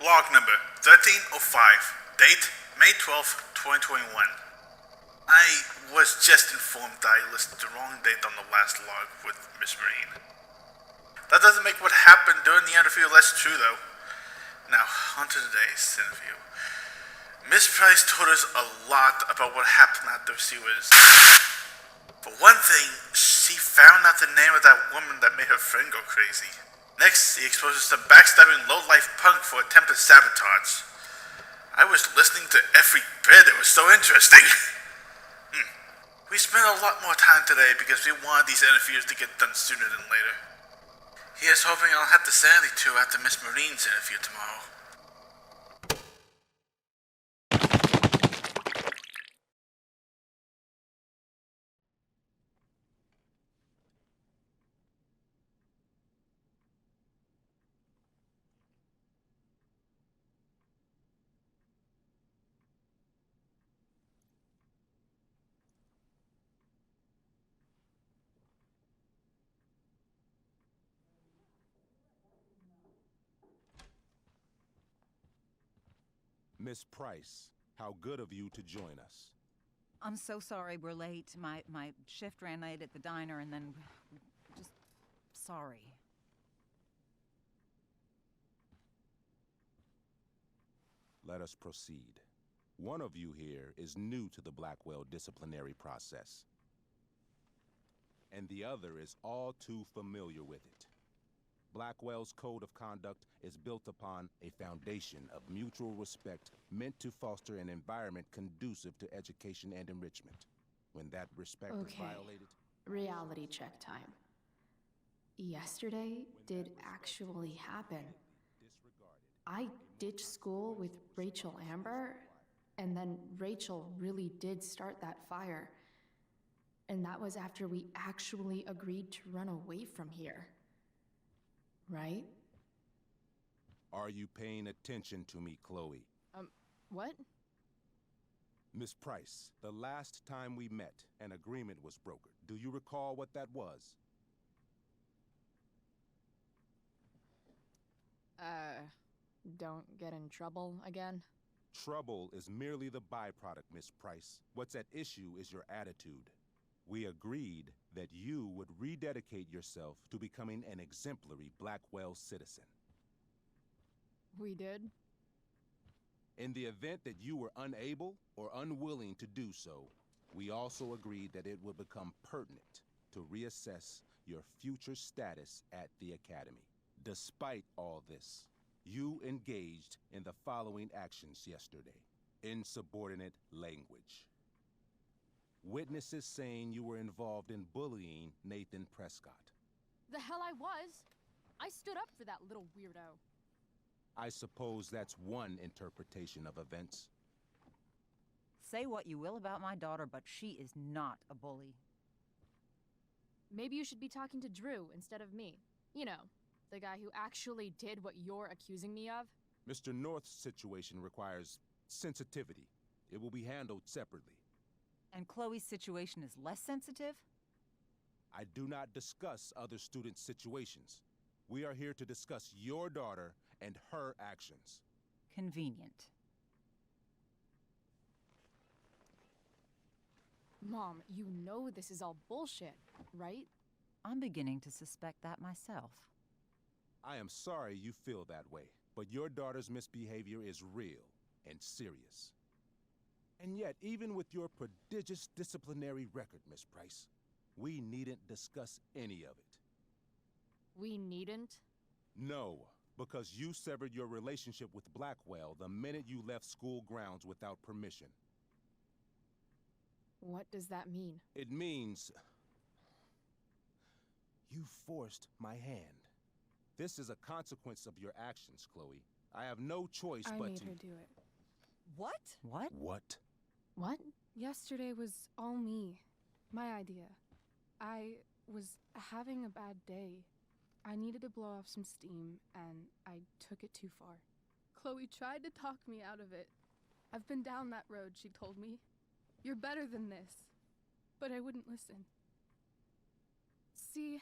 Log number 1305. Date May 12th, 2021. I was just informed that I listed the wrong date on the last log with Miss Marine. That doesn't make what happened during the interview less true, though. Now, on to today's interview. Miss Price told us a lot about what happened after she was... For one thing, she found out the name of that woman that made her friend go crazy. Next, he exposes some backstabbing low-life punk for attempted sabotage. I was listening to every bit, it was so interesting. We spent a lot more time today because we wanted these interviews to get done sooner than later. Here's hoping I'll have the sanity to after Miss Marine's interview tomorrow. Miss Price, how good of you to join us. I'm so sorry we're late. My shift ran late at the diner and then... just... sorry. Let us proceed. One of you here is new to the Blackwell disciplinary process, and the other is all too familiar with it. Blackwell's code of conduct is built upon a foundation of mutual respect meant to foster an environment conducive to education and enrichment. When that respect is violated... Reality check time. Yesterday did actually happen. I ditched school with Rachel Amber, and then Rachel really did start that fire. And that was after we actually agreed to run away from here. Right? Are you paying attention to me, Chloe? What? Miss Price, the last time we met, an agreement was brokered. Do you recall what that was? Don't get in trouble again? Trouble is merely the byproduct, Miss Price. What's at issue is your attitude. We agreed that you would rededicate yourself to becoming an exemplary Blackwell citizen. We did? In the event that you were unable or unwilling to do so, we also agreed that it would become pertinent to reassess your future status at the Academy. Despite all this, you engaged in the following actions yesterday. Insubordinate language. Witnesses saying you were involved in bullying Nathan Prescott. The hell I was! I stood up for that little weirdo. I suppose that's one interpretation of events. Say what you will about my daughter, but she is not a bully. Maybe you should be talking to Drew instead of me. You know, the guy who actually did what you're accusing me of. Mr. North's situation requires sensitivity. It will be handled separately. And Chloe's situation is less sensitive? I do not discuss other students' situations. We are here to discuss your daughter and her actions. Convenient. Mom, you know this is all bullshit, right? I'm beginning to suspect that myself. I am sorry you feel that way, but your daughter's misbehavior is real and serious. And yet, even with your prodigious disciplinary record, Miss Price, we needn't discuss any of it. We needn't? No, because you severed your relationship with Blackwell the minute you left school grounds without permission. What does that mean? It means... you forced my hand. This is a consequence of your actions, Chloe. I have no choice I but made to... her do it. What? What? What? What? Yesterday was all me. My idea. I was having a bad day. I needed to blow off some steam, and I took it too far. Chloe tried to talk me out of it. I've been down that road, she told me. You're better than this. But I wouldn't listen. See,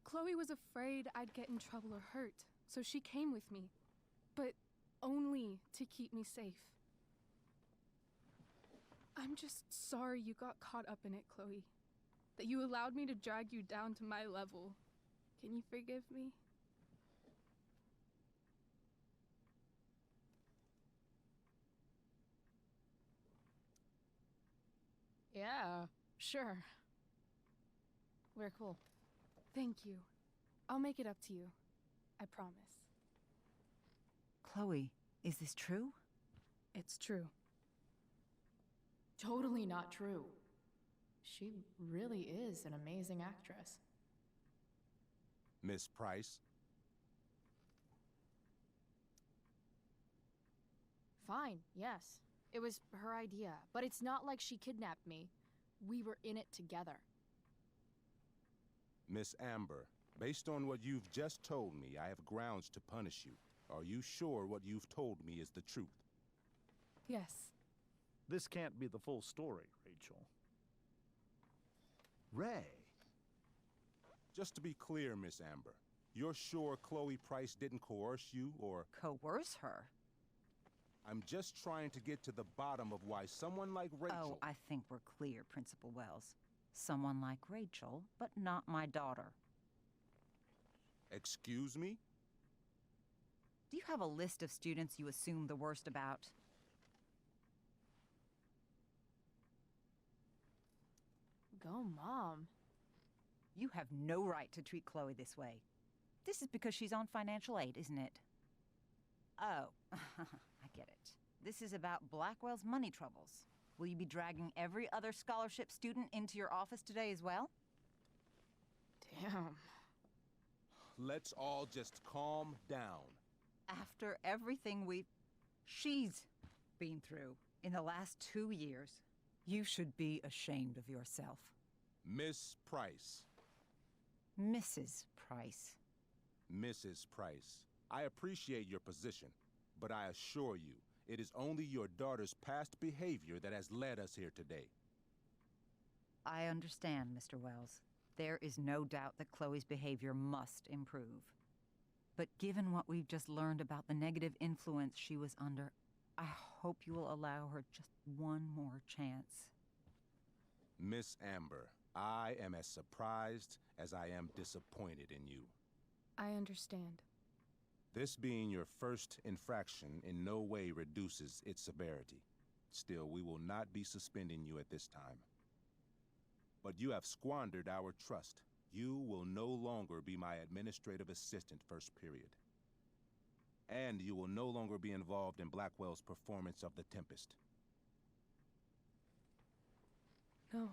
Chloe was afraid I'd get in trouble or hurt, so she came with me. But only to keep me safe. I'm just sorry you got caught up in it, Chloe. That you allowed me to drag you down to my level. Can you forgive me? Yeah, sure. We're cool. Thank you. I'll make it up to you. I promise. Chloe, is this true? It's true. Totally not true. She really is an amazing actress. Miss Price, Fine, yes. It was her idea, but it's not like she kidnapped me. We were in it together. Miss Amber, based on what you've just told me, I have grounds to punish you. Are you sure what you've told me is the truth? Yes. This can't be the full story, Rachel. Ray. Just to be clear, Miss Amber, you're sure Chloe Price didn't coerce you, or... Coerce her? I'm just trying to get to the bottom of why someone like Rachel... Oh, I think we're clear, Principal Wells. Someone like Rachel, but not my daughter. Excuse me? Do you have a list of students you assume the worst about? Go, Mom. You have no right to treat Chloe this way. This is because she's on financial aid, isn't it? Oh, I get it. This is about Blackwell's money troubles. Will you be dragging every other scholarship student into your office today as well? Damn. Let's all just calm down. After everything she's been through in the last 2 years, you should be ashamed of yourself. Miss Price. Mrs. Price. Mrs. Price, I appreciate your position, but I assure you, it is only your daughter's past behavior that has led us here today. I understand, Mr. Wells. There is no doubt that Chloe's behavior must improve. But given what we've just learned about the negative influence she was under, I hope you will allow her just one more chance. Miss Amber, I am as surprised as I am disappointed in you. I understand. This being your first infraction in no way reduces its severity. Still, we will not be suspending you at this time. But you have squandered our trust. You will no longer be my administrative assistant first period. And you will no longer be involved in Blackwell's performance of The Tempest. No.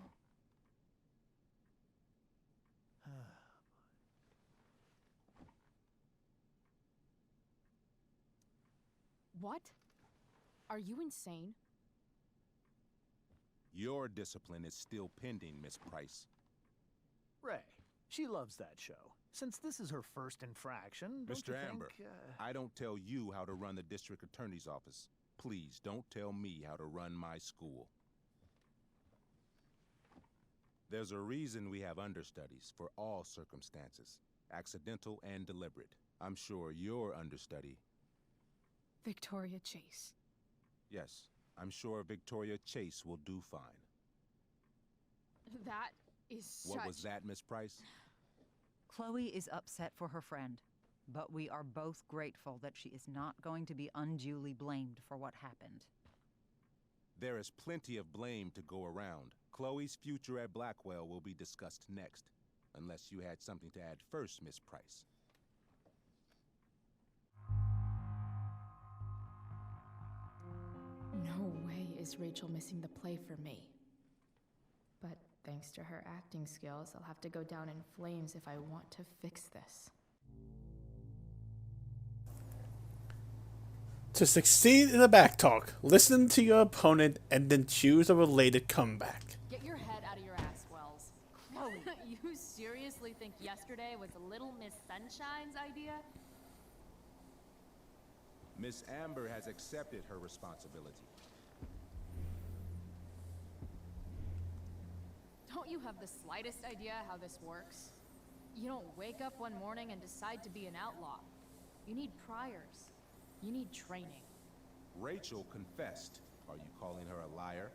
What? Are you insane? Your discipline is still pending, Miss Price. Ray, she loves that show. Since this is her first infraction, don't Mr. you Amber, think, I don't tell you how to run the district attorney's office. Please don't tell me how to run my school. There's a reason we have understudies for all circumstances, accidental and deliberate. I'm sure your understudy... Victoria Chase. Yes, I'm sure Victoria Chase will do fine. That is such... What was that, Miss Price? Chloe is upset for her friend, but we are both grateful that she is not going to be unduly blamed for what happened. There is plenty of blame to go around. Chloe's future at Blackwell will be discussed next, unless you had something to add first, Miss Price. No way is Rachel missing the play for me. But thanks to her acting skills, I'll have to go down in flames if I want to fix this. To succeed in a backtalk, listen to your opponent and then choose a related comeback. Get your head out of your ass, Wells. Chloe, you seriously think yesterday was Little Miss Sunshine's idea? Miss Amber has accepted her responsibility. Don't you have the slightest idea how this works? You don't wake up one morning and decide to be an outlaw. You need priors. You need training. Rachel confessed. Are you calling her a liar?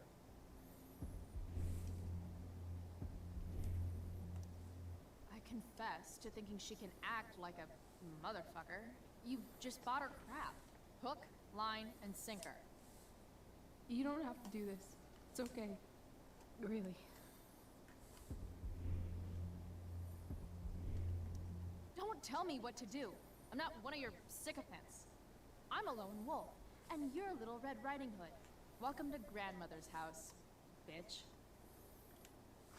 I confess to thinking she can act like a motherfucker. You just bought her crap. Hook, line, and sinker. You don't have to do this. It's okay. Really. Don't tell me what to do. I'm not one of your sycophants. I'm a lone wolf, and you're Little Red Riding Hood. Welcome to grandmother's house, bitch.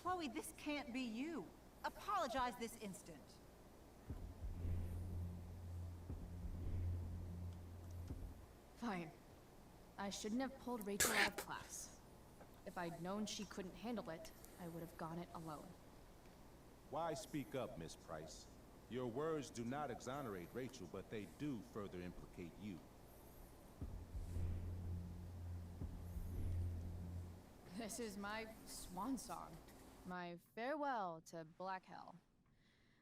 Chloe, this can't be you. Apologize this instant. Fine. I shouldn't have pulled Rachel out of class. If I'd known she couldn't handle it, I would have gone it alone. Why speak up, Miss Price? Your words do not exonerate Rachel, but they do further implicate you. This is my swan song. My farewell to Black Hell.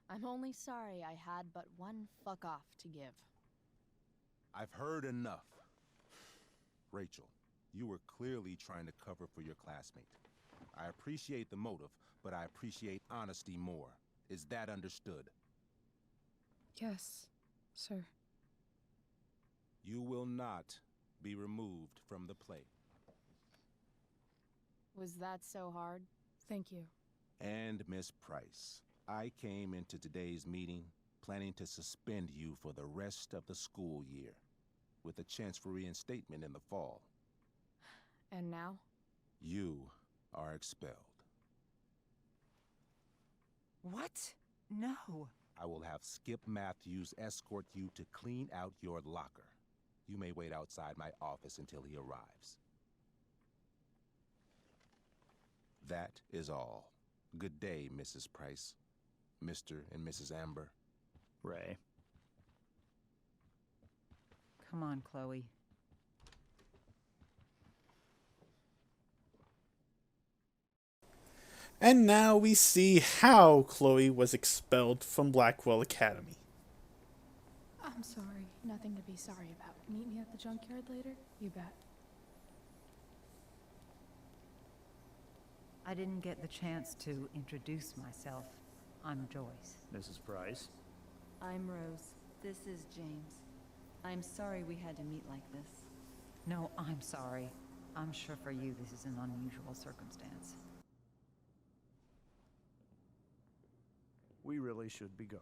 I'm only sorry I had but one fuck off to give. I've heard enough. Rachel, you were clearly trying to cover for your classmate. I appreciate the motive, but I appreciate honesty more. Is that understood? Yes, sir. You will not be removed from the play. Was that so hard? Thank you. And Miss Price, I came into today's meeting planning to suspend you for the rest of the school year, with a chance for reinstatement in the fall. And now? You are expelled. What? No. I will have Skip Matthews escort you to clean out your locker. You may wait outside my office until he arrives. That is all. Good day, Mrs. Price. Mr. and Mrs. Amber. Ray. Come on, Chloe. And now we see how Chloe was expelled from Blackwell Academy. I'm sorry. Nothing to be sorry about. Meet me at the junkyard later? You bet. I didn't get the chance to introduce myself. I'm Joyce. Mrs. Price. I'm Rose. This is James. I'm sorry we had to meet like this. No, I'm sorry. I'm sure for you this is an unusual circumstance. We really should be going.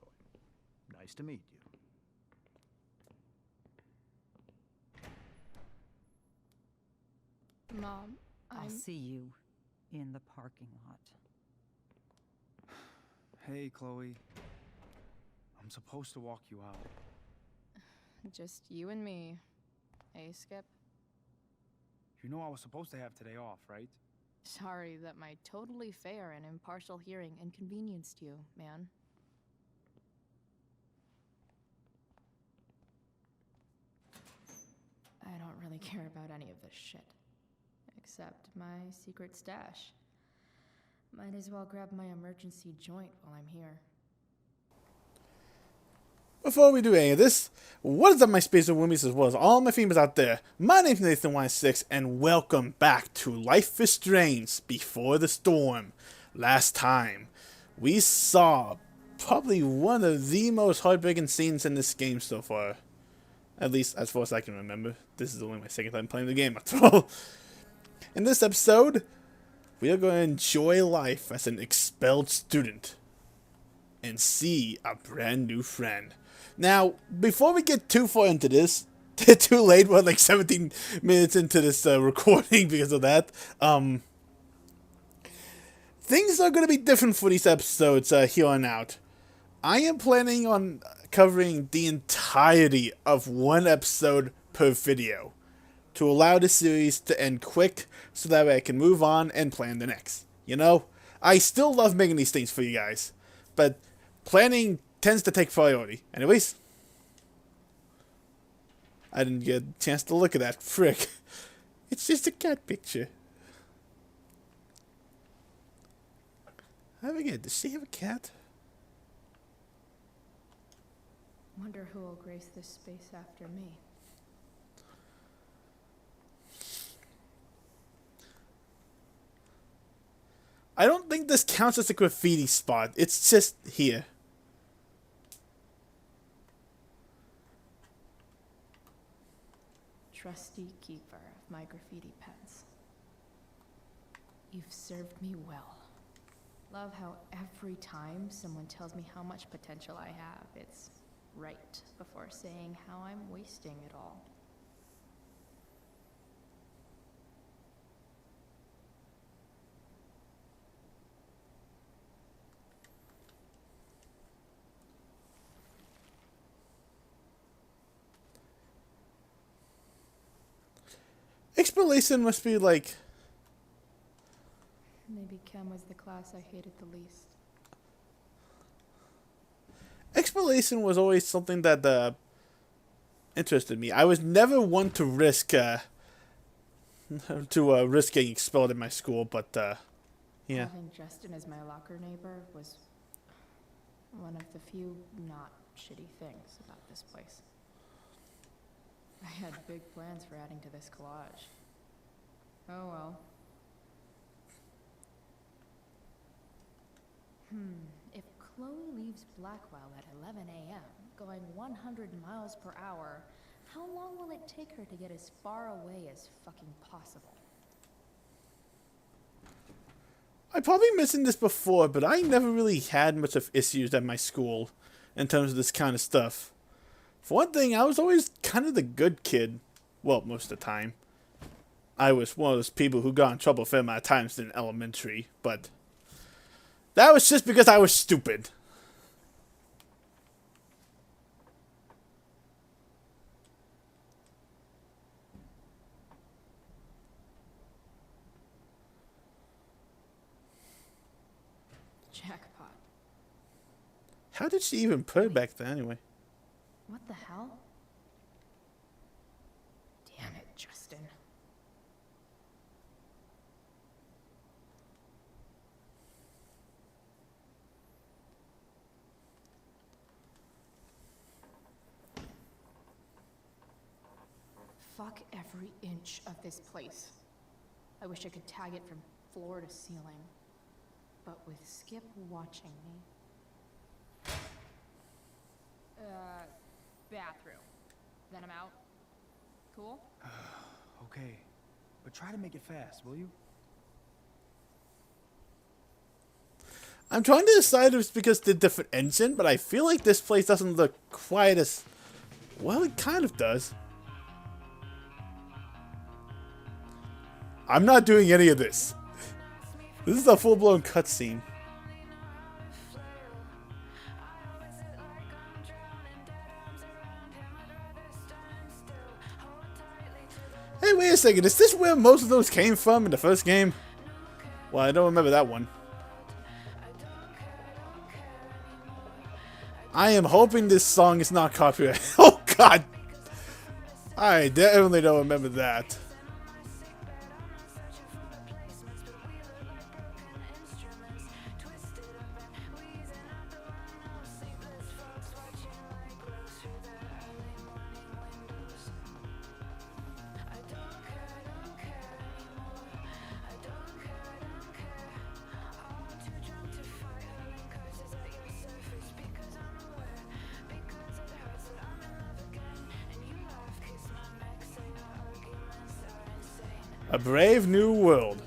Nice to meet you. Mom, I'll see you in the parking lot. Hey, Chloe. I'm supposed to walk you out. Just you and me. Hey, Skip. You know I was supposed to have today off, right? Sorry that my totally fair and impartial hearing inconvenienced you, man. I don't really care about any of this shit. Except my secret stash. Might as well grab my emergency joint while I'm here. Before we do any of this, what is up my Space and Woomies as well as all my females out there? My name's Nathan16 and welcome back to Life is Strange Before the Storm. Last time, we saw probably one of the most heartbreaking scenes in this game so far. At least as far as I can remember. This is only my second time playing the game after all. In this episode, we are going to enjoy life as an expelled student and see a brand new friend. Now, before we get too far into this, too late, we're like 17 minutes into this recording because of that. Things are going to be different for these episodes here on out. I am planning on covering the entirety of one episode per video to allow the series to end quick so that way I can move on and plan the next. You know, I still love making these things for you guys, but planning tends to take priority. Anyways, I didn't get a chance to look at that. Frick. It's just a cat picture. I forget, does she have a cat? Wonder who will grace this space after me. this counts as a graffiti spot. It's just here. Trusty keeper of my graffiti pens. You've served me well. Love how every time someone tells me how much potential I have, it's right before saying how I'm wasting it all. Explanation must be like... Maybe chem was the class I hated the least. Explanation was always something that interested me. I was never one to risk risk getting expelled in my school, but yeah. Having Justin as my locker neighbor was one of the few not shitty things about this place. I had big plans for adding to this collage. Oh well. If Chloe leaves Blackwell at 11 a.m., going 100 miles per hour, how long will it take her to get as far away as fucking possible? I probably mentioned this before, but I never really had much of issues at my school in terms of this kind of stuff. For one thing, I was always kind of the good kid. Well, most of the time. I was one of those people who got in trouble a fair amount of times in elementary, but that was just because I was stupid. Jackpot. How did she even put it back then anyway? What the hell? Damn it, Justin. Fuck every inch of this place. I wish I could tag it from floor to ceiling. But with Skip watching me. Bathroom. Then I'm out. Cool? Okay, but try to make it fast, will you? I'm trying to decide if it's because the different engine, but I feel like this place doesn't look quite as... Well, it kind of does. I'm not doing any of this. This is a full-blown cutscene. Hey, wait a second. Is this where most of those came from in the first game? Well, I don't remember that one. I am hoping this song is not copyrighted. Oh, God! I definitely don't remember that. A brave new world.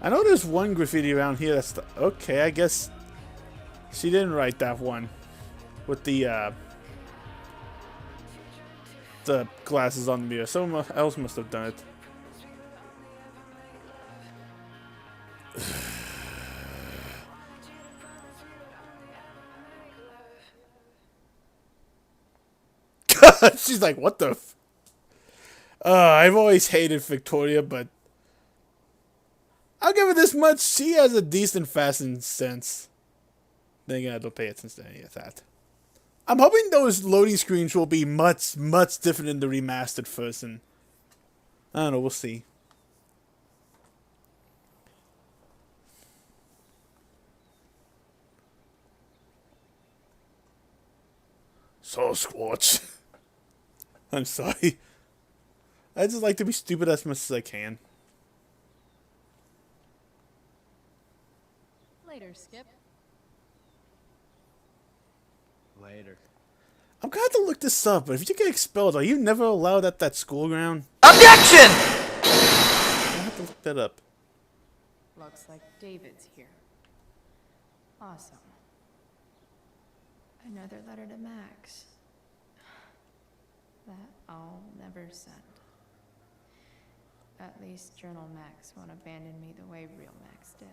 I know there's one graffiti around here that's okay, I guess she didn't write that one with the glasses on the mirror. Someone else must have done it. She's like, what the f... I've always hated Victoria, but I'll give her this much. She has a decent fashion sense. Then again, I don't pay attention to any of that. I'm hoping those loading screens will be much, much different in the remastered version. I don't know, we'll see. So Squatch. I'm sorry. I just like to be stupid as much as I can. Later, Skip. Later. I'm gonna have to look this up, but if you get expelled, are you never allowed at that school ground? Objection! I have to look that up. Looks like David's here. Awesome. Another letter to Max. That I'll never send. At least Journal Max won't abandon me the way real Max did.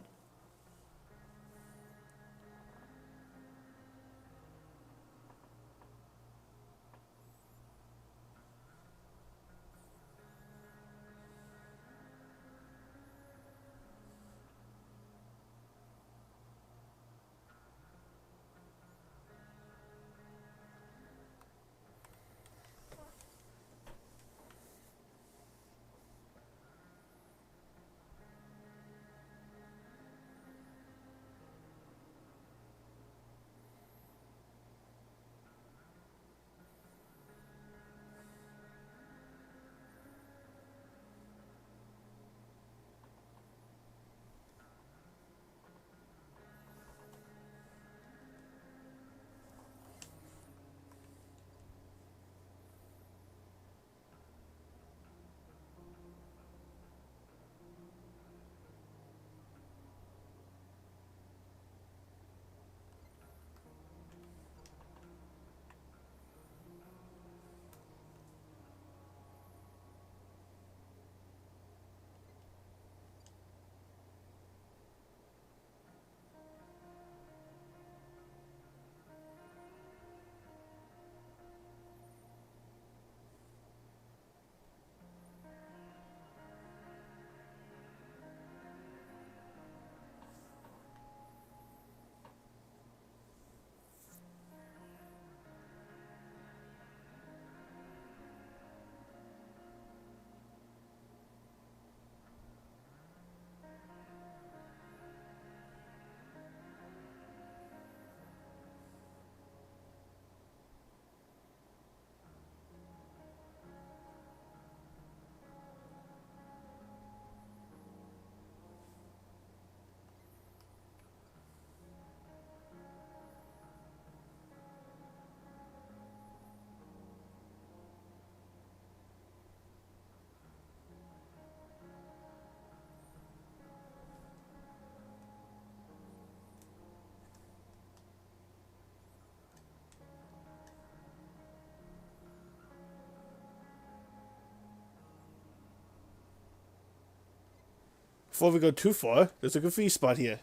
Before we go too far, there's a graffiti spot here.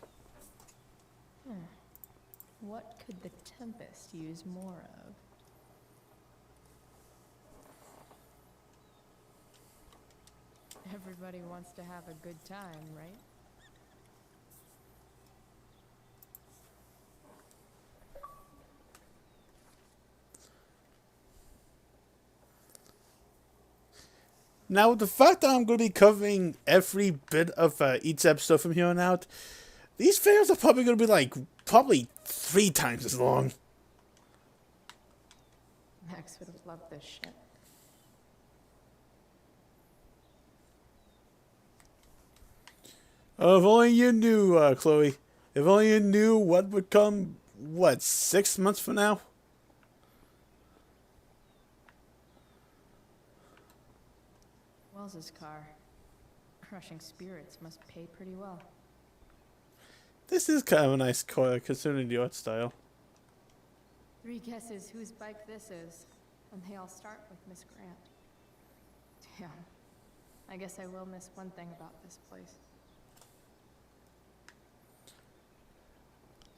What could the Tempest use more of? Everybody wants to have a good time, right? Now, with the fact that I'm going to be covering every bit of each episode from here on out, these videos are probably going to be like, probably 3 times as long. Max would have loved this shit. Oh, if only you knew, Chloe. If only you knew what would come, what, 6 months from now? Wells's car. Crushing spirits must pay pretty well. This is kind of a nice car, considering the art style. 3 guesses whose bike this is, and they all start with Miss Grant. Damn. I guess I will miss one thing about this place.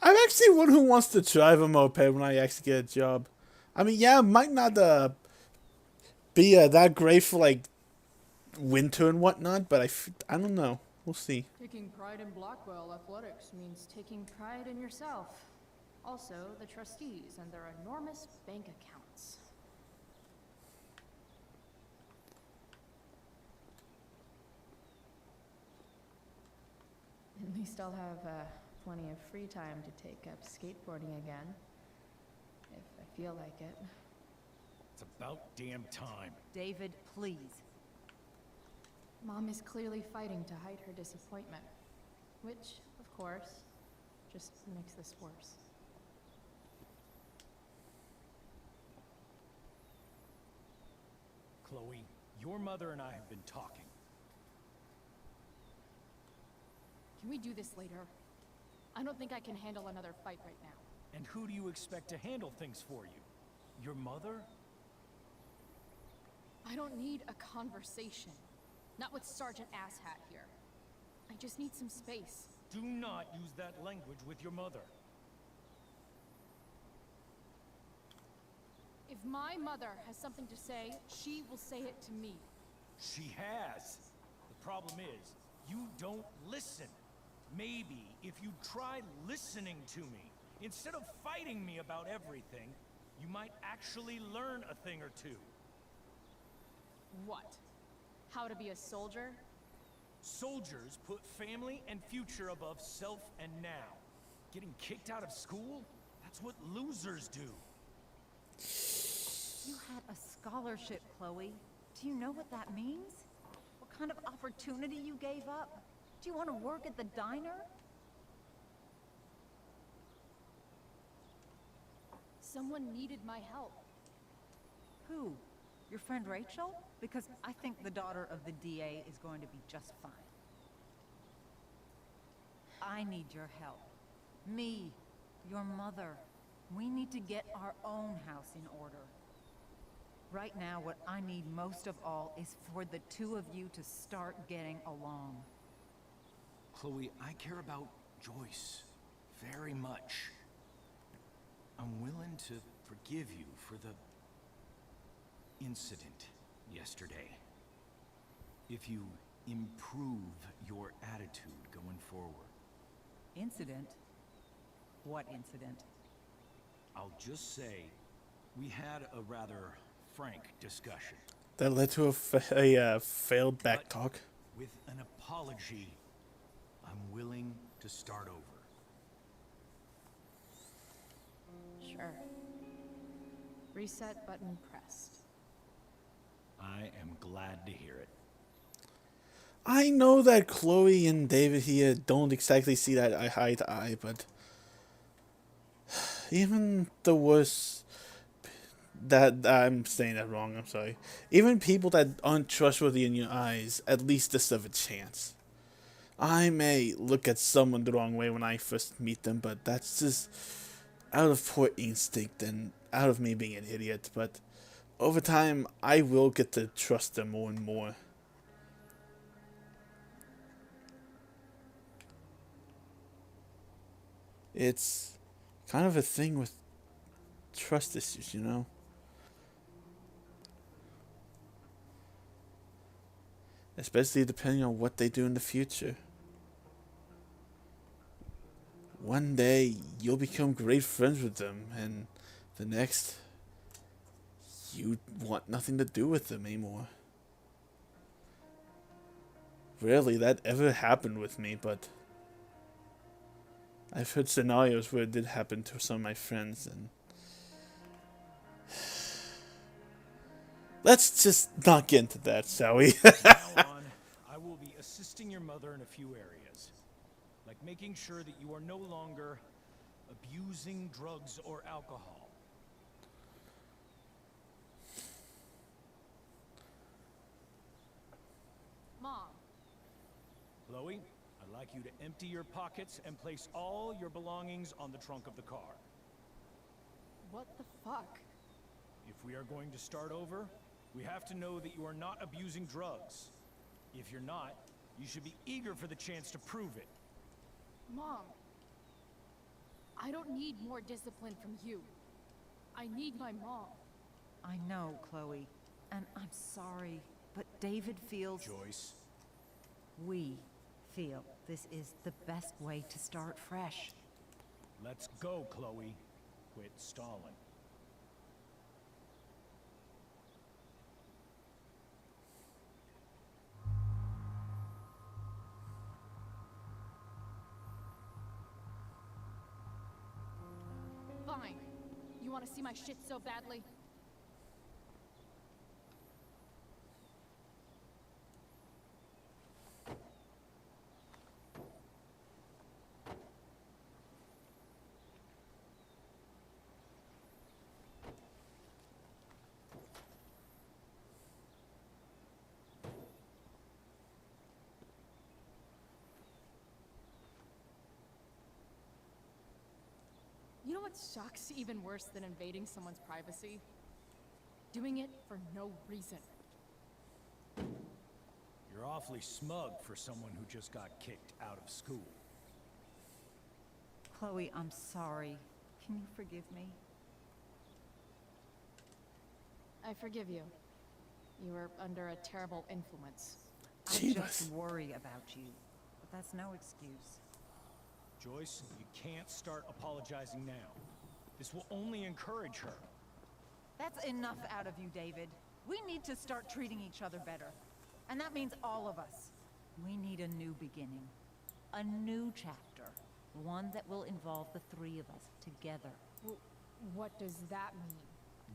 I'm actually one who wants to drive a moped when I actually get a job. I mean, yeah, it might not be that great for, like, winter and whatnot, but I don't know. We'll see. Taking pride in Blackwell athletics means taking pride in yourself. Also, the trustees and their enormous bank accounts. At least I'll have plenty of free time to take up skateboarding again. If I feel like it. It's about damn time. David, please. Mom is clearly fighting to hide her disappointment, which, of course, just makes this worse. Chloe, your mother and I have been talking. Can we do this later? I don't think I can handle another fight right now. And who do you expect to handle things for you? Your mother? I don't need a conversation. Not with Sergeant Asshat here. I just need some space. Do not use that language with your mother. If my mother has something to say, she will say it to me. She has. The problem is, you don't listen. Maybe if you try listening to me, instead of fighting me about everything, you might actually learn a thing or two. What? How to be a soldier? Soldiers put family and future above self and now. Getting kicked out of school? That's what losers do. You had a scholarship, Chloe. Do you know what that means? What kind of opportunity you gave up? Do you want to work at the diner? Someone needed my help. Who? Your friend Rachel? Because I think the daughter of the DA is going to be just fine. I need your help. Me, your mother. We need to get our own house in order. Right now, what I need most of all is for the two of you to start getting along. Chloe, I care about Joyce very much. I'm willing to forgive you for the incident yesterday. If you improve your attitude going forward. Incident? What incident? I'll just say, we had a rather frank discussion. That led to a failed back talk. With an apology, I'm willing to start over. Sure. Reset button pressed. I am glad to hear it. I know that Chloe and David here don't exactly see that eye to eye, but even the worst that I'm saying that wrong, I'm sorry. Even people that aren't trustworthy in your eyes at least deserve a chance. I may look at someone the wrong way when I first meet them, but that's just out of poor instinct and out of me being an idiot. But over time, I will get to trust them more and more. It's kind of a thing with trust issues, you know? Especially depending on what they do in the future. One day, you'll become great friends with them, and the next, you want nothing to do with them anymore. Rarely that ever happened with me, but I've heard scenarios where it did happen to some of my friends, and let's just not get into that, shall we? From now on, I will be assisting your mother in a few areas, like making sure that you are no longer abusing drugs or alcohol. Mom. Chloe, I'd like you to empty your pockets and place all your belongings on the trunk of the car. What the fuck? If we are going to start over, we have to know that you are not abusing drugs. If you're not, you should be eager for the chance to prove it. Mom. I don't need more discipline from you. I need my mom. I know, Chloe, and I'm sorry, but David feels... Joyce. We feel this is the best way to start fresh. Let's go, Chloe. Quit stalling. Fine. You want to see my shit so badly? what sucks even worse than invading someone's privacy? Doing it for no reason. You're awfully smug for someone who just got kicked out of school. Chloe, I'm sorry. Can you forgive me? I forgive you. You were under a terrible influence. I Jeebus. just worry about you. But that's no excuse. Joyce, you can't start apologizing now. This will only encourage her. That's enough out of you, David. We need to start treating each other better. And that means all of us. We need a new beginning. A new chapter. One that will involve the three of us together. What does that mean?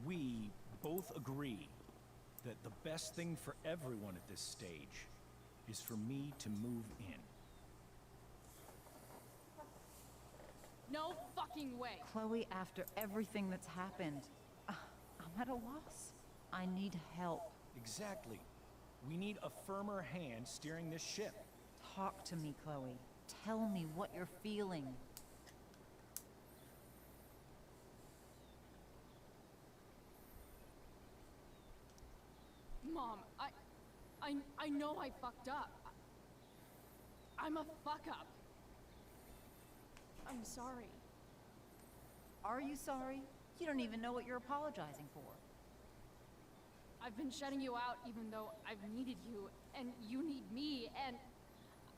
We both agree that the best thing for everyone at this stage is for me to move in. No fucking way! Chloe, after everything that's happened, I'm at a loss. I need help. Exactly. We need a firmer hand steering this ship. Talk to me, Chloe. Tell me what you're feeling. Mom, I know I fucked up. I'm a fuck up. I'm sorry. Are you sorry? You don't even know what you're apologizing for. I've been shutting you out even though I've needed you, and you need me, and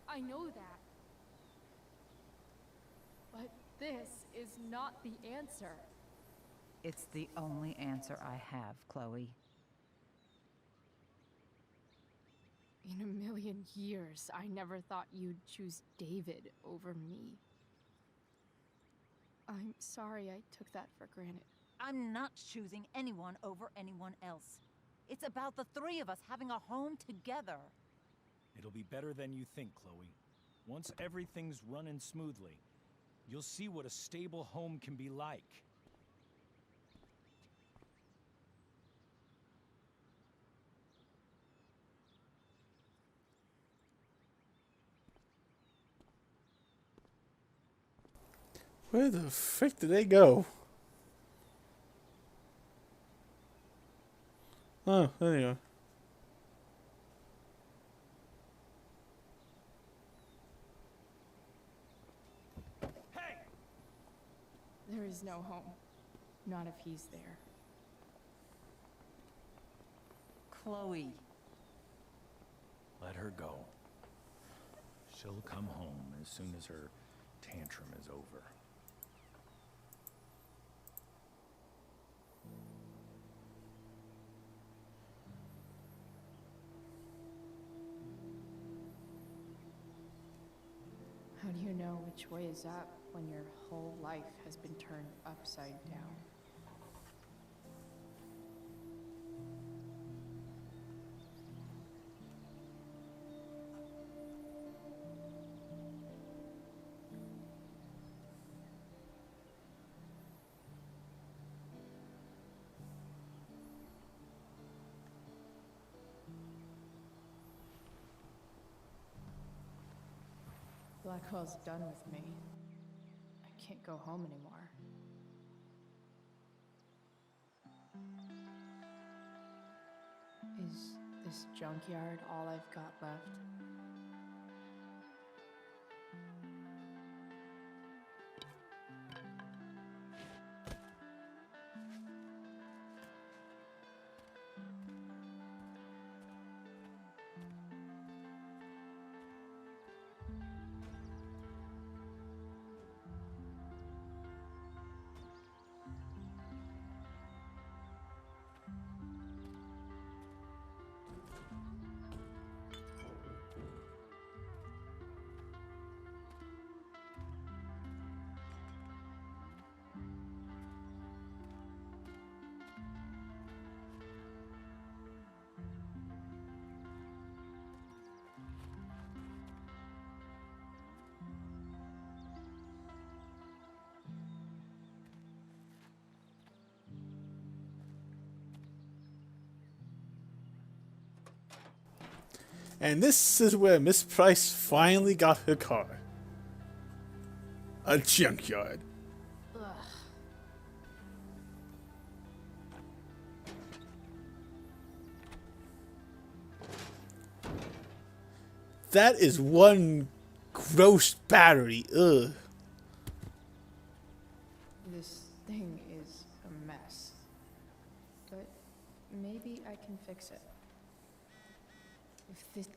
I know that. But this is not the answer. It's the only answer I have, Chloe. In a million years, I never thought you'd choose David over me. I'm sorry I took that for granted. I'm not choosing anyone over anyone else. It's about the three of us having a home together. It'll be better than you think, Chloe. Once everything's running smoothly, you'll see what a stable home can be like. Where the frick did they go? Oh, there you are. Hey! There is no home. Not if he's there. Chloe. Let her go. She'll come home as soon as her tantrum is over. How do you know which way is up when your whole life has been turned upside down? Blackwell's done with me. I can't go home anymore. Is this junkyard all I've got left? And this is where Miss Price finally got her car. A junkyard. Ugh. That is one gross battery. Ugh. This thing is a mess. But maybe I can fix it. If this...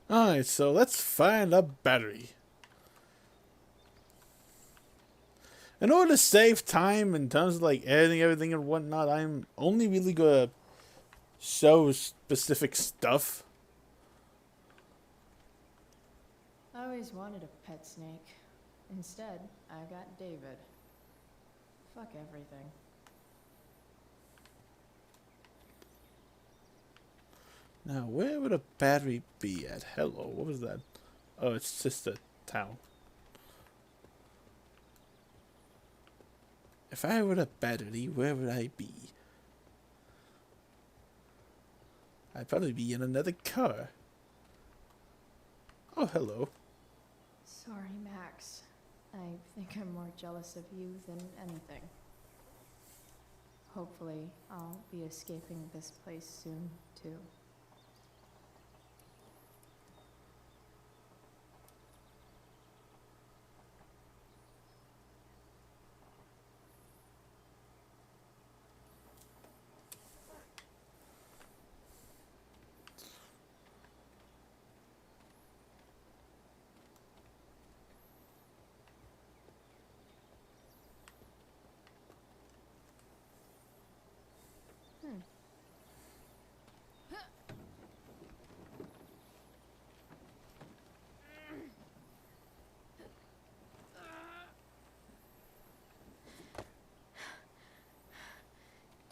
Alright, so let's find a battery. In order to save time in terms of like editing everything and whatnot, I'm only really gonna show specific stuff. I always wanted a pet snake. Instead, I got David. Fuck everything. Now, where would a battery be at? Hello, what was that? Oh, it's just a towel. If I were a battery, where would I be? I'd probably be in another car. Oh, hello. Sorry, Max. I think I'm more jealous of you than anything. Hopefully, I'll be escaping this place soon, too.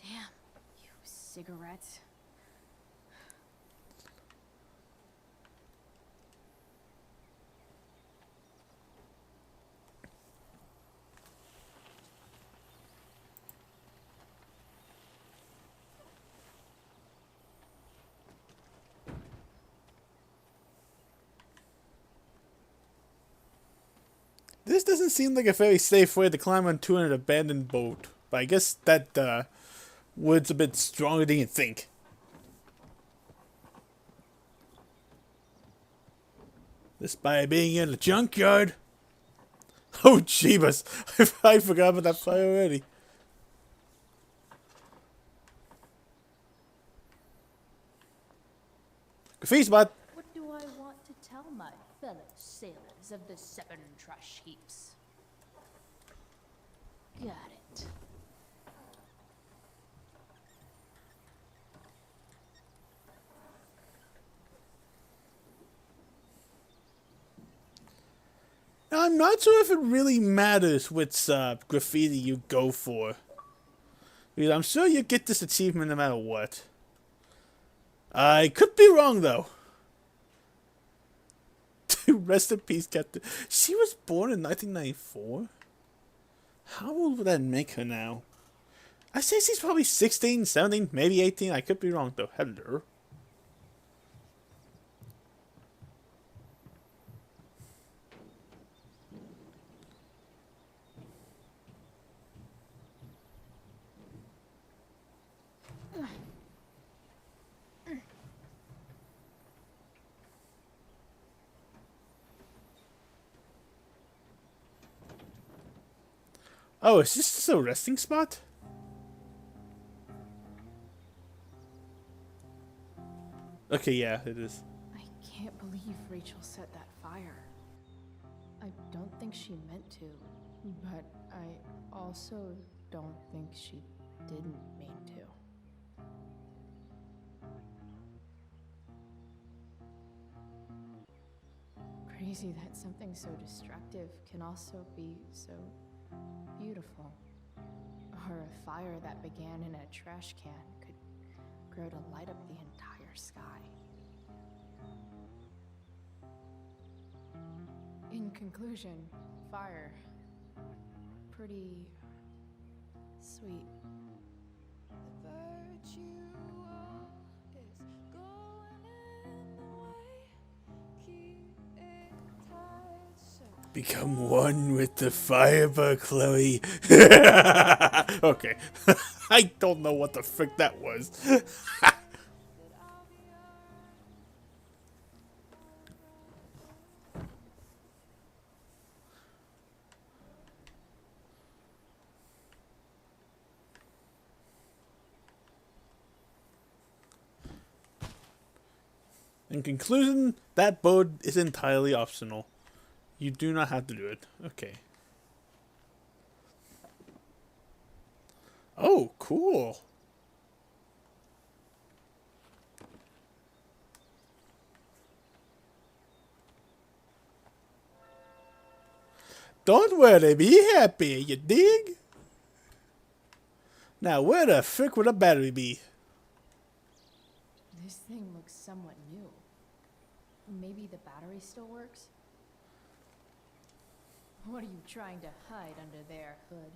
Damn, you cigarettes. This doesn't seem like a very safe way to climb onto an abandoned boat. But I guess that wood's a bit stronger than you think. Despite being in the junkyard. Oh, jeebus. I forgot about that fire already. Graffiti spot. What do I want to tell my fellow sailors of the 7 trash heaps? Got it. I'm not sure if it really matters which graffiti you go for. Because I'm sure you get this achievement no matter what. I could be wrong though. Rest in peace, Captain. She was born in 1994? How old would that make her now? I say she's probably 16, 17, maybe 18. I could be wrong though. Hello. Oh, is this just a resting spot? Okay, yeah, it is. I can't believe Rachel set that fire. I don't think she meant to, but I also don't think she didn't mean to. Crazy that something so destructive can also be so beautiful. Or a fire that began in a trash can could grow to light up the entire sky. In conclusion, fire. Pretty sweet. Become one with the firebug, Chloe. Okay. I don't know what the frick that was. In conclusion, that boat is entirely optional. You do not have to do it. Okay. Oh, cool. Don't worry, be happy, you dig? Now, where the frick would a battery be? This thing looks somewhat new. Maybe the battery still works? What are you trying to hide under there, Hood?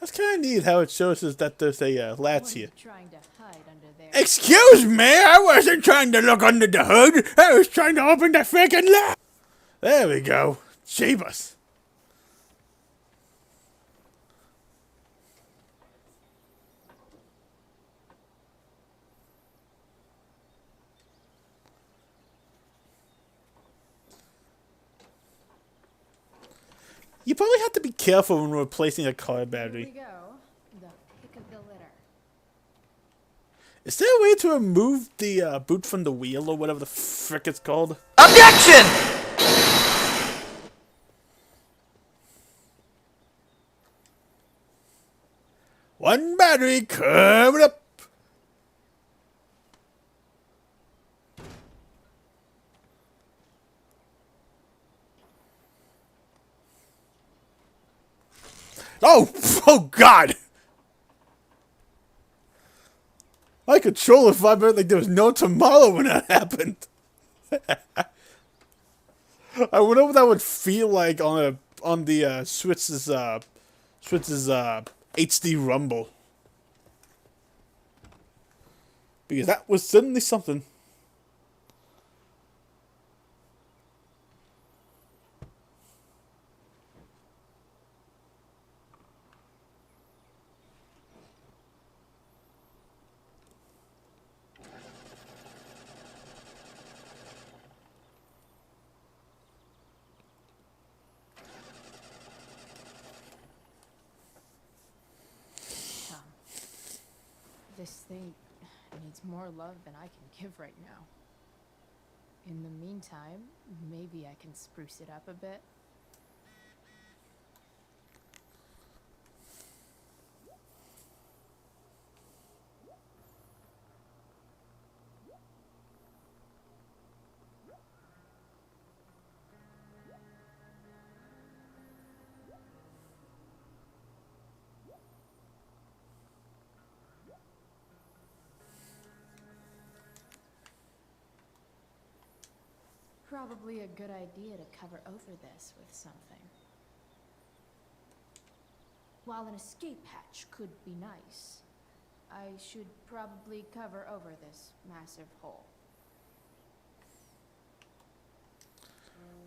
That's kind of neat how it shows us that there's a latch here. Trying to hide under there? Excuse me, I wasn't trying to look under the hood. I was trying to open the freaking latch. There we go. Jeebus. You probably have to be careful when replacing a car battery. Here we go. The pick of the litter. Is there a way to remove the boot from the wheel or whatever the frick it's called? Objection! One battery coming up. Oh! Oh God! My controller vibrated like there was no tomorrow when that happened. I wonder what that would feel like on the Switch's HD Rumble, because that was suddenly something. This thing needs more love than I can give right now. In the meantime, maybe I can spruce it up a bit. Probably a good idea to cover over this with something. While an escape hatch could be nice, I should probably cover over this massive hole.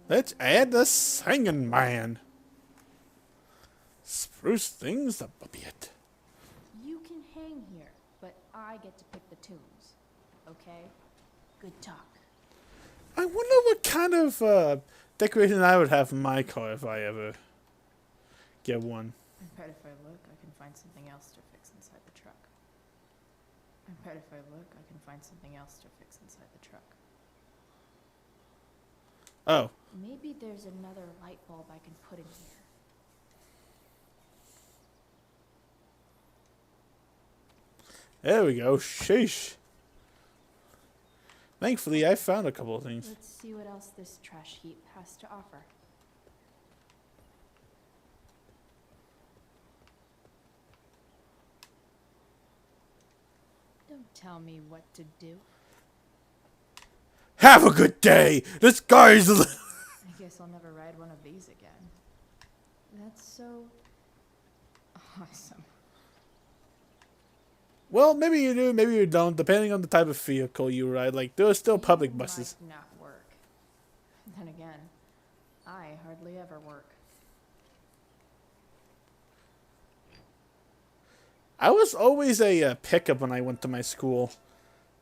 Let's add the singing man. Spruce things up a bit. You can hang here, but I get to pick the tunes. Okay? Good talk. I wonder what kind of decoration I would have in my car if I ever get one. I bet if I look, I can find something else to fix inside the truck. I bet if I look, I can find something else to fix inside the truck. Oh. Maybe there's another light bulb I can put in here. There we go. Sheesh. Thankfully, I found a couple of things. Let's see what else this trash heap has to offer. Don't tell me what to do. Have a good day. The sky's the I guess I'll never ride one of these again. That's so awesome. Well, maybe you do, maybe you don't, depending on the type of vehicle you ride. Like, there are still public buses. Might not work. Then again, I hardly ever work. I was always a pickup when I went to my school.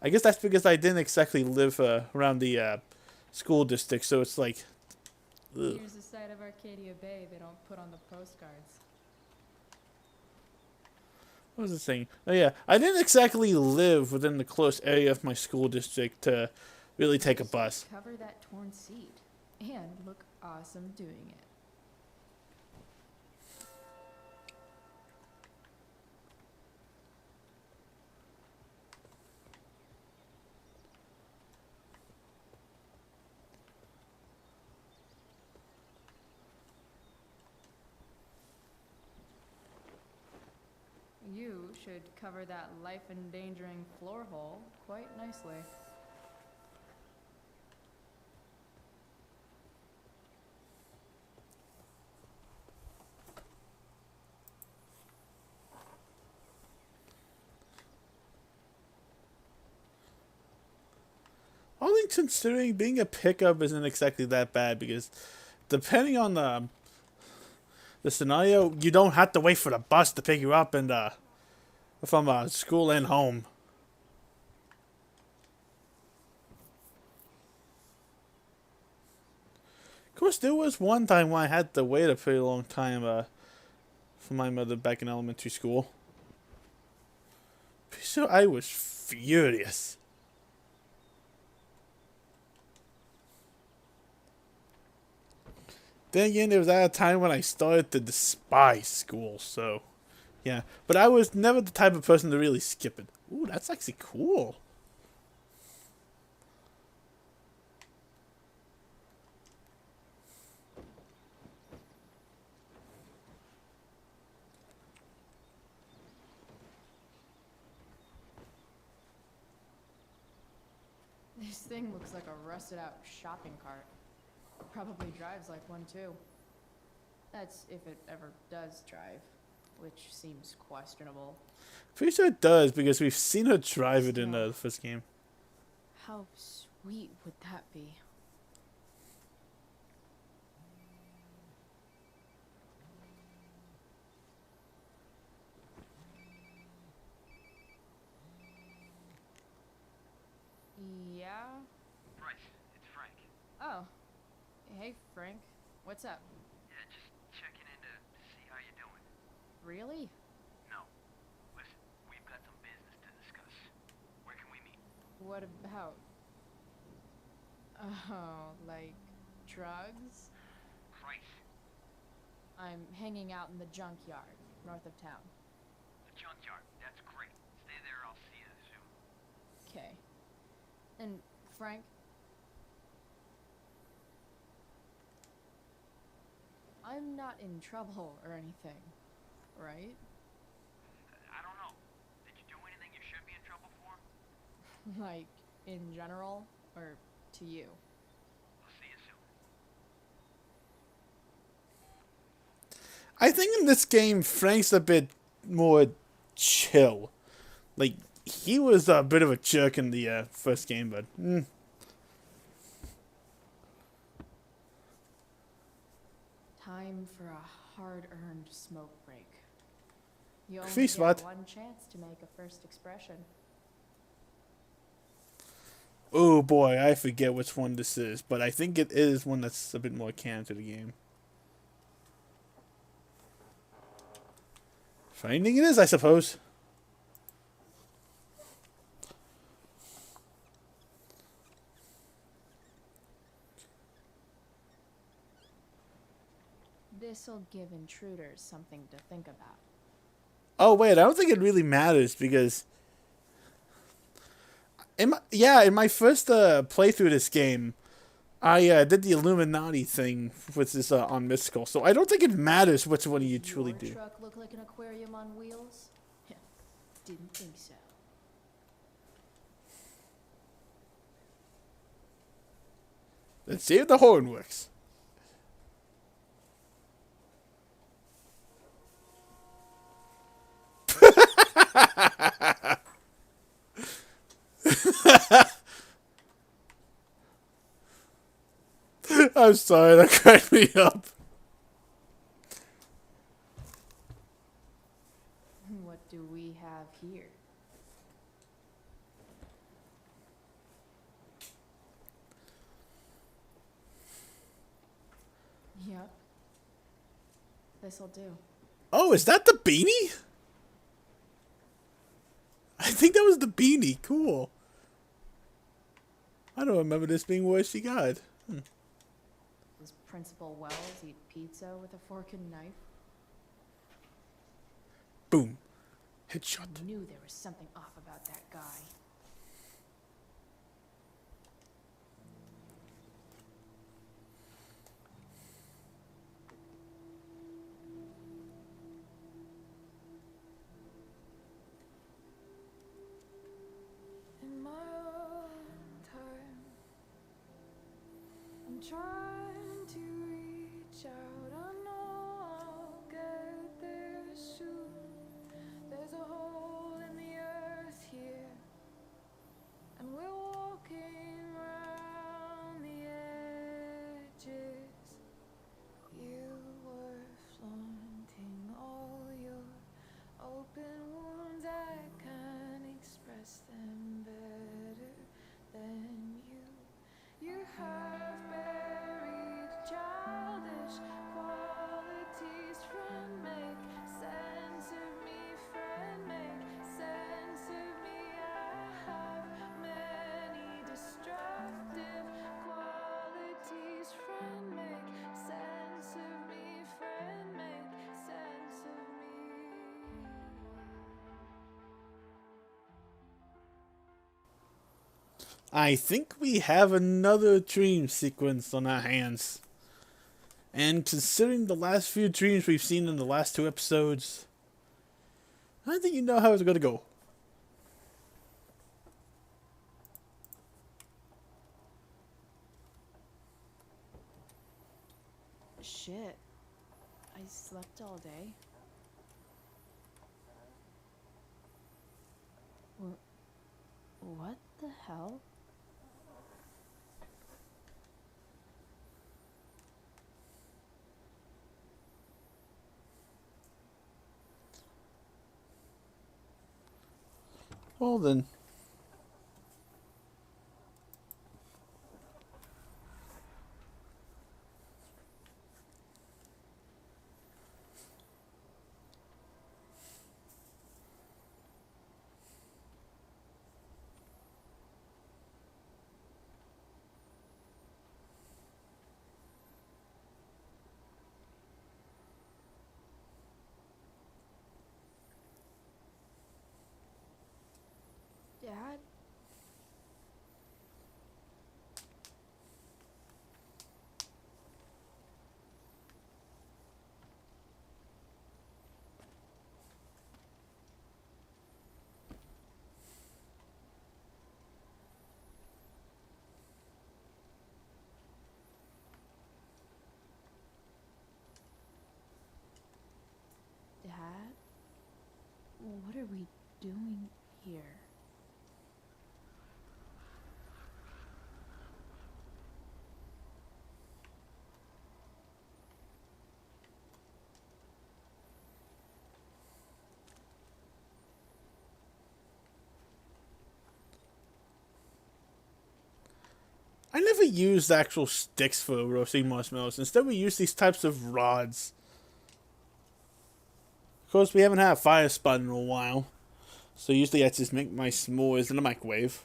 I guess that's because I didn't exactly live around the school district, so it's like... Ugh. Here's a side of Arcadia Bay they don't put on the postcards. What was I saying? Oh yeah, I didn't exactly live within the close area of my school district to really take a bus. Cover that torn seat and look awesome doing it. You should cover that life-endangering floor hole quite nicely. All things considering, being a pickup isn't exactly that bad because depending on the scenario, you don't have to wait for the bus to pick you up and from school and home. Of course, there was one time when I had to wait a pretty long time for my mother back in elementary school. So I was furious. Then again, there was at a time when I started to despise school, so yeah. But I was never the type of person to really skip it. Ooh, that's actually cool. This thing looks like a rusted out shopping cart. Probably drives like one too. That's if it ever does drive, which seems questionable. Pretty sure it does because we've seen her drive it in the first game. How sweet would that be? Yeah? Bryce, it's Frank. Oh. Hey, Frank. What's up? Yeah, just checking in to see how you're doing. Really? No. Listen, we've got some business to discuss. Where can we meet? What about? Oh, like drugs? Price. I'm hanging out in the junkyard, north of town. The junkyard. That's great. Stay there, I'll see you soon. Okay. And, Frank? I'm not in trouble or anything, right? I don't know. Did you do anything you should be in trouble for? Like, in general, or to you? I'll see you soon. I think in this game, Frank's a bit more chill. Like, he was a bit of a jerk in the first game, but... Time for a hard-earned smoke break. You only Free get spot. one chance to make a first expression. Oh boy, I forget which one this is, but I think it is one that's a bit more canon to the game. Finding it is, I suppose. This'll give intruders something to think about. Oh wait, I don't think it really matters because in my first playthrough of this game, I did the Illuminati thing, which is on Mystical. So I don't think it matters which one you truly Your do. truck look like an aquarium on wheels? Didn't think so. Let's see if the horn works. I'm sorry, that cracked me up. What do we have here? Yep. This'll do. Oh, is that the beanie? I think that was the beanie. Cool. I don't remember this being what she got. Does Principal Wells eat pizza with a fork and knife? Boom. Headshot. I knew there was something off about that guy. In my own time, I'm trying to reach out. I know I'll get there soon. There's a hole in the earth here, and we're walking around the edges. You were flaunting all your open wounds. I can't express them better than you. You have buried childish qualities. Friend, make sense of me. Friend, make sense of me. I have many destructive qualities. Friend, make sense of me. Friend, make sense of me. I think we have another dream sequence on our hands. And considering the last few dreams we've seen in the last 2 episodes, I think you know how it's going to go. Shit. I slept all day. What the hell? Well then. Dad? Dad? What are we doing here? I never used actual sticks for roasting marshmallows. Instead, we use these types of rods. Of course, we haven't had a fire spot in a while. So usually I just make my s'mores in the microwave.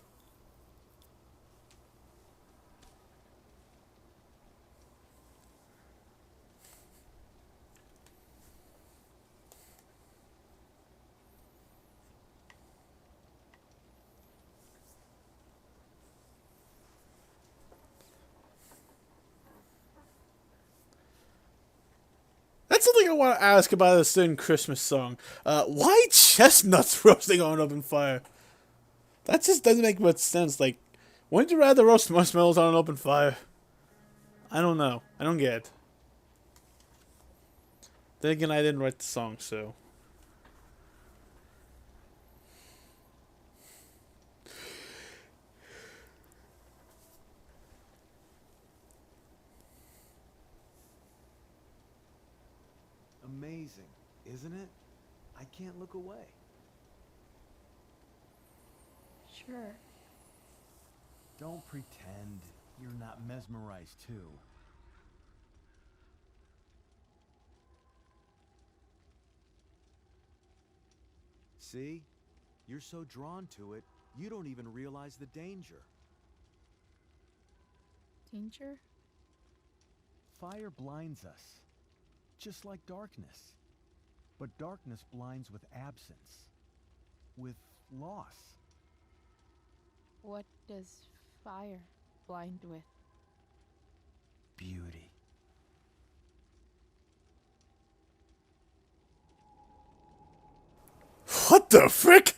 That's something I want to ask about a certain Christmas song. Why chestnuts roasting on an open fire? That just doesn't make much sense. Like, wouldn't you rather roast marshmallows on an open fire? I don't know. I don't get it. Then again, I didn't write the song, so. Amazing, isn't it? I can't look away. Sure. Don't pretend you're not mesmerized too. See? You're so drawn to it, you don't even realize the danger. Danger? Fire blinds us, just like darkness. But darkness blinds with absence, with loss. What does fire blind with? Beauty. What the frick?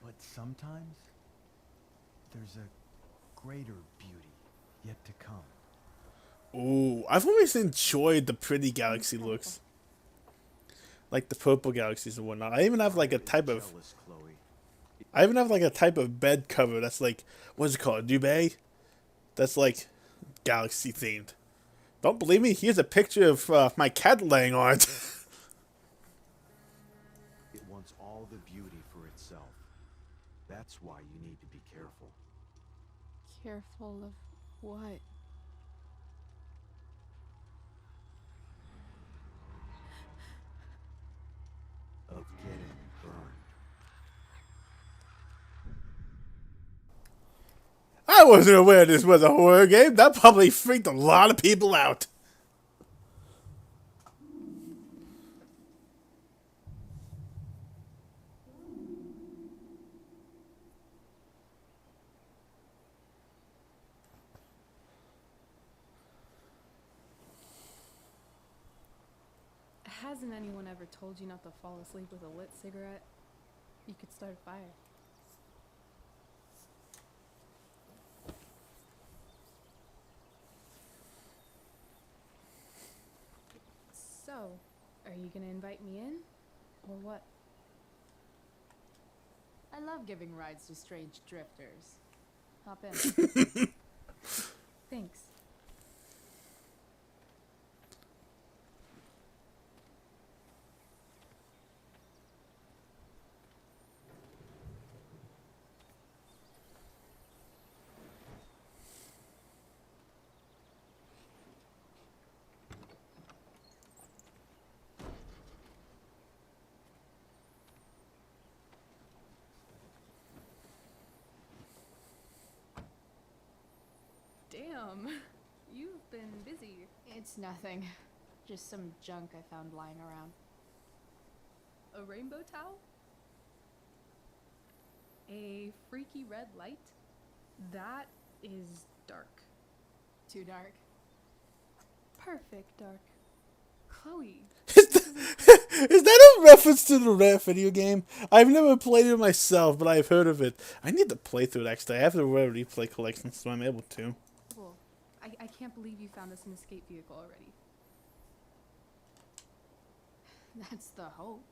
But sometimes, there's a greater beauty yet to come. Ooh, I've always enjoyed the pretty galaxy looks. Like the purple galaxies and whatnot. I even have like a type of... Jealous, Chloe. I even have like a type of bed cover that's like... What's it called? Duvet? That's like galaxy themed. Don't believe me? Here's a picture of my cat laying on it. It wants all the beauty for itself. That's why you need to be careful. Careful of what? Of getting burned. I wasn't aware this was a horror game. That probably freaked a lot of people out. Hasn't anyone ever told you not to fall asleep with a lit cigarette? You could start a fire. So, are you gonna invite me in? Or what? I love giving rides to strange drifters. Hop in. Thanks. Damn, you've been busy. It's nothing. Just some junk I found lying around. A rainbow towel? A freaky red light? That is dark. Too dark. Perfect dark. Chloe. Is that a reference to the Rare video game? I've never played it myself, but I've heard of it. I need to play through it actually. I have the Rare Replay collection, so I'm able to. Cool. I can't believe you found us an escape vehicle already. That's the hope.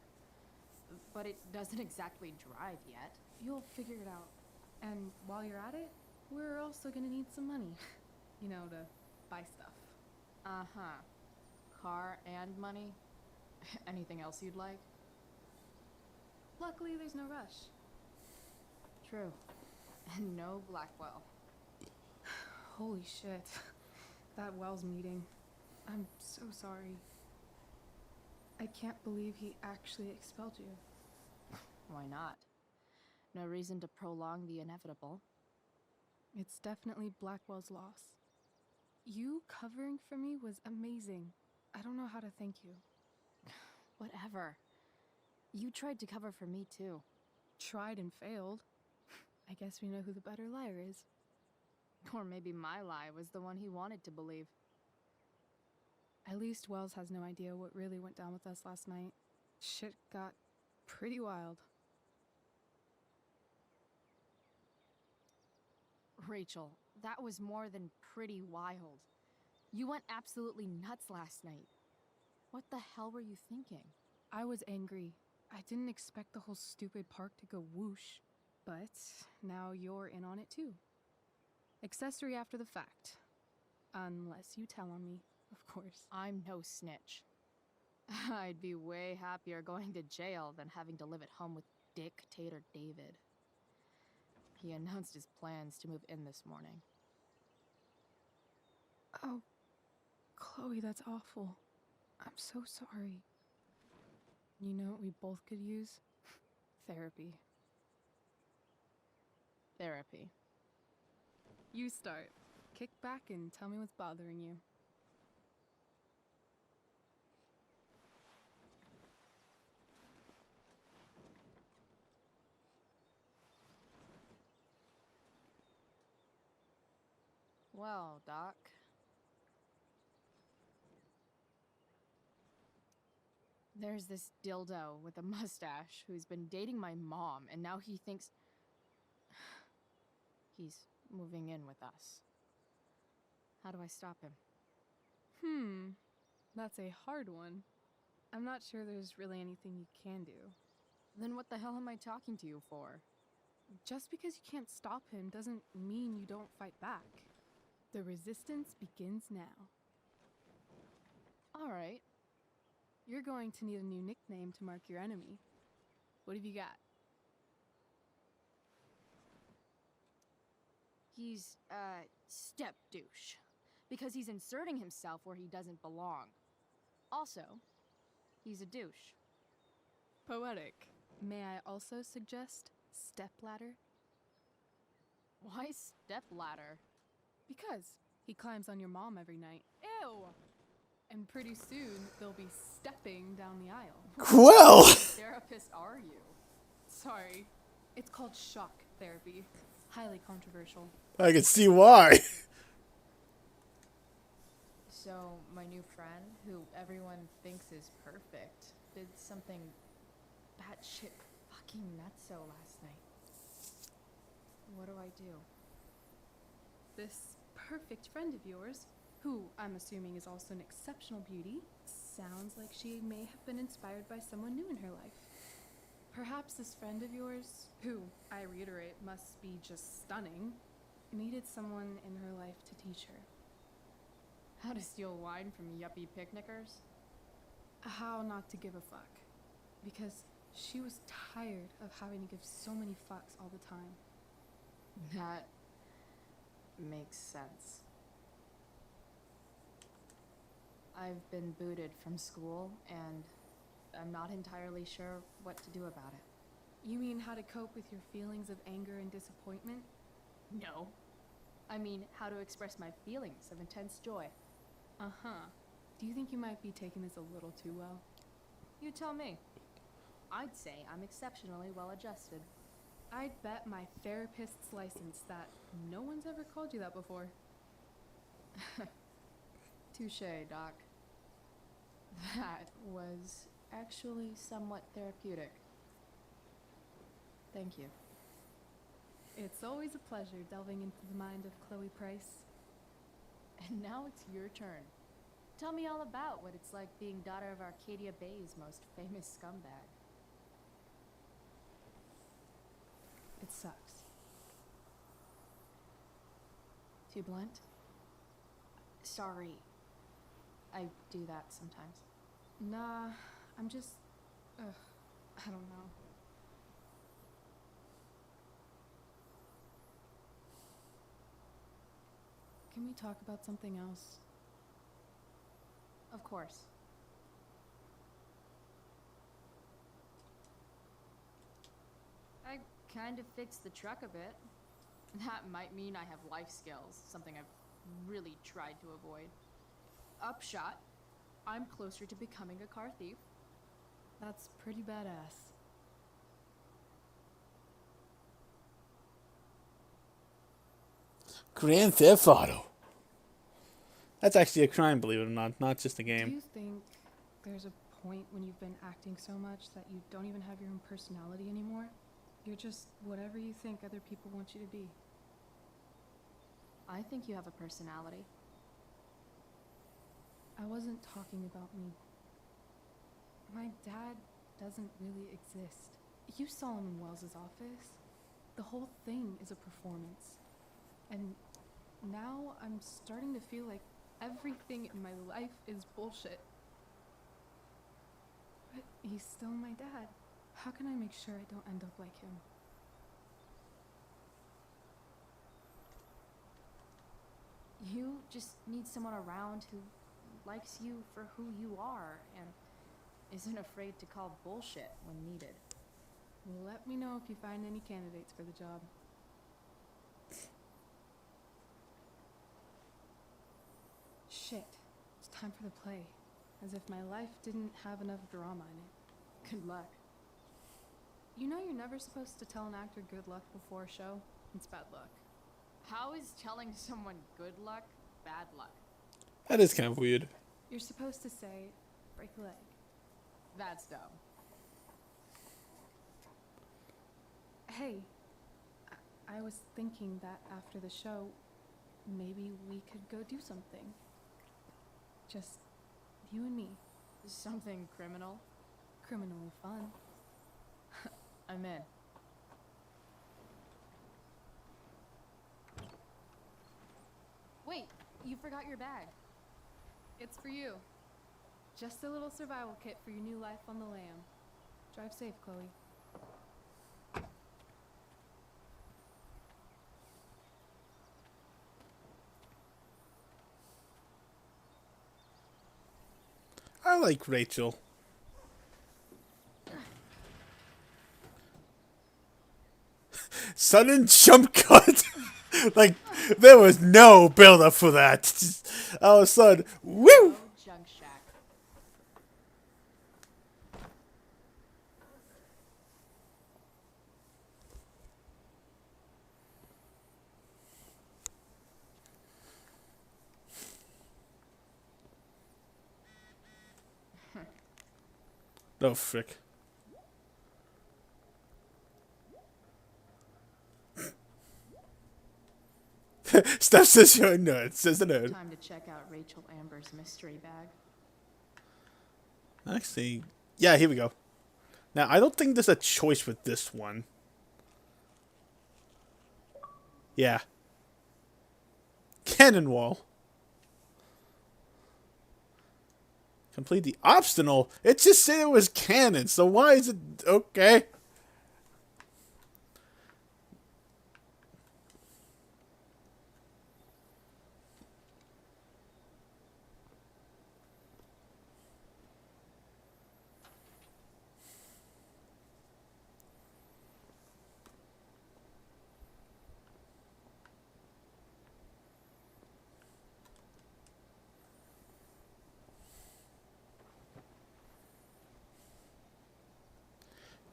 But it doesn't exactly drive yet. You'll figure it out. And while you're at it, we're also gonna need some money. You know, to buy stuff. Uh-huh. Car and money? Anything else you'd like? Luckily, there's no rush. True. And no Blackwell. Holy shit. That Wells meeting. I'm so sorry. I can't believe he actually expelled you. Why not? No reason to prolong the inevitable. It's definitely Blackwell's loss. You covering for me was amazing. I don't know how to thank you. Whatever. You tried to cover for me too. Tried and failed. I guess we know who the better liar is. Or maybe my lie was the one he wanted to believe. At least Wells has no idea what really went down with us last night. Shit got pretty wild. Rachel, That was more than pretty wild. You went absolutely nuts last night. What the hell were you thinking? I was angry. I didn't expect the whole stupid park to go whoosh. But now you're in on it too. Accessory after the fact. Unless you tell on me, of course. I'm no snitch. I'd be way happier going to jail than having to live at home with Dictator David. He announced his plans to move in this morning. Oh, Chloe, that's awful. I'm so sorry. You know what we both could use? Therapy. Therapy. You start. Kick back and tell me what's bothering you. Well, Doc. There's this dildo with a mustache who's been dating my mom, and now he thinks he's moving in with us. How do I stop him? That's a hard one. I'm not sure there's really anything you can do. Then what the hell am I talking to you for? Just because you can't stop him doesn't mean you don't fight back. The resistance begins now. All right. You're going to need a new nickname to mark your enemy. What have you got? He's, step douche. Because he's inserting himself where he doesn't belong. Also, he's a douche. Poetic. May I also suggest stepladder? Why stepladder? Because he climbs on your mom every night. Ew! And pretty soon, they'll be stepping down the aisle. Well, What therapist are you? Sorry. It's called shock therapy. Highly controversial. I can see why. So, my new friend, who everyone thinks is perfect, did something batshit fucking nutso last night. What do I do? This perfect friend of yours, who I'm assuming is also an exceptional beauty, sounds like she may have been inspired by someone new in her life. Perhaps this friend of yours, who, I reiterate, must be just stunning, needed someone in her life to teach her. How to steal wine from yuppie picnickers? How not to give a fuck. Because she was tired of having to give so many fucks all the time. That makes sense. I've been booted from school, and I'm not entirely sure what to do about it. You mean how to cope with your feelings of anger and disappointment? No. I mean, how to express my feelings of intense joy. Uh-huh. Do you think you might be taking this a little too well? You tell me. I'd say I'm exceptionally well adjusted. I'd bet my therapist's license that no one's ever called you that before. Touché, Doc. That was actually somewhat therapeutic. Thank you. It's always a pleasure delving into the mind of Chloe Price. And now it's your turn. Tell me all about what it's like being daughter of Arcadia Bay's most famous scumbag. It sucks. Too blunt? Sorry. I do that sometimes. Nah, I'm just... I don't know. Can we talk about something else? Of course. I kind of fixed the truck a bit. That might mean I have life skills, something I've really tried to avoid. Upshot, I'm closer to becoming a car thief. That's pretty badass. Grand Theft Auto. That's actually a crime, believe it or not just a Do game. you think there's a point when you've been acting so much that you don't even have your own personality anymore? You're just whatever you think other people want you to be. I think you have a personality. I wasn't talking about me. My dad doesn't really exist. You saw him in Wells's office. The whole thing is a performance. And now I'm starting to feel like everything in my life is bullshit. But he's still my dad. How can I make sure I don't end up like him? You just need someone around who likes you for who you are and isn't afraid to call bullshit when needed. Let me know if you find any candidates for the job. Shit. It's time for the play. As if my life didn't have enough drama in it. Good luck. You know you're never supposed to tell an actor good luck before a show? It's bad luck. How is telling someone good luck bad luck? That is kind of weird. You're supposed to say, break a leg. That's dumb. Hey, I was thinking that after the show, maybe we could go do something. Just you and me. Something criminal? Criminally fun. I'm in. Wait, you forgot your bag. It's for you. Just a little survival kit for your new life on the lam. Drive safe, Chloe. I like Rachel. Sudden jump cut. Like, there was no build up for that. Just all of a sudden, woo! Oh, junk shack. Oh, frick. Steph says you're a nerd, says the nerd. Time to check out Rachel Amber's mystery bag. Actually, yeah, here we go. Now, I don't think there's a choice with this one. Yeah. Cannon wall. Complete the optional. It just said it was canon, so why is it okay?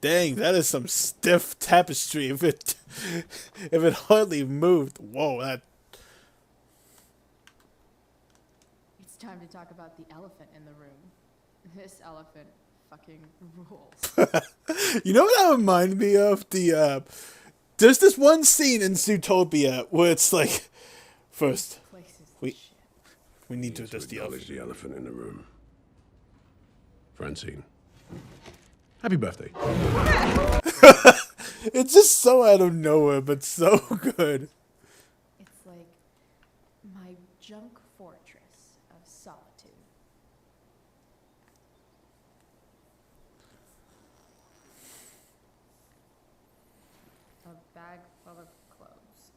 Dang, that is some stiff tapestry. If it hardly moved, whoa, that. It's time to talk about the elephant in the room. This elephant fucking rules. You know what that reminded me of? There's this one scene in Zootopia where it's like, first, we need to address the elephant. The elephant in the room. Francine. Happy birthday. It's just so out of nowhere, but so good. It's like my junk fortress of solitude. A bag full of clothes.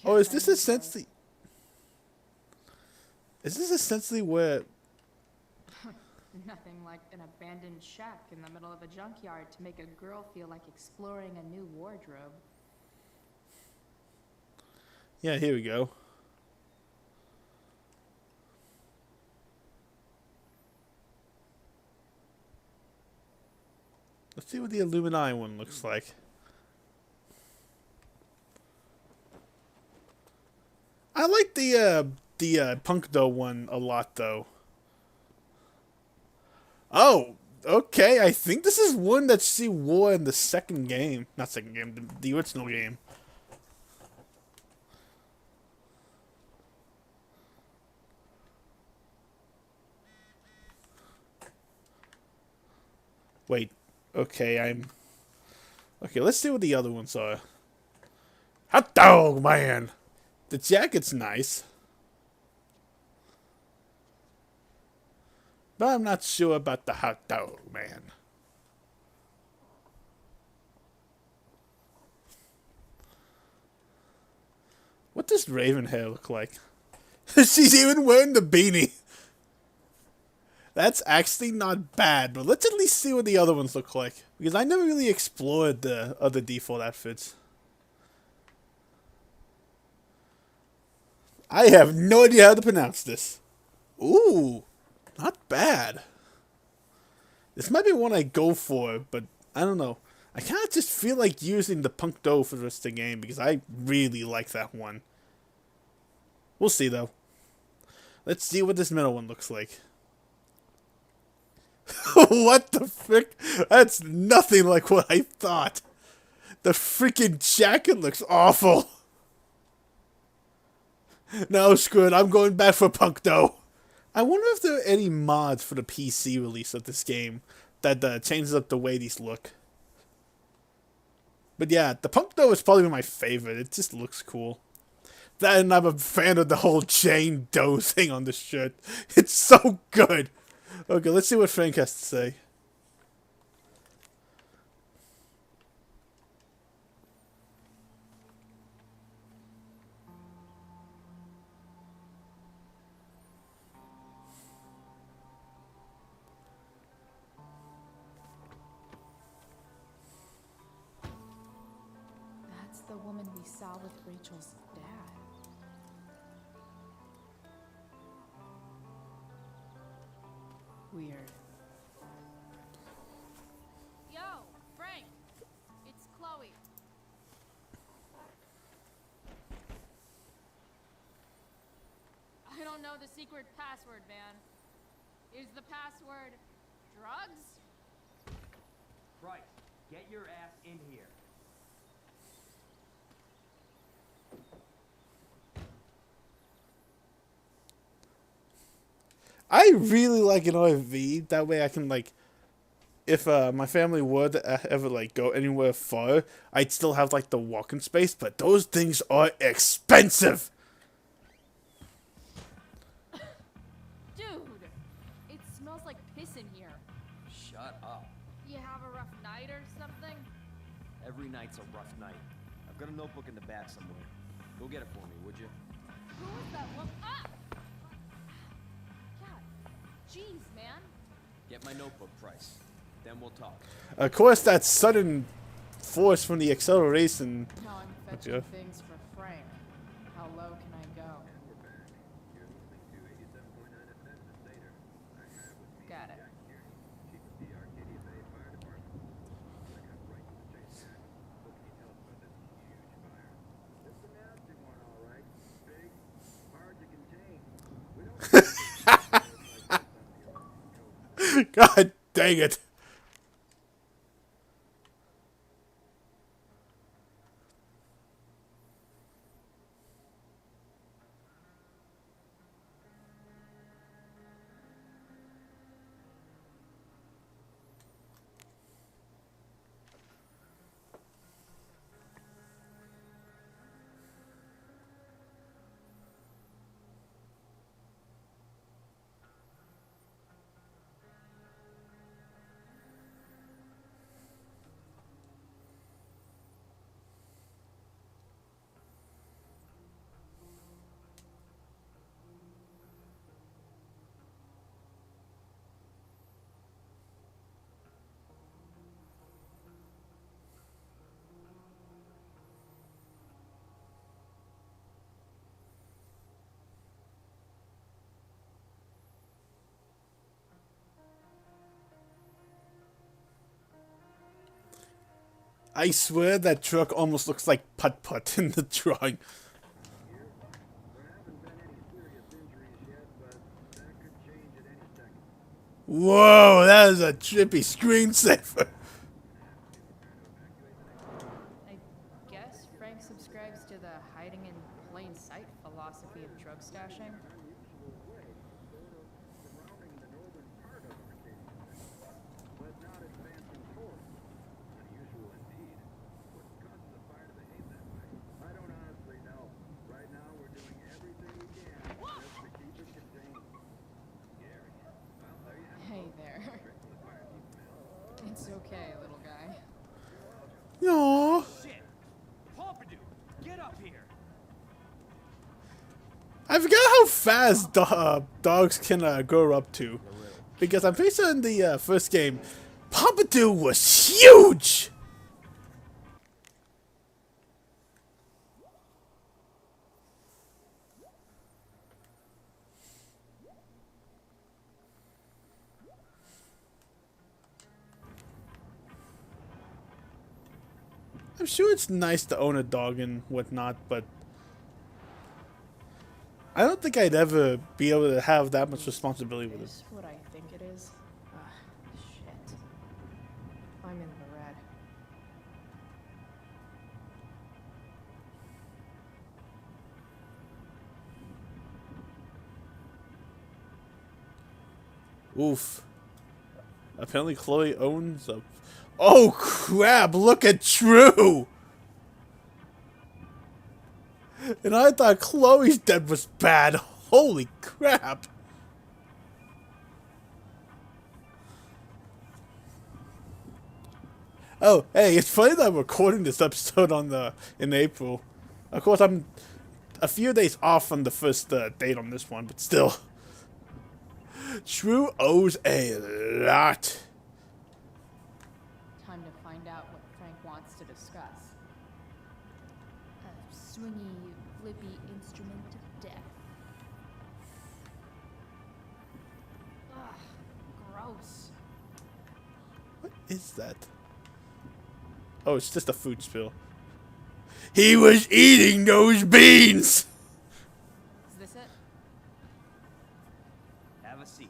Oh, is this essentially... Is this essentially where... Nothing like an abandoned shack in the middle of a junkyard to make a girl feel like exploring a new wardrobe. Yeah, here we go. Let's see what the Illuminati one looks like. I like the Punkdo one a lot, though. Oh, Okay, I think this is one that she wore in the second game. Not second game, the original game. Wait, okay, okay, let's see what the other ones are. Hot dog, man! The jacket's nice. But I'm not sure about the hot dog, man. What does Raven hair look like? She's even wearing the beanie. That's actually not bad, but let's at least see what the other ones look like. Because I never really explored the other default outfits. I have no idea how to pronounce this. Ooh, not bad. This might be one I go for, but I don't know. I kind of just feel like using the Punk Dough for the rest of the game because I really like that one. We'll see, though. Let's see what this middle one looks like. What the frick? That's nothing like what I thought. The freaking jacket looks awful. No, screw it. I'm going back for Punk Dough. I wonder if there are any mods for the PC release of this game that changes up the way these look. But yeah, the Punk Dough is probably my favorite. It just looks cool. That, and I'm a fan of the whole Jane Doe thing on the shirt. It's so good. Okay, let's see what Frank has to say. That's the woman we saw with Rachel's dad. Weird. Yo, Frank! It's Chloe. I don't know the secret password, man. Is the password drugs? Bryce, get your ass in here. I really like an RV. That way I can, like, if my family were to ever, like, go anywhere far, I'd still have, like, the walking space, but those things are expensive! Dude! It smells like piss in here. Shut up. You have a rough night or something? Every night's a rough night. I've got a notebook in the back somewhere. Go get it for me, would you? Who is that woman? Ah! God. Jeez, man. Get my notebook, Price. Then we'll talk. Of course, that sudden force from the acceleration. Now I'm fetching Okay. things for Frank. How low can I go? Got it. God dang it. I swear that truck almost looks like Putt Putt in the drawing. Whoa, that is a trippy screensaver. I guess Frank subscribes to the hiding in plain sight philosophy of drug stashing. Hey there. It's okay, little guy. Aww. Shit! Pompidou, get up here! I forgot how fast dogs can grow up to. Because I'm pretty sure in the first game, Pompidou was huge! I'm sure it's nice to own a dog and whatnot, but I don't think I'd ever be able to have that much responsibility with it. Is what I think it is. Shit. I'm in the red. Oof. Apparently Chloe owns a... Oh crap, look at Drew! And I thought Chloe's death was bad. Holy crap. Oh, hey, it's funny that I'm recording this episode in April. Of course, I'm a few days off from the first date on this one, but still. Drew owes a lot. Time to find out what Frank wants to discuss. A swingy, flippy instrument of death. Ugh, gross. What is that? Oh, it's just a food spill. He was eating those beans! Is this it? Have a seat.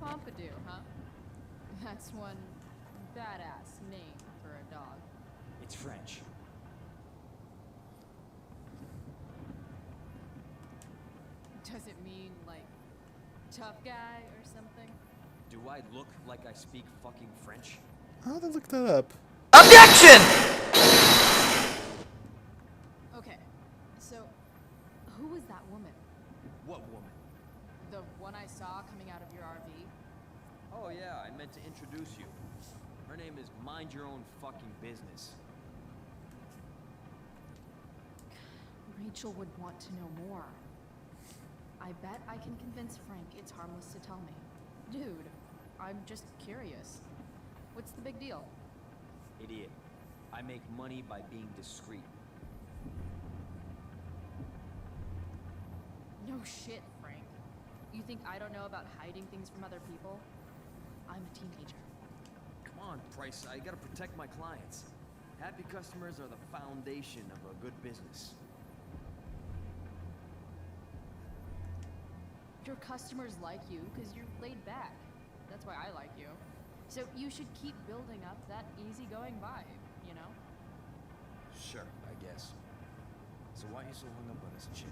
Pompidou, huh? That's one badass name for a dog. It's French. Does it mean, like, tough guy or something? Do I look like I speak fucking French? I'll have to look that up. Objection! Okay, so who was that woman? What woman? The one I saw coming out of your RV? Oh yeah, I meant to introduce you. Her name is Mind Your Own Fucking Business. Rachel would want to know more. I bet I can convince Frank it's harmless to tell me. Dude, I'm just curious. What's the big deal? Idiot. I make money by being discreet. No shit, Frank. You think I don't know about hiding things from other people? I'm a teenager. Come on, Price. I gotta protect my clients. Happy customers are the foundation of a good business. Your customers like you because you're laid back. That's why I like you. So you should keep building up that easygoing vibe, you know? Sure, I guess. So why are you so hung up on this chick?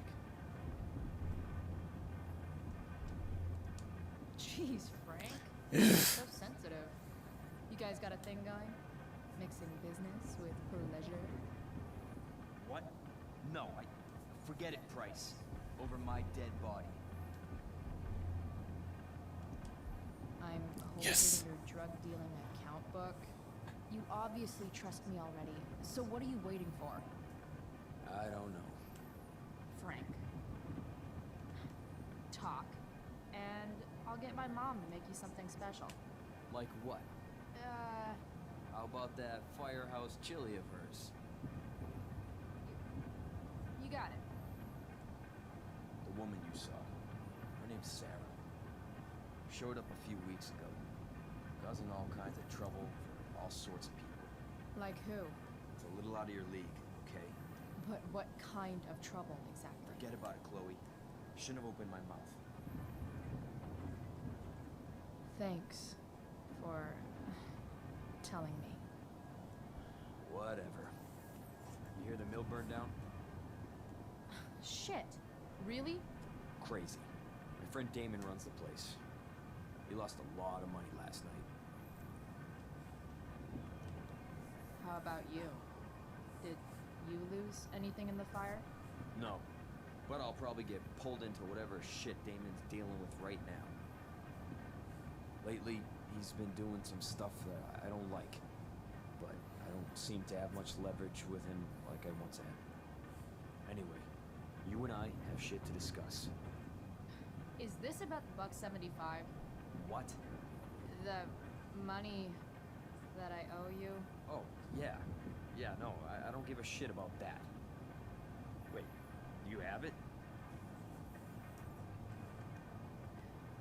Jeez, Frank. You're so sensitive. You guys got a thing going? Mixing business with pleasure? What? No, forget it, Price. Over my dead body. I'm holding your drug dealing account book. You obviously trust me already, so what are you waiting for? I don't know. Frank. Talk, and I'll get my mom to make you something special. Like what? Uh, How about that firehouse chili of hers? you got it. The woman you saw. Her name's Sarah. Showed up a few weeks ago. Causing all kinds of trouble for all sorts of people. Like who? It's a little out of your league, okay? But what kind of trouble exactly? Forget about it, Chloe. Shouldn't have opened my mouth. Thanks for telling me. Whatever. You hear the mill burn down? Shit. Really? Crazy. My friend Damon runs the place. He lost a lot of money last night. How about you? Did you lose anything in the fire? No. But I'll probably get pulled into whatever shit Damon's dealing with right now. Lately, he's been doing some stuff that I don't like. But I don't seem to have much leverage with him like I once had. Anyway, you and I have shit to discuss. Is this about the $1.75? What? The money that I owe you? Oh, yeah. Yeah, no, I don't give a shit about that. Wait, you have it?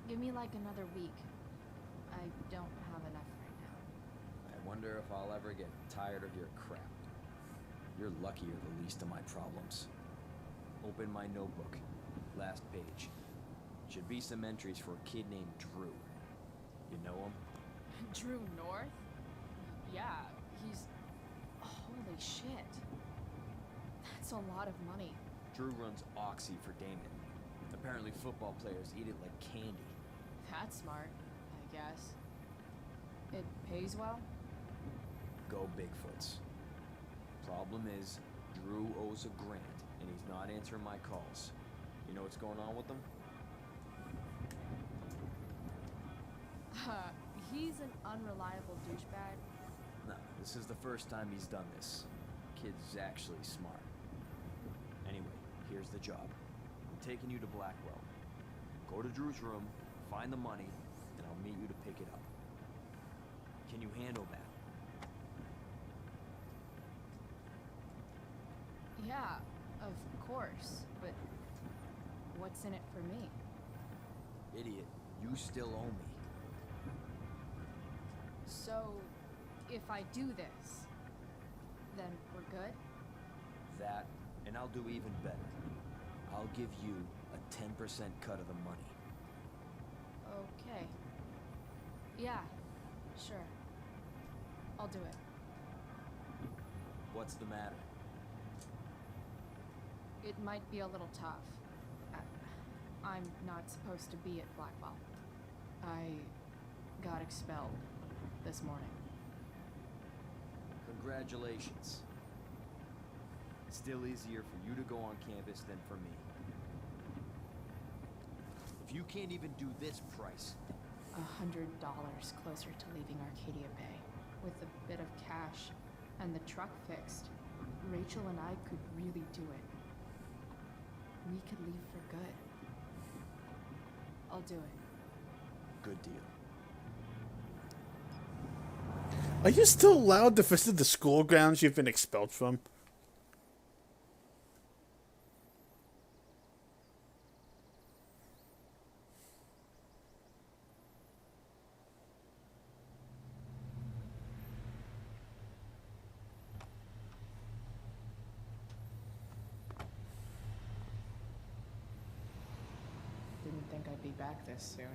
Give me like another week. I don't have enough right now. I wonder if I'll ever get tired of your crap. You're lucky you're the least of my problems. Open my notebook. Last page. Should be some entries for a kid named Drew. You know him? Drew North? Yeah, he's... Holy shit. That's a lot of money. Drew runs Oxy for Damon. Apparently football players eat it like candy. That's smart, I guess. It pays well? Go Bigfoots. Problem is, Drew owes a grant, and he's not answering my calls. You know what's going on with him? He's an unreliable douchebag. No, this is the first time he's done this. Kid's actually smart. Anyway, here's the job. I'm taking you to Blackwell. Go to Drew's room, find the money, and I'll meet you to pick it up. Can you handle that? Yeah, of course, but what's in it for me? Idiot, you still owe me. So, if I do this, then we're good? That, and I'll do even better. I'll give you a 10% cut of the money. Okay. Yeah, sure. I'll do it. What's the matter? It might be a little tough. I'm not supposed to be at Blackwell. I got expelled this morning. Congratulations. Still easier for you to go on campus than for me. If you can't even do this price... $100 closer to leaving Arcadia Bay. With a bit of cash and the truck fixed, Rachel and I could really do it. We could leave for good. I'll do it. Good deal. Are you still allowed to visit the school grounds you've been expelled from? Didn't think I'd be back this soon.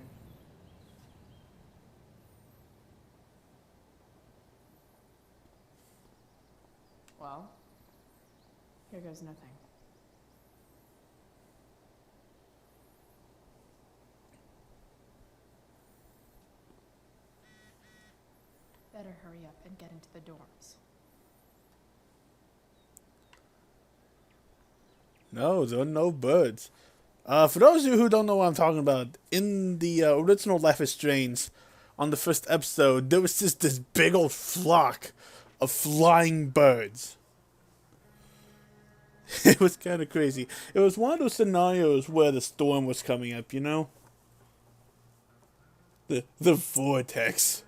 Well, here goes nothing. Better hurry up and get into the dorms. No, there are no birds. For those of you who don't know what I'm talking about, in the original Life is Strange, on the first episode, there was just this big old flock of flying birds. It was kind of crazy. It was one of those scenarios where the storm was coming up, you know? The vortex.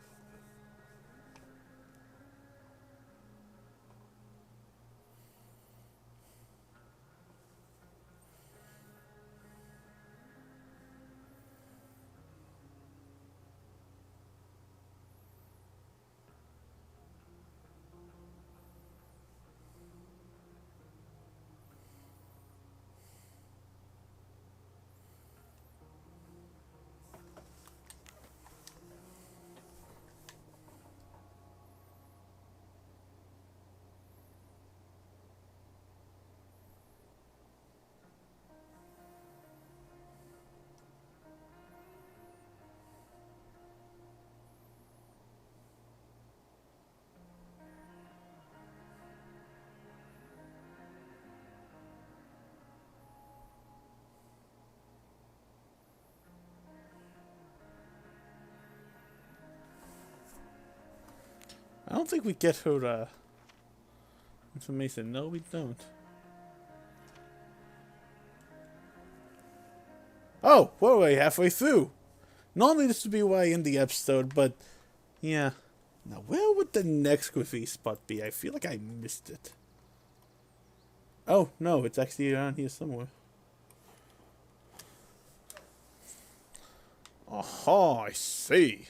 don't think we get her information. No, we don't. Oh, we're already halfway through. Normally this would be where I end the episode, but yeah. Now, where would the next graffiti spot be? I feel like I missed it. Oh, no, it's actually around here somewhere. Aha, I see.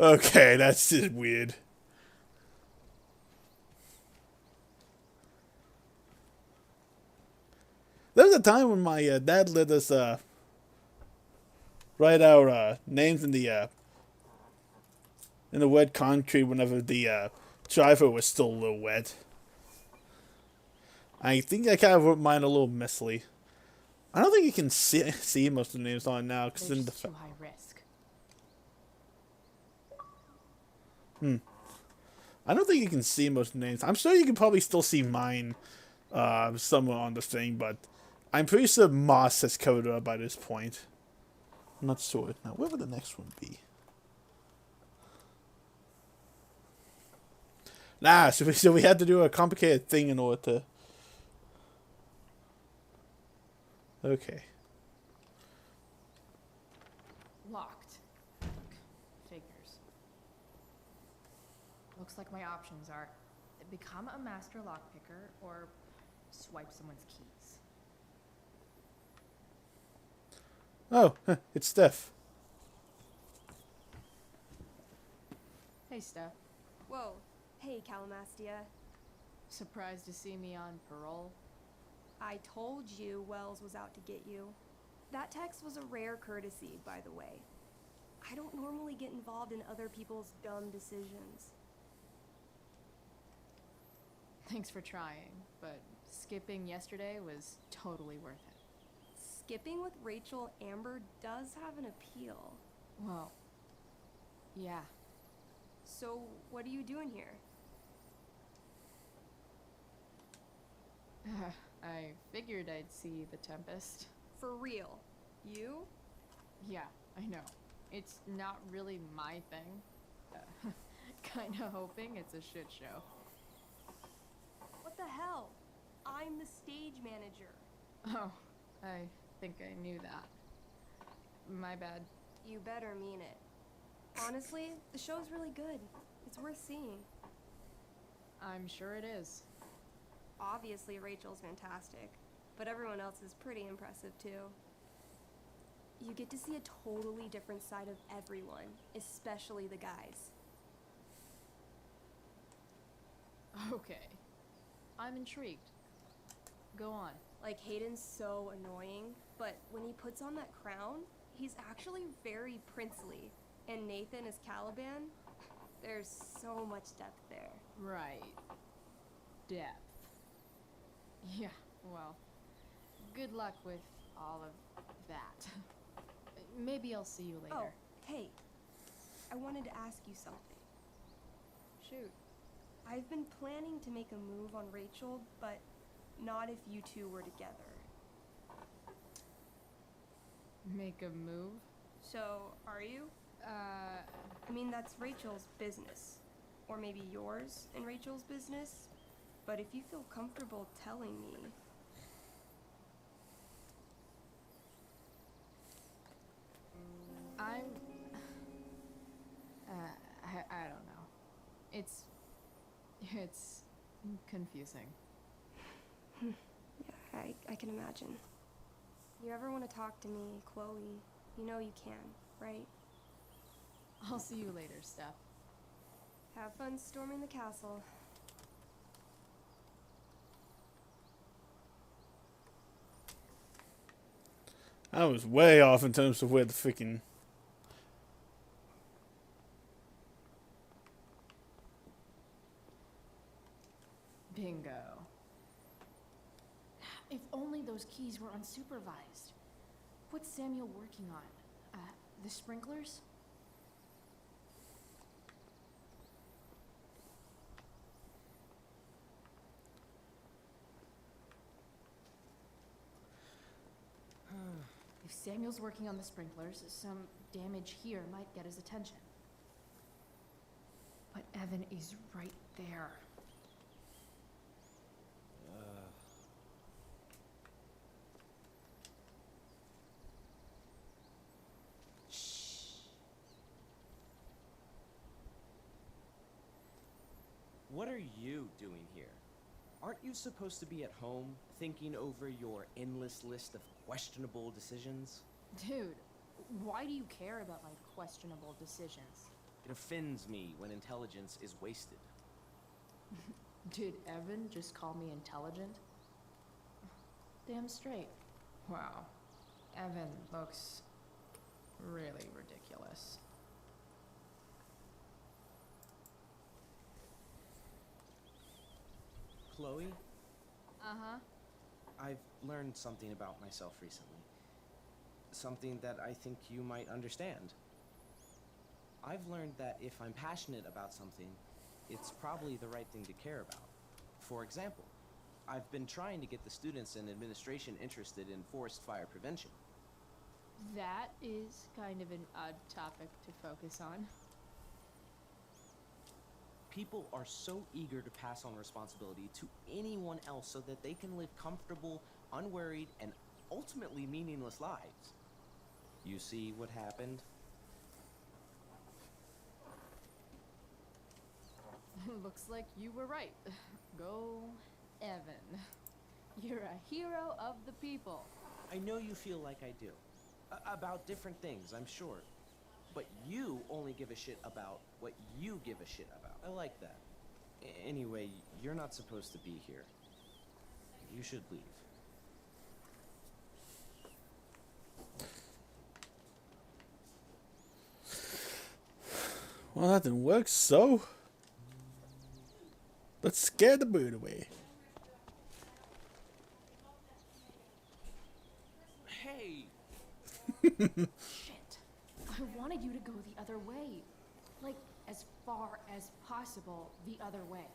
Okay, that's just weird. There was a time when my dad let us write our names in the wet concrete whenever the driveway was still a little wet. I think I kind of wrote mine a little messily. I don't think you can see most of the names on now because in the too high risk. I don't think you can see most names. I'm sure you can probably still see mine somewhere on the thing, but I'm pretty sure Moss has covered it up by this point. I'm not sure. Now, where would the next one be? Nah, so we had to do a complicated thing in order to... Okay. Locked. Figures. Looks like my options are become a master lockpicker or swipe someone's keys. Oh, it's Steph. Hey, Steph. Whoa. Hey, Calamastia. Surprised to see me on parole? I told you Wells was out to get you. That text was a rare courtesy, by the way. I don't normally get involved in other people's dumb decisions. Thanks for trying, but skipping yesterday was totally worth it. Skipping with Rachel Amber does have an appeal. Well, yeah. So, what are you doing here? I figured I'd see the Tempest. For real? You? Yeah, I know. It's not really my thing. Kinda hoping it's a shit show. What the hell? I'm the stage manager. Oh, I think I knew that. My bad. You better mean it. Honestly, the show's really good. It's worth seeing. I'm sure it is. Obviously, Rachel's fantastic, but everyone else is pretty impressive too. You get to see a totally different side of everyone, especially the guys. Okay. I'm intrigued. Go on. Like, Hayden's so annoying, but when he puts on that crown, he's actually very princely. And Nathan is Caliban. There's so much depth there. Right. Depth. Yeah, well, good luck with all of that. Maybe I'll see you later. Oh, hey. I wanted to ask you something. Shoot. I've been planning to make a move on Rachel, but not if you two were together. Make a move? So, are you? I mean, that's Rachel's business. Or maybe yours and Rachel's business. But if you feel comfortable telling me... I don't know. It's confusing. Yeah, I can imagine. You ever want to talk to me, Chloe, you know you can, right? I'll see you later, Steph. Have fun storming the castle. I was way off in terms of where the freaking... Bingo. If only those keys were unsupervised. What's Samuel working on? The sprinklers? Samuel's working on the sprinklers. Some damage here might get his attention. But Evan is right there. What are you doing here? Aren't you supposed to be at home, thinking over your endless list of questionable decisions? Dude, why do you care about my questionable decisions? It offends me when intelligence is wasted. Did Evan just call me intelligent? Damn straight. Wow. Evan looks really ridiculous. Chloe, Uh-huh. I've learned something about myself recently. Something that I think you might understand. I've learned that if I'm passionate about something, it's probably the right thing to care about. For example, I've been trying to get the students and administration interested in forest fire prevention. That is kind of an odd topic to focus on. People are so eager to pass on responsibility to anyone else so that they can live comfortable, unworried, and ultimately meaningless lives. You see what happened? Looks like you were right. Go, Evan. You're a hero of the people. I know you feel like I do. About different things, I'm sure. But you only give a shit about what you give a shit about. I like that. Anyway, you're not supposed to be here. You should leave. Well, that didn't work, so let's scare the bird away. Hey! Shit. I wanted you to go the other way. Like, as far as possible the other way.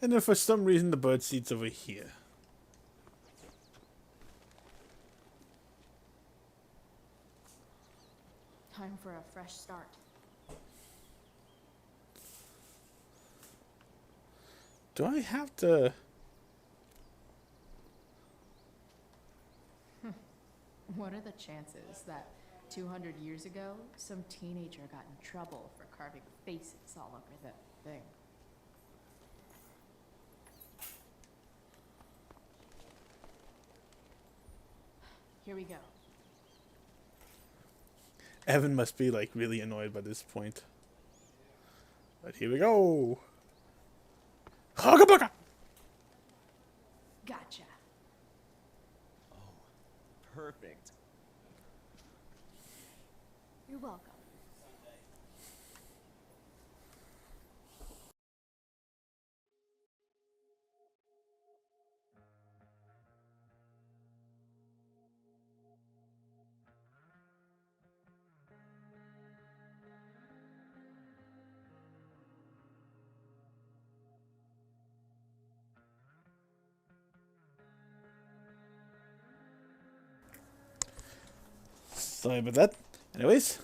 And then for some reason the bird seat's over here. Time for a fresh start. Do I have to... What are the chances that 200 years ago, some teenager got in trouble for carving faces all over the thing? Here we go. Evan must be like really annoyed by this point. But here we go. Hugga Gotcha. Perfect. You're welcome. Sorry about that. Anyways.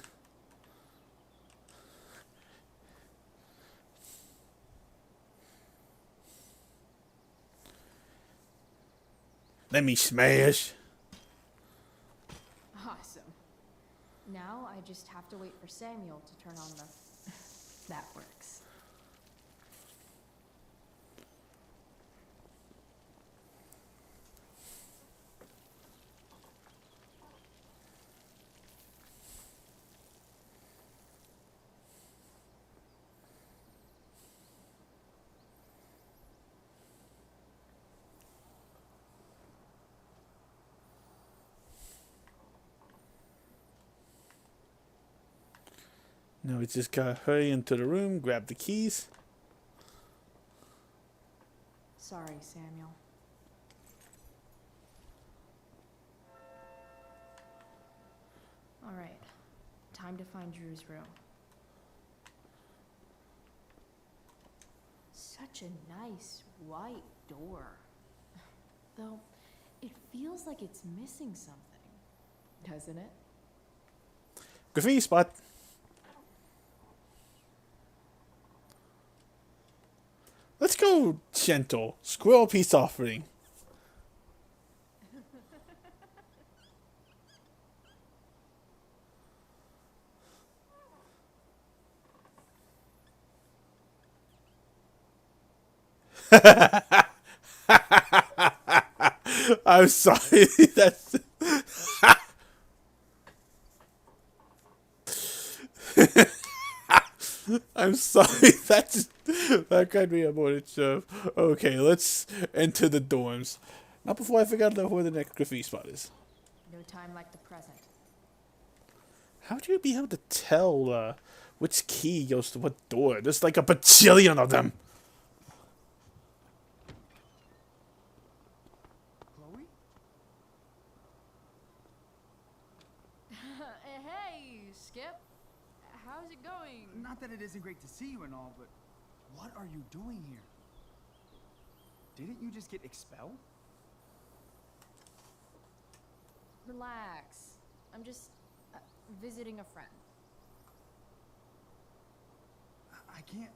Let me smash. Awesome. Now I just have to wait for Samuel to turn on the... That works. Now we just gotta hurry into the room, grab the keys. Sorry, Samuel. All right. Time to find Drew's room. Such a nice white door. though, it feels like it's missing something, doesn't it? Graffiti spot. Let's go gentle. Squirrel peace offering. I'm sorry. That's. I'm sorry. That got me a moment of. Okay, let's enter the dorms. Not before I figure out where the next graffiti spot is. No time like the present. How do you be able to tell which key goes to what door? There's like a bajillion of them. Chloe? Hey, Skip. How's it going? Not that it isn't great to see you and all, but what are you doing here? Didn't you just get expelled? Relax. I'm just visiting a friend. I can't.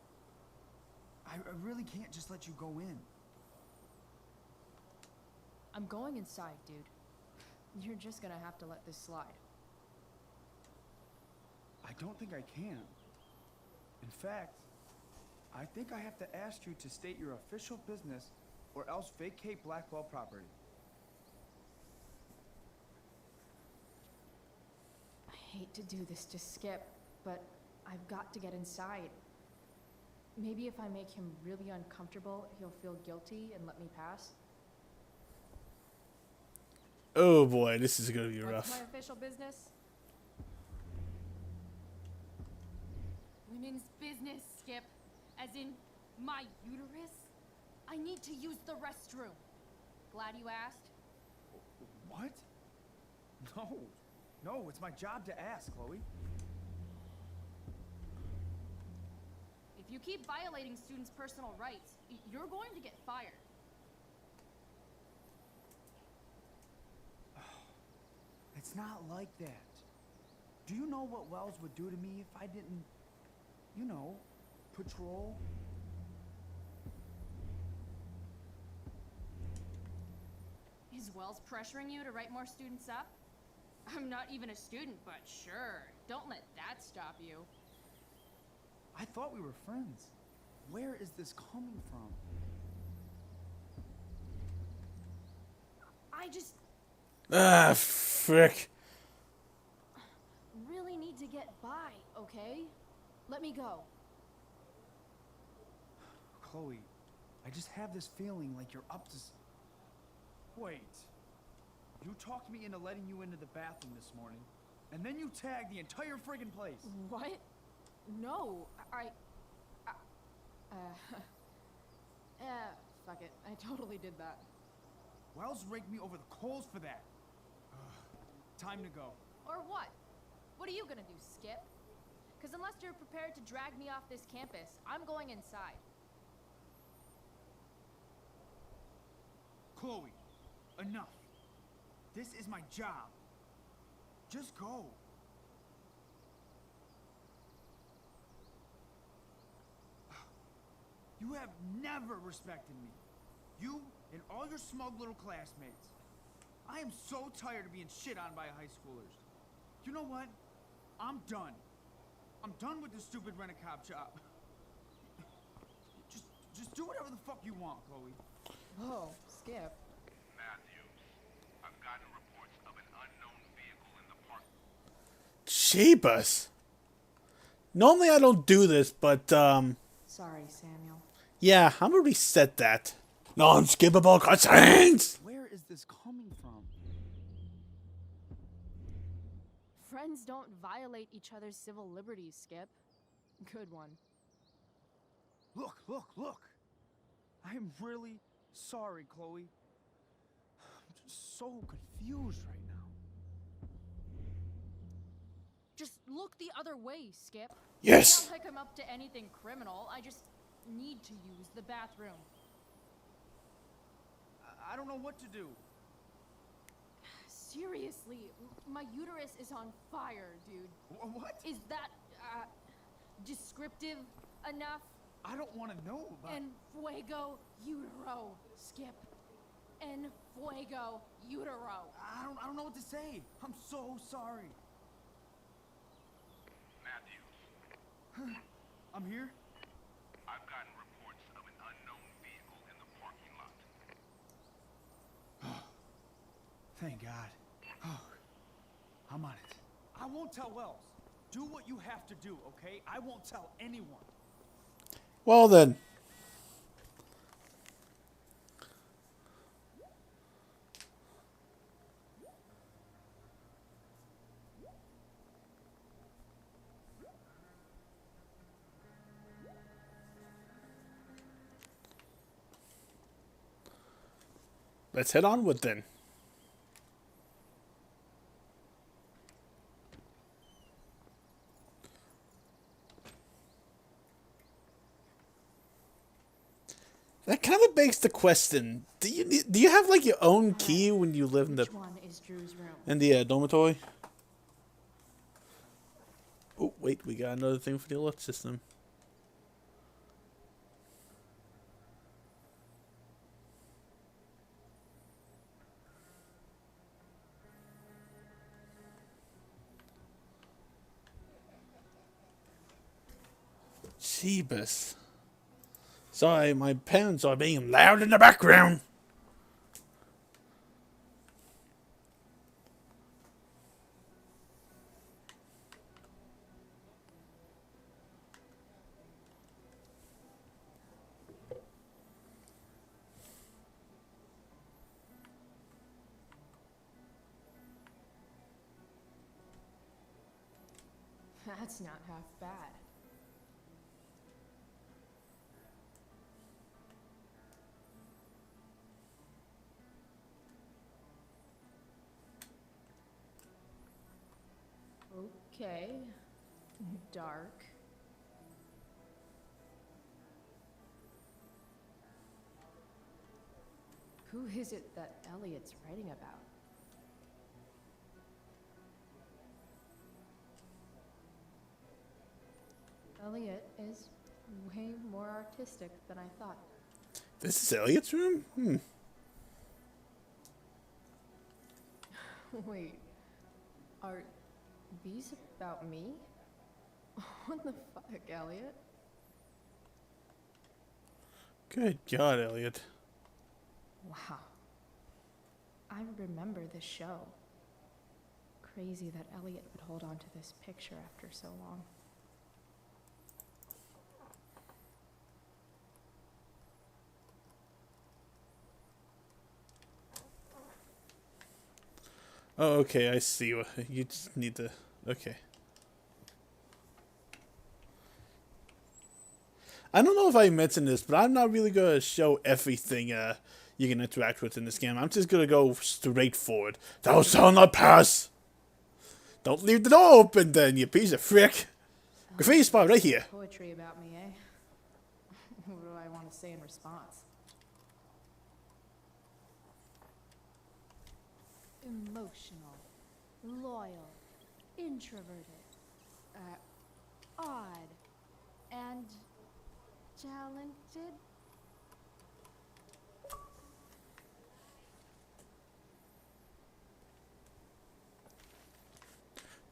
I really can't just let you go in. I'm going inside, dude. You're just gonna have to let this slide. I don't think I can. In fact, I think I have to ask you to state your official business or else vacate Blackwell property. I hate to do this to Skip, but I've got to get inside. Maybe if I make him really uncomfortable, he'll feel guilty and let me pass. Oh boy, this is gonna be What's rough. my official business? Women's business, Skip. As in, my uterus? I need to use the restroom. Glad you asked. What? No. No, it's my job to ask, Chloe. If you keep violating students' personal rights, you're going to get fired. It's not like that. Do you know what Wells would do to me if I didn't, you know, patrol? Is Wells pressuring you to write more students up? I'm not even a student, but sure. Don't let that stop you. I thought we were friends. Where is this coming from? I just Ah, frick. really need to get by, okay? Let me go. Chloe, I just have this feeling like you're up to Wait. You talked me into letting you into the bathroom this morning, and then you tagged the entire friggin' place. What? No, fuck it. I totally did that. Wells raked me over the coals for that. Time to go. Or what? What are you gonna do, Skip? Because unless you're prepared to drag me off this campus, I'm going inside. Chloe, enough. This is my job. Just go. You have never respected me. You and all your smug little classmates. I am so tired of being shit on by high schoolers. You know what? I'm done. I'm done with this stupid rent-a-cop job. Just do whatever the fuck you want, Chloe. Oh, Skip. Matthews, I've gotten reports of an unknown vehicle in the park. Jeebus. Normally I don't do this, but Sorry, Samuel. yeah, I'm gonna reset that. Non-skippable cutscenes. Where is this coming from? Friends don't violate each other's civil liberties, Skip. Good one. Look. I am really sorry, Chloe. I'm just so confused right now. Just look the other way, Skip. Yes. It's not like I'm up to anything criminal. I just need to use the bathroom. I don't know what to do. Seriously, my uterus is on fire, dude. What? Is that, descriptive enough? I don't want to know about... En fuego utero, Skip. En fuego utero. I don't know what to say. I'm so sorry. Matthews. I'm here? I've gotten reports of an unknown vehicle in the parking lot. Thank God. I'm on it. I won't tell Wells. Do what you have to do, okay? I won't tell anyone. Well then. Let's head onward then. That kind of begs the question: do you have like your own key when you live in the dormitory? Oh wait, we got another thing for the alert system. Jeebus. Sorry, my parents are being loud in the background. That's not half bad. Okay. Dark. Who is it that Elliot's writing about? Elliot is way more artistic than I thought. This is Elliot's room? Wait. Are these about me? What the fuck, Elliot? Good God, Elliot. Wow. I remember this show. Crazy that Elliot would hold on to this picture after so long. Oh, okay, I see. You just need to... Okay. I don't know if I mentioned this, but I'm not really going to show everything you can interact with in this game. I'm just going to go straight forward. Thou shalt not pass! Don't leave the door open then, you piece of frick! Graffiti spot right here. Poetry about me, eh? What do I want to say in response? Emotional, loyal, introverted, odd, and talented.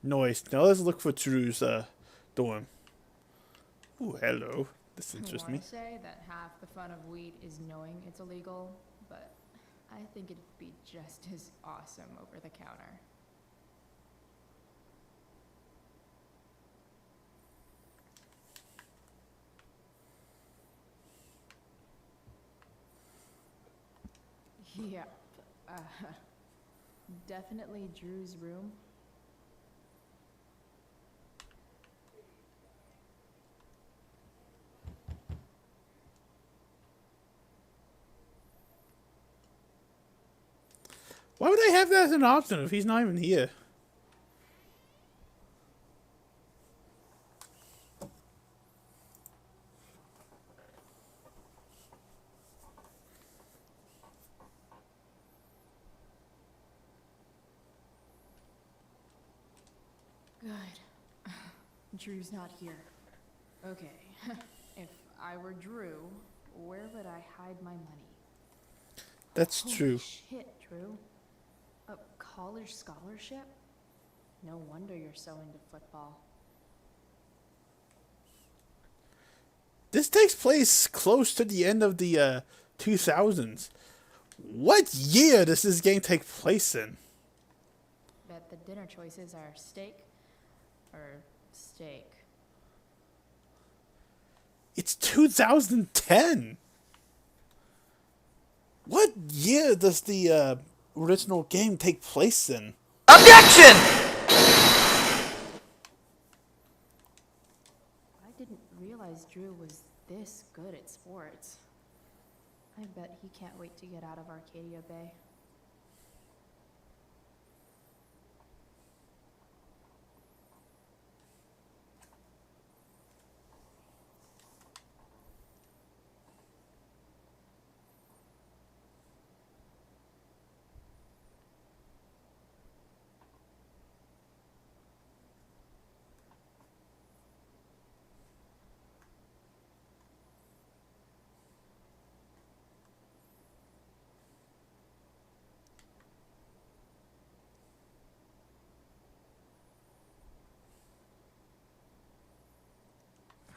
Nice. Now let's look for Drew's dorm. Ooh, hello. This interests me. I say that half the fun of weed is knowing it's illegal, but I think it'd be just as awesome over the counter. Yep. Definitely Drew's room. Why would I have that as an option if he's not even here? Drew's not here. Okay, if I were Drew, where would I hide my money? That's Holy true. Shit, Drew. A college scholarship? No wonder you're so into football. This takes place close to the end of the 2000s. What year does this game take place in? Bet the dinner choices are steak or steak. It's 2010. What year does the original game take place in? Objection! I didn't realize Drew was this good at sports. I bet he can't wait to get out of Arcadia Bay.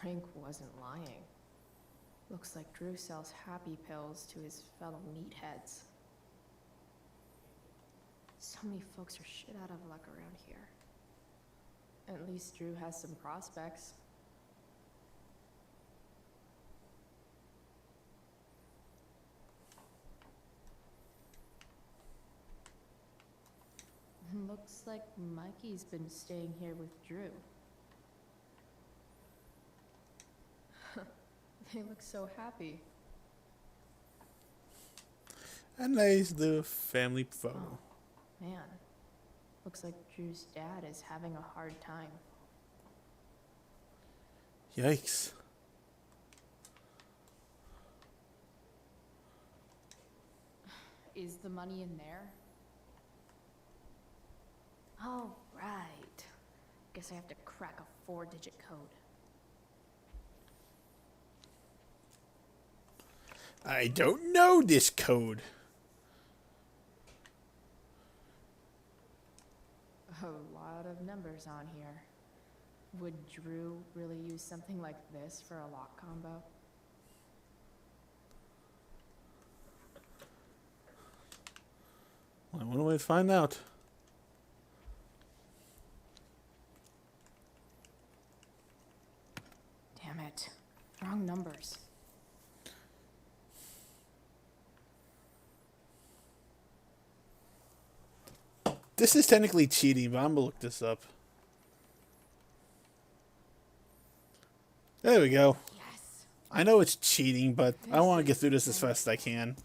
Frank wasn't lying. Looks like Drew sells happy pills to his fellow meatheads. So many folks are shit out of luck around here. At least Drew has some prospects. Looks like Mikey's been staying here with Drew. They look so happy. A nice little family photo. Oh, man. Looks like Drew's dad is having a hard time. Yikes. Is the money in there? Oh, right. Guess I have to crack a 4-digit code. I don't know this code. A lot of numbers on here. Would Drew really use something like this for a lock combo? Well, I wonder way to find out. Damn it. Wrong numbers. This is technically cheating, but I'm gonna look this up. There we go. Yes. I know it's cheating, but I want to get through this as fast as I can.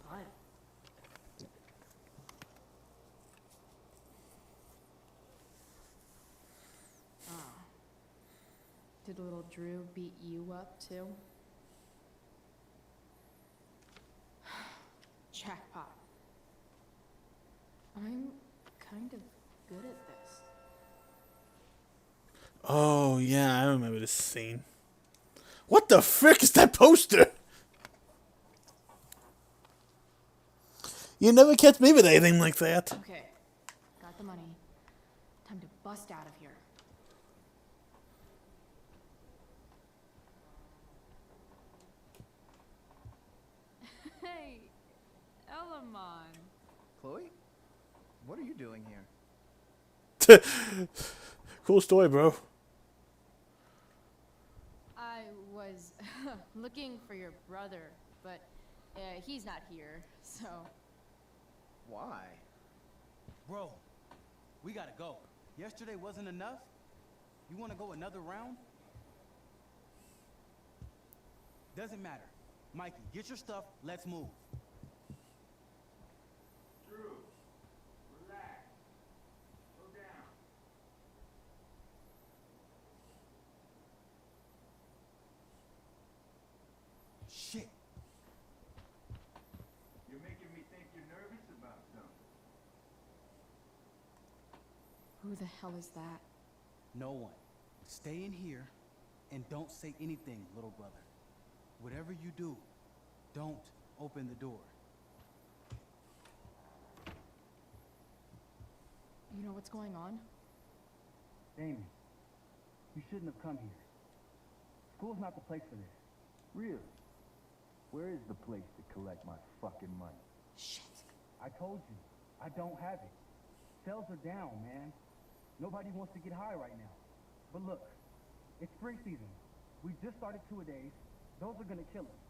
Did little Drew beat you up too? Jackpot. I'm kind of good at this. Oh, yeah, I remember this scene. What the frick is that poster? You never catch me with anything like that. Okay, got the money. Time to bust out of here. Hey, Elamon. Chloe? What are you doing here? Cool story, bro. I was looking for your brother, but he's not here, so... Why? Bro, we gotta go. Yesterday wasn't enough? You wanna go another round? Doesn't matter. Mikey, get your stuff, let's move. Drew, relax. Slow down. Shit. You're making me think you're nervous about something. Who the hell is that? No one. Stay in here and don't say anything, little brother. Whatever you do, don't open the door. You know what's going on? Damon, you shouldn't have come here. School's not the place for this. Really? Where is the place to collect my fucking money? Shit. I told you, I don't have it. Sales are down, man. Nobody wants to get high right now. But look, it's spring season. We just started 2-a-days. Those are gonna kill us.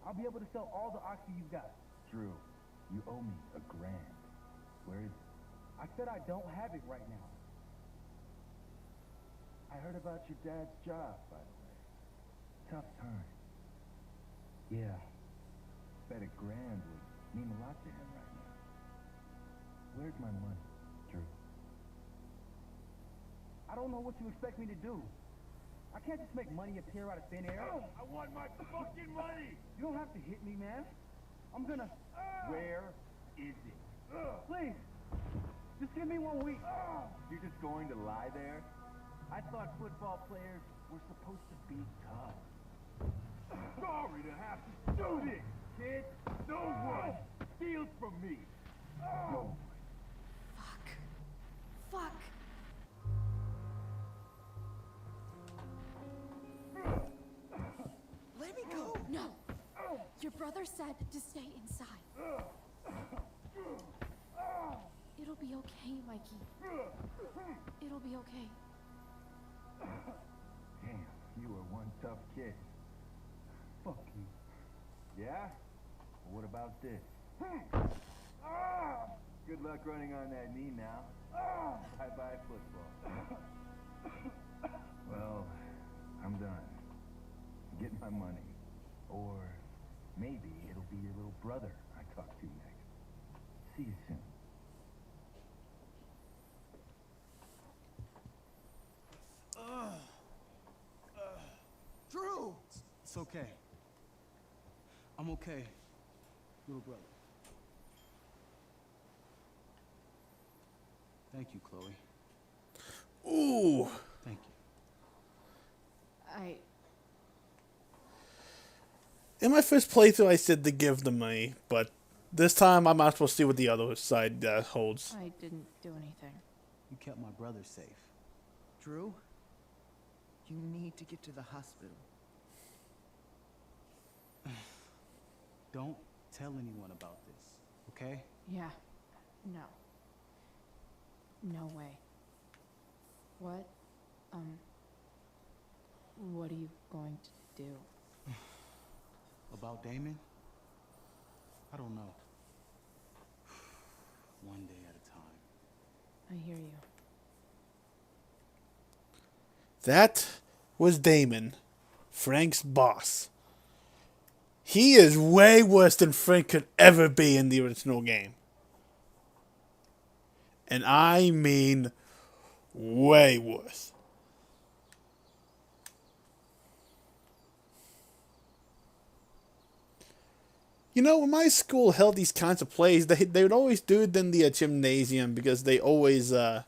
I'll be able to sell all the oxy you've got. Drew, you owe me $1,000. Where is it? I said I don't have it right now. I heard about your dad's job, by the way. Tough time. Yeah. Bet $1,000 would mean a lot to him right now. Where's my money, Drew? I don't know what you expect me to do. I can't just make money appear out of thin air. I want my fucking money! You don't have to hit me, man. I'm gonna... Where is it? Please! Just give me 1 week. You're just going to lie there? I thought football players were supposed to be tough. Sorry to have to do this, kid. No one steals from me. No one. Fuck. Let me go! No. Your brother said to stay inside. It'll be okay, Mikey. It'll be okay. Damn, you are one tough kid. Fuck you. Yeah? Well, what about this? Good luck running on that knee now. Bye-bye football. Well, I'm done. Get my money. Or maybe it'll be your little brother I talk to next. See you soon. Drew! It's okay. I'm okay, little brother. Thank you, Chloe. Ooh. Thank you. In my first playthrough, I said to give the money, but this time I'm not supposed to see what the other side holds. I didn't do anything. You kept my brother safe. Drew, you need to get to the hospital. Don't tell anyone about this, okay? Yeah. No. No way. What are you going to do? About Damon? I don't know. One day at a time. I hear you. That was Damon, Frank's boss. He is way worse than Frank could ever be in the original game. And I mean way worse. You know, when my school held these kinds of plays, they would always do it in the gymnasium because they always, there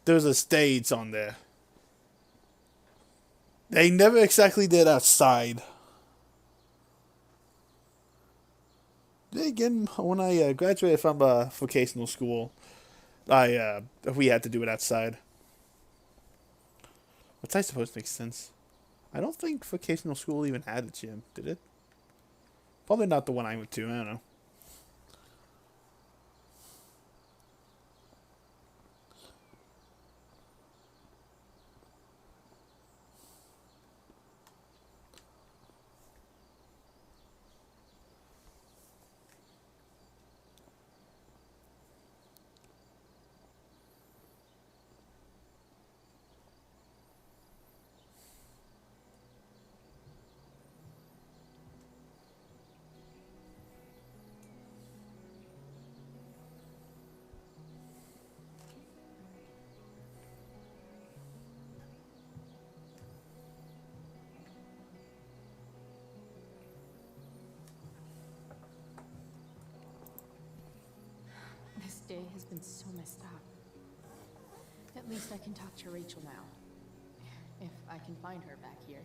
was a stage on there. They never exactly did outside. Again, when I graduated from vocational school, we had to do it outside. Which I suppose makes sense. I don't think vocational school even had a gym, did it? Probably not the one I went to, I don't know. This day has been so messed up. At least I can talk to Rachel now. can find her back here.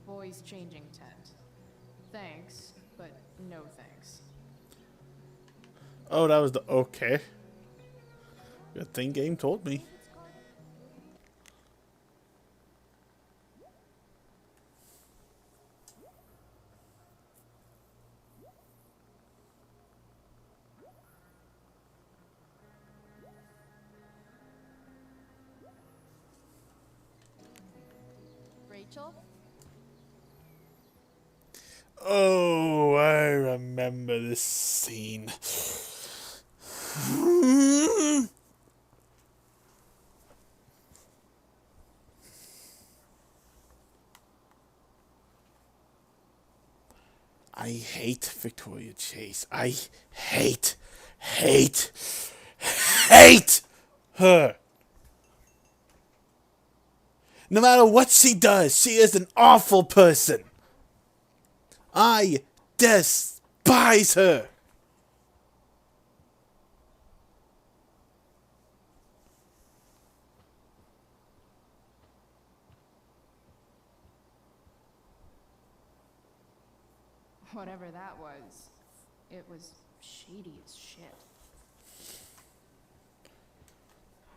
Boys changing tent. Thanks, but no thanks. Oh, that was the okay. Good thing game told me. Rachel? Oh, I remember this scene. I hate Victoria Chase. I hate her. No matter what she does, she is an awful person. I despise her. Whatever that was, it was shady as shit.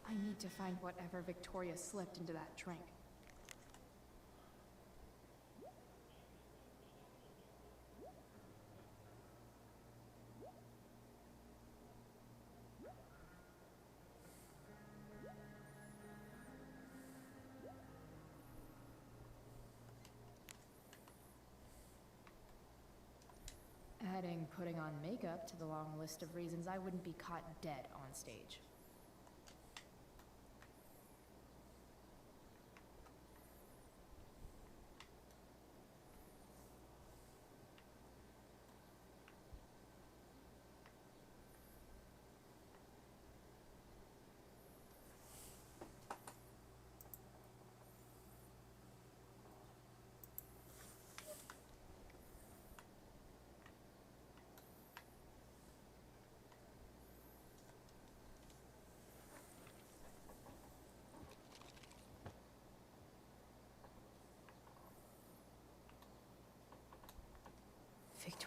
I need to find whatever Victoria slipped into that drink. Adding putting on makeup to the long list of reasons I wouldn't be caught dead on stage.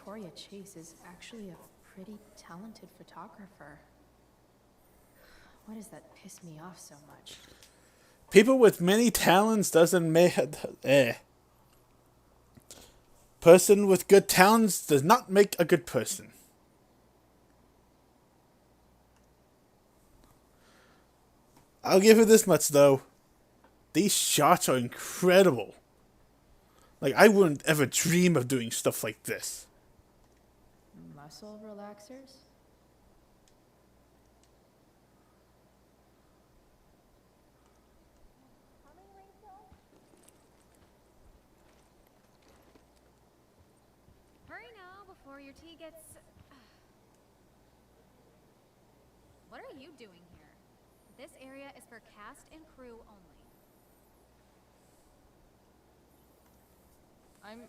Victoria Chase is actually a pretty talented photographer. Why does that piss me off so much? People with many talents doesn't make person with good talents does not make a good person. I'll give it this much though. These shots are incredible. Like, I wouldn't ever dream of doing stuff like this. Muscle relaxers? Hurry now before your tea gets... What are you doing here? This area is for cast and crew only. I'm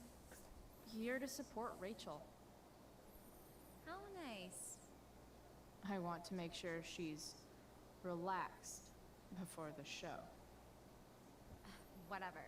here to support Rachel. How nice. I want to make sure she's relaxed before the show. Whatever.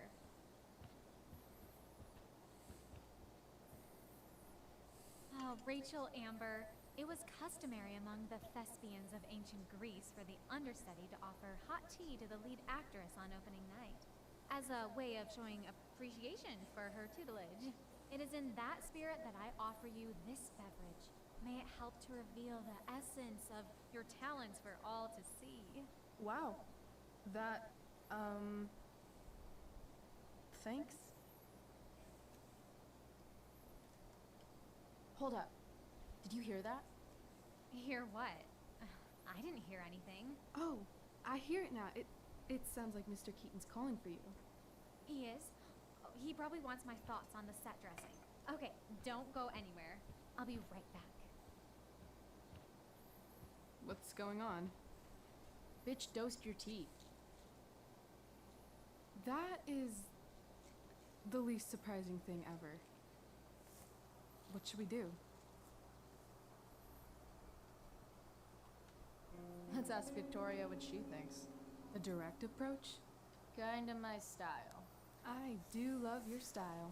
Oh, Rachel Amber, it was customary among the thespians of ancient Greece for the understudy to offer hot tea to the lead actress on opening night, as a way of showing appreciation for her tutelage. It is in that spirit that I offer you this beverage. May it help to reveal the essence of your talents for all to see. Wow. That, thanks. Hold up. Did you hear that? Hear what? I didn't hear anything. Oh, I hear it now. It sounds like Mr. Keaton's calling for you. He is? Oh, he probably wants my thoughts on the set dressing. Okay, don't go anywhere. I'll be right back. What's going on? Bitch dosed your tea. That is the least surprising thing ever. What should we do? Let's ask Victoria what she thinks. A direct approach? Kinda my style. I do love your style.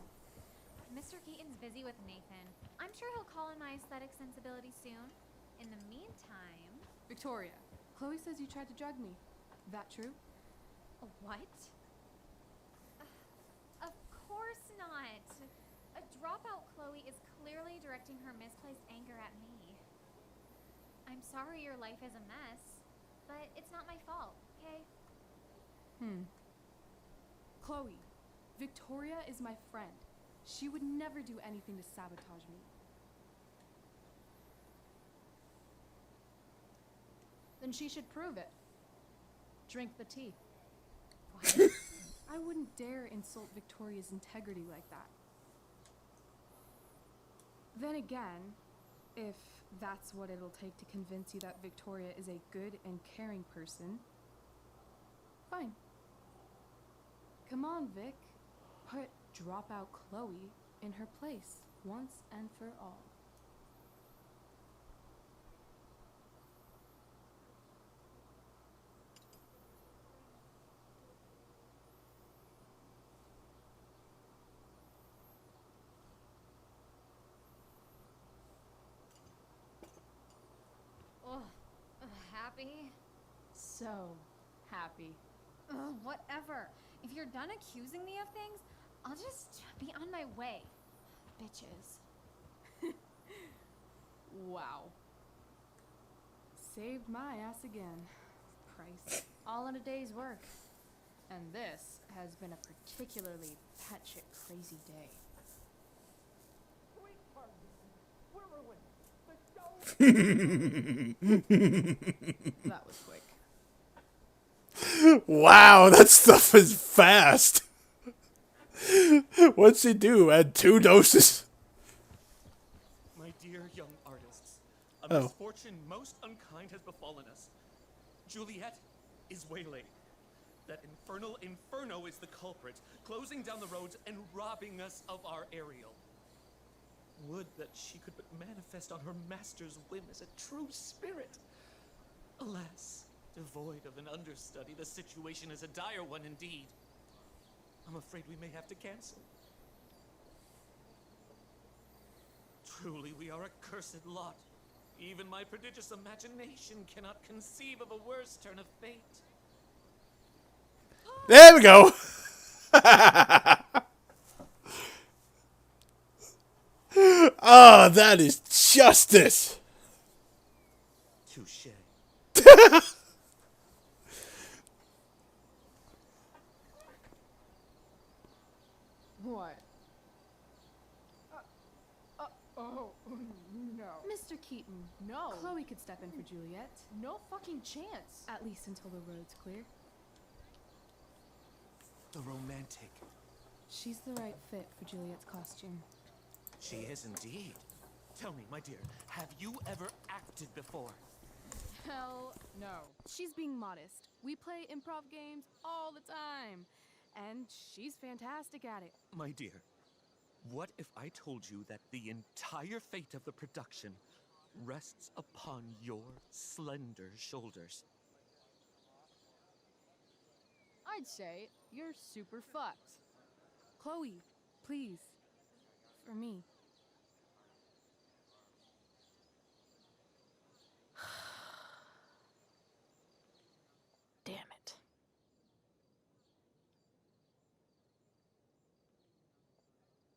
Mr. Keaton's busy with Nathan. I'm sure he'll call in my aesthetic sensibility soon. In the meantime... Victoria, Chloe says you tried to drug me. That true? What? Of course not. A dropout Chloe is clearly directing her misplaced anger at me. I'm sorry your life is a mess, but it's not my fault, okay? Chloe, Victoria is my friend. She would never do anything to sabotage me. Then she should prove it. Drink the tea. What? I wouldn't dare insult Victoria's integrity like that. Then again, if that's what it'll take to convince you that Victoria is a good and caring person, fine. Come on, Vic. Put dropout Chloe in her place once and for all. Happy? So happy. Whatever. If you're done accusing me of things, I'll just be on my way. Bitches. Wow. Saved my ass again. Price. All in a day's work. And this has been a particularly batshit crazy day. That was quick. Wow, that stuff is fast. What'd she do? Add 2 doses? My dear young artists, a Oh. misfortune most unkind has befallen us. Juliet is waylaid. That infernal Inferno is the culprit, closing down the roads and robbing us of our Ariel. Would that she could but manifest on her master's whim as a true spirit. Alas, devoid of an understudy, the situation is a dire one indeed. I'm afraid we may have to cancel. Truly, we are a cursed lot. Even my prodigious imagination cannot conceive of a worse turn of fate. There we go. Oh, that is justice. Touche. What? Oh, no. Mr. Keaton, No. Chloe could step in for Juliet. No fucking chance. At least until the road's clear. The romantic. She's the right fit for Juliet's costume. She is indeed. Tell me, my dear, have you ever acted before? Hell no. She's being modest. We play improv games all the time. And she's fantastic at it. My dear, what if I told you that the entire fate of the production rests upon your slender shoulders? I'd say you're super fucked. Chloe, please. For me. Damn it.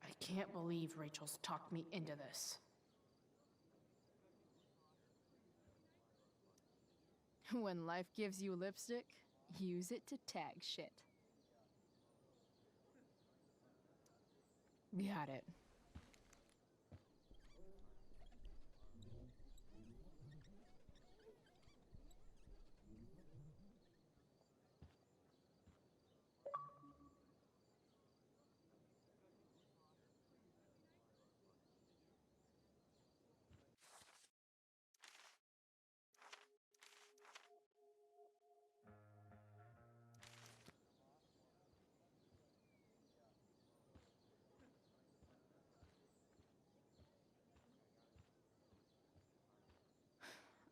I can't believe Rachel's talked me into this. When life gives you lipstick, use it to tag shit. Got it.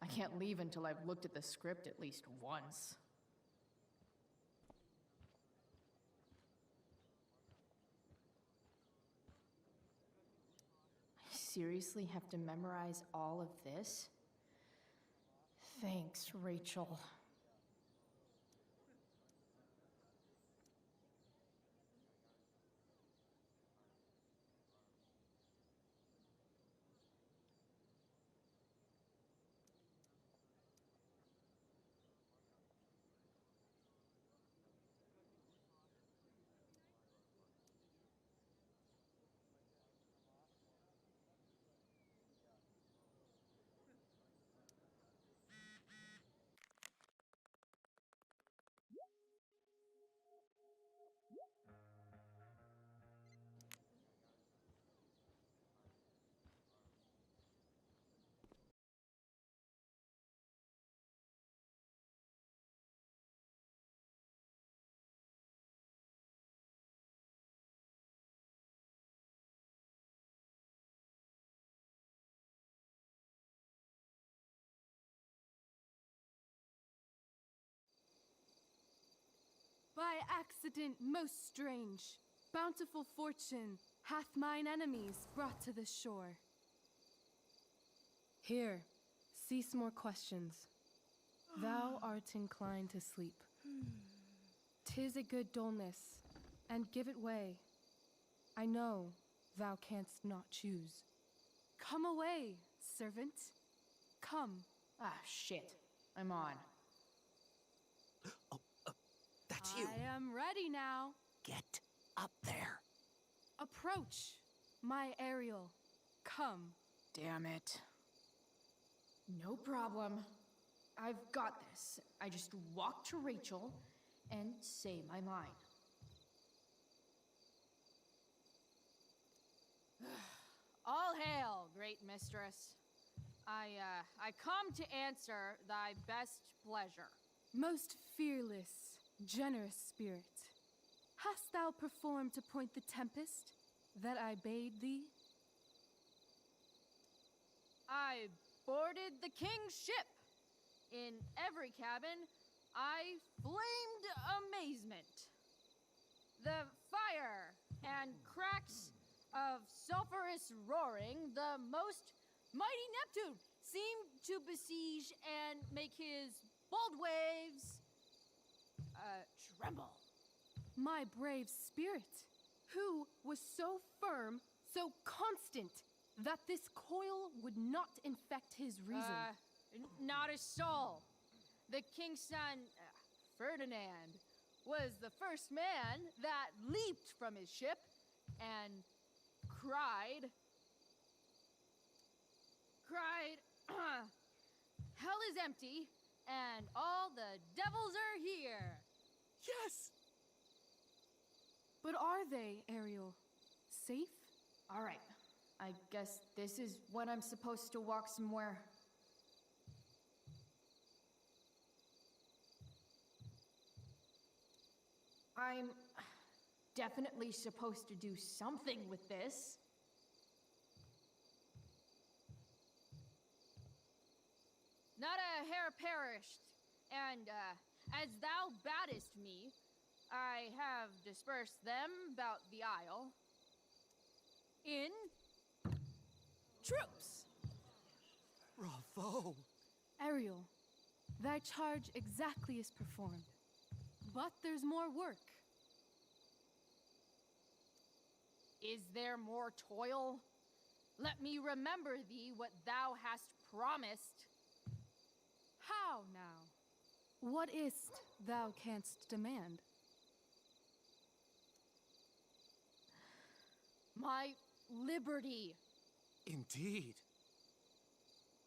I can't leave until I've looked at the script at least once. I seriously have to memorize all of this? Thanks, Rachel. By accident most strange, bountiful fortune hath mine enemies brought to this shore. Here, cease more questions. Thou art inclined to sleep. 'Tis a good dullness, and give it way. I know thou canst not choose. Come away, servant. Come. Ah, shit. I'm on. That's you. I am ready now. Get up there. Approach, my Ariel. Come. Damn it. No problem. I've got this. I just walk to Rachel and say my line. All hail, great mistress. I come to answer thy best pleasure. Most fearless, generous spirit, hast thou performed to point the tempest that I bade thee? I boarded the king's ship. In every cabin, I flamed amazement. The fire and cracks of sulphurous roaring, the most host, mighty Neptune seemed to besiege and make his bold waves tremble. My brave spirit, who was so firm, so constant, that this coil would not infect his reason. Not a soul. The king's son, Ferdinand, was the first man that leaped from his ship and cried, hell is empty and all the devils are here. Yes! But are they, Ariel? Safe? All right. I guess this is when I'm supposed to walk somewhere. I'm definitely supposed to do something with this. Not a hair perished, and as thou baddest me, I have dispersed them about the isle in troops. Bravo! Ariel, thy charge exactly is performed. But there's more work. Is there more toil? Let me remember thee what thou hast promised. How now? What is't thou canst demand? My liberty. Indeed.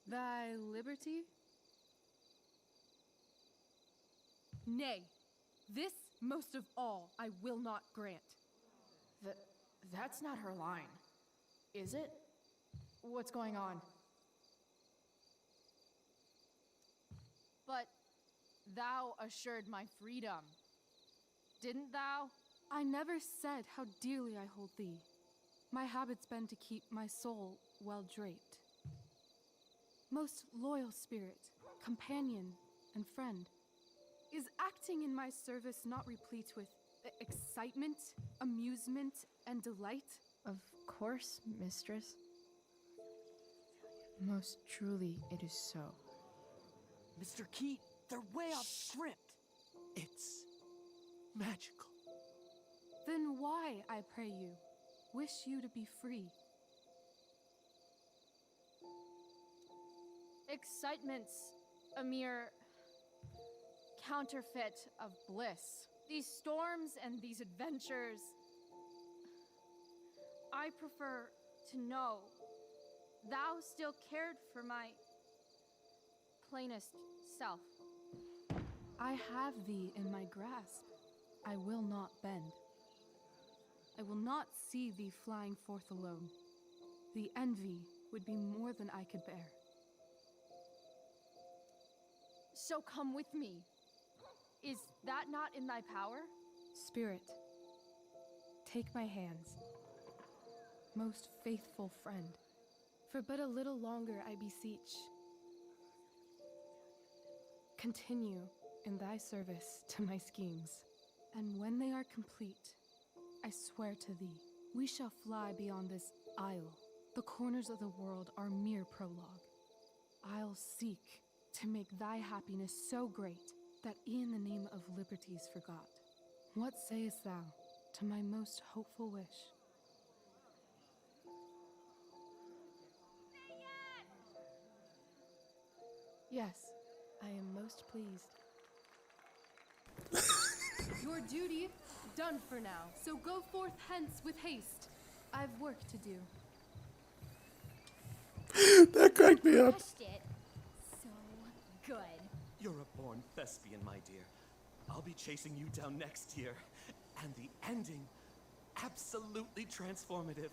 Thy liberty? Nay, this most of all I will not grant. That's not her line, is it? What's going on? But thou assured my freedom, didn't thou? I never said how dearly I hold thee. My habit's been to keep my soul well draped. Most loyal spirit, companion, and friend, is acting in my service not replete with excitement, amusement, and delight? Of course, mistress. Most truly it is so. Mr. Keat, they're way off script. It's magical. Then why, I pray you, wish you to be free? Excitement's a mere counterfeit of bliss. These storms and these adventures, I prefer to know thou still cared for my plainest self. I have thee in my grasp. I will not bend. I will not see thee flying forth alone. The envy would be more than I could bear. So come with me. Is that not in thy power? Spirit, take my hands. Most faithful friend, for but a little longer I beseech. Continue in thy service to my schemes, and when they are complete, I swear to thee, we shall fly beyond this isle. The corners of the world are mere prologue. I'll seek to make thy happiness so great that e'en the name of liberty's forgot. What sayest thou to my most hopeful wish? Yes, I am most pleased. Your duty done for now, so go forth hence with haste. I've work to do. That cracked me up. Crushed it. So good. You're a born thespian, my dear. I'll be chasing you down next year. And the ending, absolutely transformative.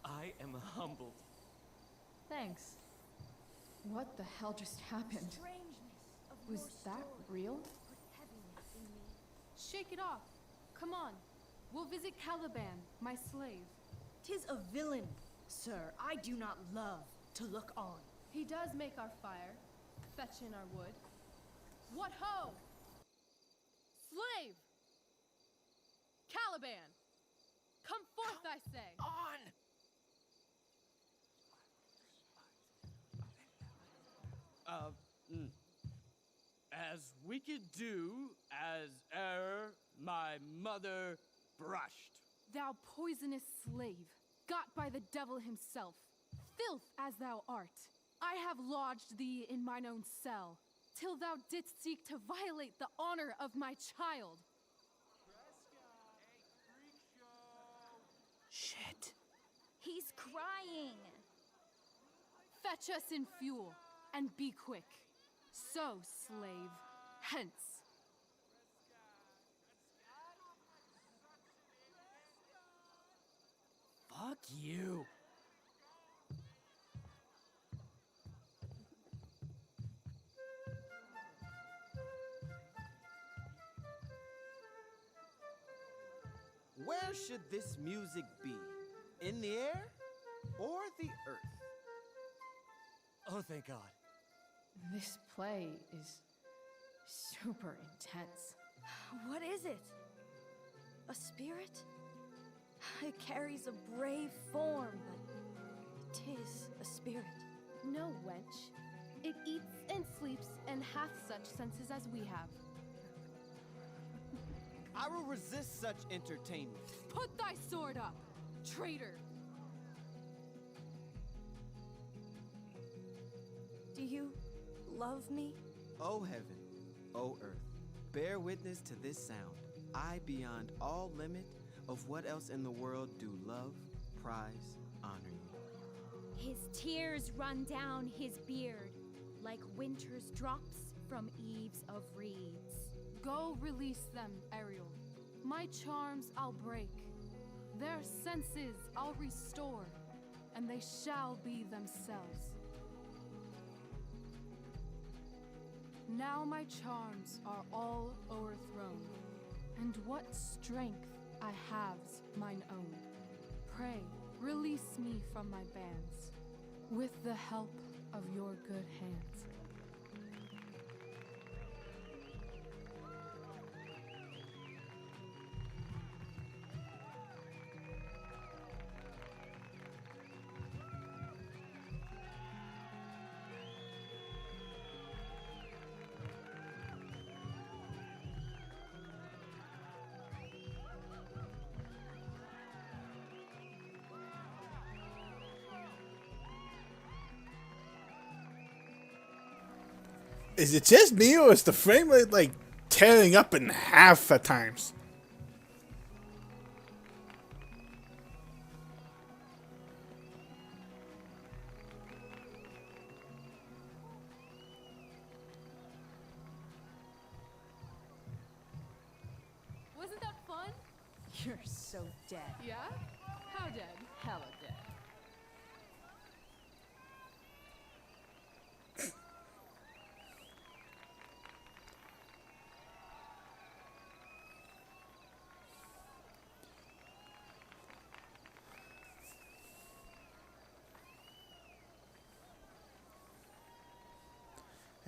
I am humbled. Thanks. What the hell just happened? Was that real? Shake it off. Come on. We'll visit Caliban, my slave. 'Tis a villain, sir. I do not love to look on. He does make our fire, fetch in our wood. What ho! Slave! Caliban! Come forth, I say! On! as we could do as e'er my mother brushed. Thou poisonous slave, got by the devil himself, filth as thou art, I have lodged thee in mine own cell, till thou didst seek to violate the honor of my child. Shit. He's crying. Fetch us in fuel, and be quick. So, slave, hence. Fuck you. Where should this music be? In the air or the earth? Oh, thank God. This play is super intense. What is it? A spirit? It carries a brave form, but it is a spirit. No, wench. It eats and sleeps and hath such senses as we have. I will resist such entertainment. Put thy sword up, traitor! Do you love me? O heaven, O earth, bear witness to this sound. I, beyond all limit of what else in the world do love, prize, honor you. His tears run down his beard like winter's drops from eaves of reeds. Go release them, Ariel. My charms I'll break. Their senses I'll restore, and they shall be themselves. Now my charms are all o'erthrown, and what strength I have's mine own. Pray, release me from my bands, with the help of your good hands. Is it just me, or is the frame rate like tearing up in half at times? Wasn't that fun? You're so dead. Yeah? How dead? Hella dead.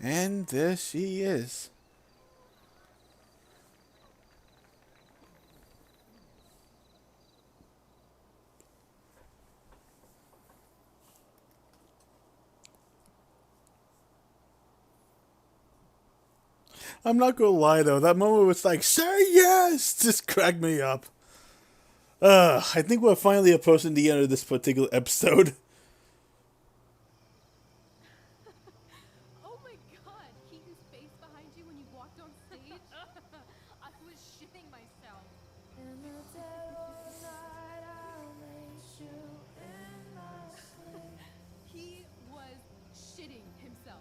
And there she is. I'm not gonna lie though, that moment was like, say yes! Just cracked me up. I think we're finally approaching the end of this particular episode. Oh my god, Keaton's face behind you when you walked on stage? I was shitting myself. In the dead of night, I'll make you in my sleep. He was shitting himself.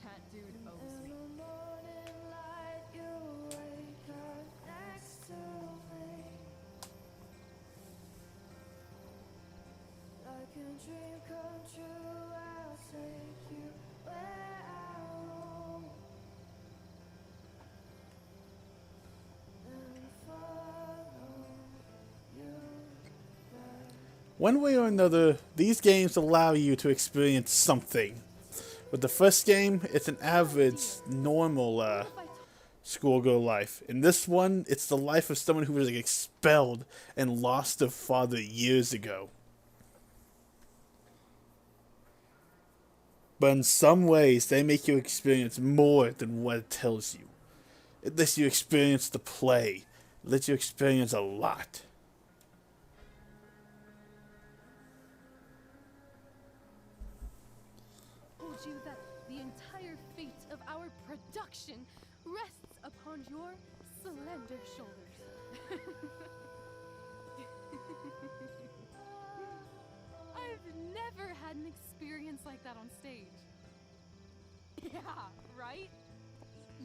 That dude owes In me. the morning light, you wake up next to me. Like a dream come true, I'll take you where I roam. And follow you back. One way or another, these games allow you to experience something. With the first game, it's an average, normal schoolgirl life. In this one, it's the life of someone who was like, expelled and lost their father years ago. but in some ways they make you experience more than what it tells you. It lets you experience the play. It lets you experience a lot. Told you that the entire fate of our production rests upon your slender shoulders. I've never had an experience like that on stage. Yeah, right?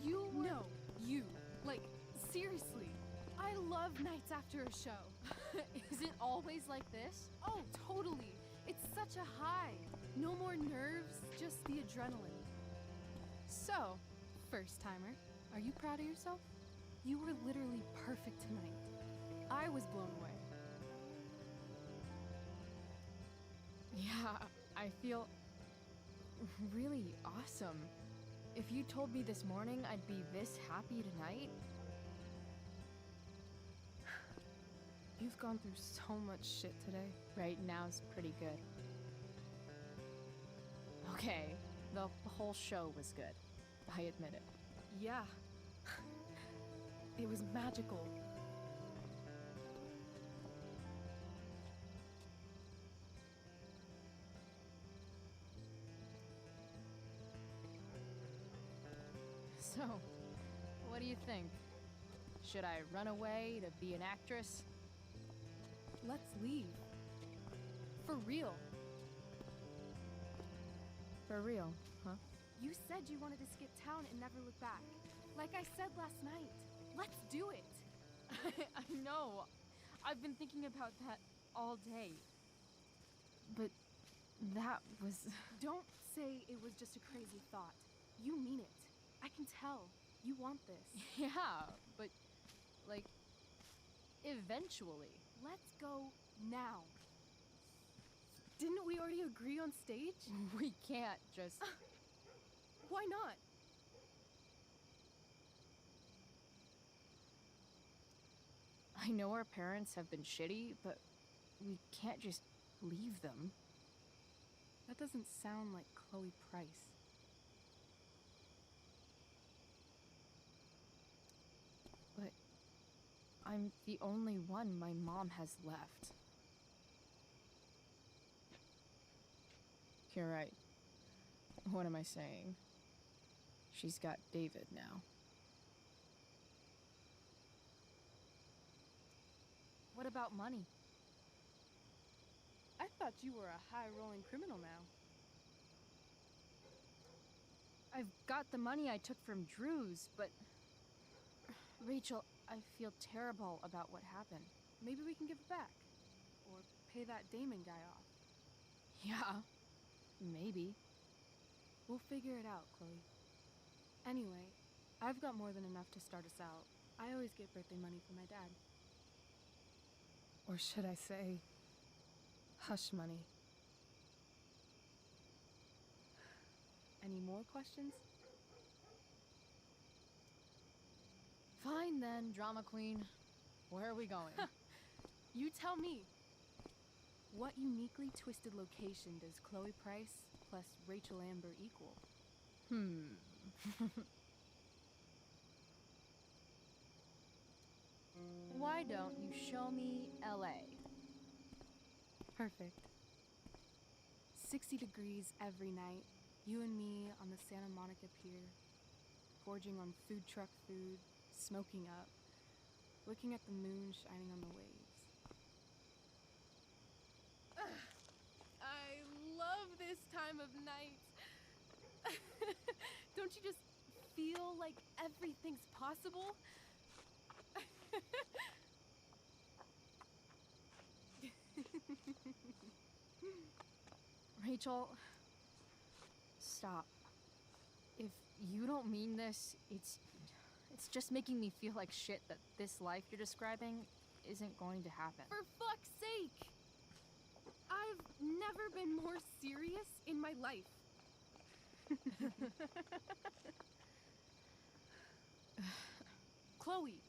You were... No, you. Like, seriously. I love nights after a show. Is it always like this? Oh, totally. It's such a high. No more nerves, just the adrenaline. So, first timer, are you proud of yourself? You were literally perfect tonight. I was blown away. Yeah, I feel really awesome. If you told me this morning I'd be this happy tonight... You've gone through so much shit today. Right now's pretty good. Okay, the whole show was good. I admit it. Yeah. It was magical. So, what do you think? Should I run away to be an actress? Let's leave. For real. For real, huh? You said you wanted to skip town and never look back. Like I said last night. Let's do it. I know. I've been thinking about that all day. But that was... Don't say it was just a crazy thought. You mean it. I can tell. You want this. Yeah, but, like, eventually. Let's go now. Didn't we already agree on stage? We can't just... Why not? I know our parents have been shitty, but we can't just leave them. That doesn't sound like Chloe Price. But I'm the only one my mom has left. You're right. What am I saying? She's got David now. What about money? I thought you were a high-rolling criminal now. I've got the money I took from Drew's, but... Rachel, I feel terrible about what happened. Maybe we can give it back. Or pay that Damon guy off. Yeah, maybe. We'll figure it out, Chloe. Anyway, I've got more than enough to start us out. I always get birthday money from my dad. Or should I say, hush money. Any more questions? Fine then, drama queen. Where are we going? You tell me. What uniquely twisted location does Chloe Price plus Rachel Amber equal? Why don't you show me LA? Perfect. 60 degrees every night. You and me on the Santa Monica Pier, gorging on food truck food, smoking up, looking at the moon shining on the waves. I love this time of night. Don't you just feel like everything's possible? Rachel, stop. If you don't mean this, it's just making me feel like shit that this life you're describing isn't going to happen. For fuck's sake! I've never been more serious in my life. Chloe,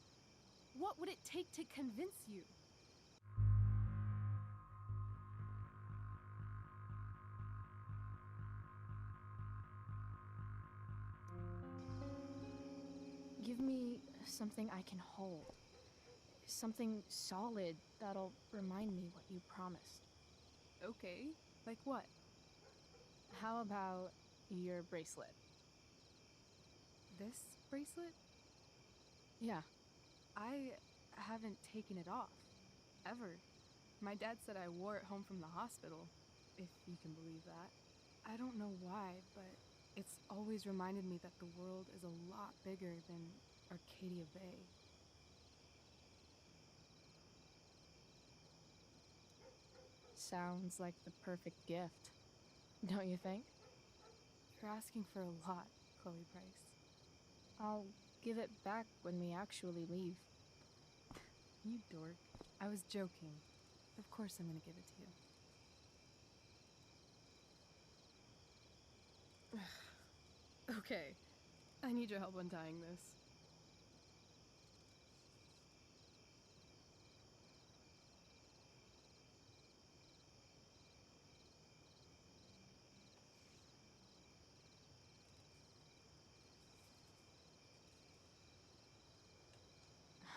what would it take to convince you? Give me something I can hold. Something solid that'll remind me what you promised. Okay, like what? How about your bracelet? This bracelet? Yeah. I haven't taken it off. Ever. My dad said I wore it home from the hospital, if you can believe that. I don't know why, but it's always reminded me that the world is a lot bigger than Arcadia Bay. Sounds like the perfect gift, don't you think? You're asking for a lot, Chloe Price. I'll give it back when we actually leave. You dork. I was joking. Of course I'm gonna give it to you. Okay. I need your help untying this.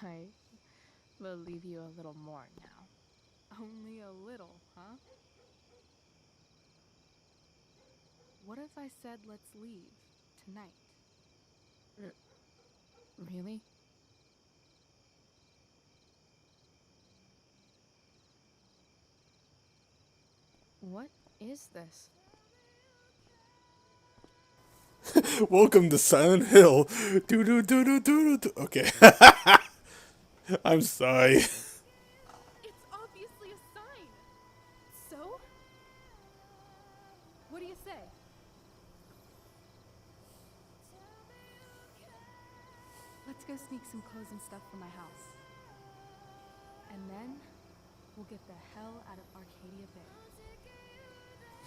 I will leave you a little more now. Only a little, huh? What if I said let's leave tonight? Really? What is this? Welcome to Silent Hill. Do do do do do do. Okay. I'm sorry. It's obviously a sign. So? What do you say? Let's go sneak some clothes and stuff from my house. And then we'll get the hell out of Arcadia Bay.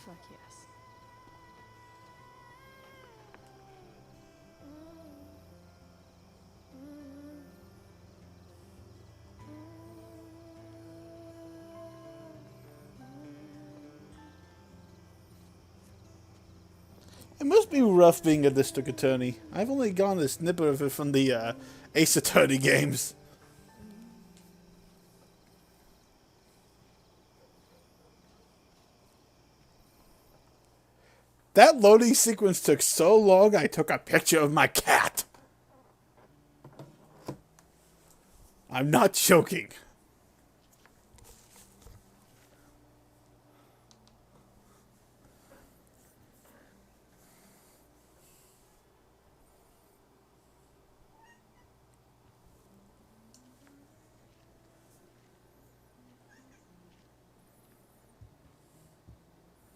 Fuck yes. It must be rough being a district attorney. I've only gotten a snippet of it from the Ace Attorney games. That loading sequence took so long, I took a picture of my cat. I'm not joking.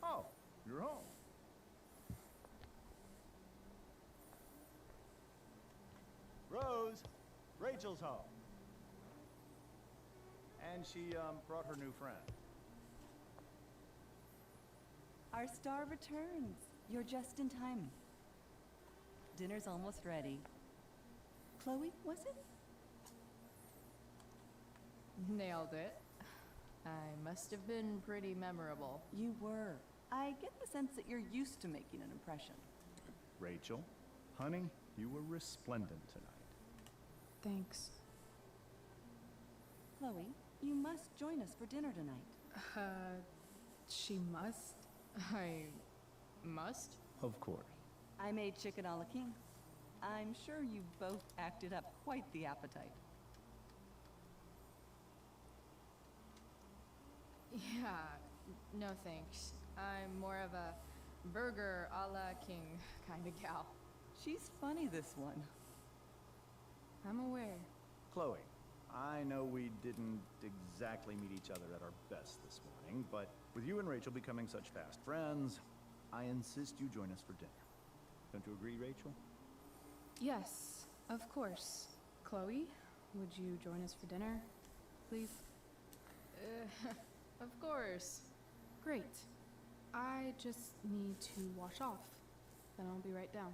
Oh, you're home. Rose, Rachel's home. And she brought her new friend. Our star returns. You're just in time. Dinner's almost ready. Chloe, was it? Nailed it. I must have been pretty memorable. You were. I get the sense that you're used to making an impression. Rachel, honey, you were resplendent tonight. Thanks. Chloe, you must join us for dinner tonight. She must? I must? Of course. I made chicken a la king. I'm sure you both acted up quite the appetite. Yeah, no thanks. I'm more of a burger a la king kind of gal. She's funny, this one. I'm aware. Chloe, I know we didn't exactly meet each other at our best this morning, but with you and Rachel becoming such fast friends, I insist you join us for dinner. Don't you agree, Rachel? Yes, of course. Chloe, would you join us for dinner, please? Of course. Great. I just need to wash off. Then I'll be right down.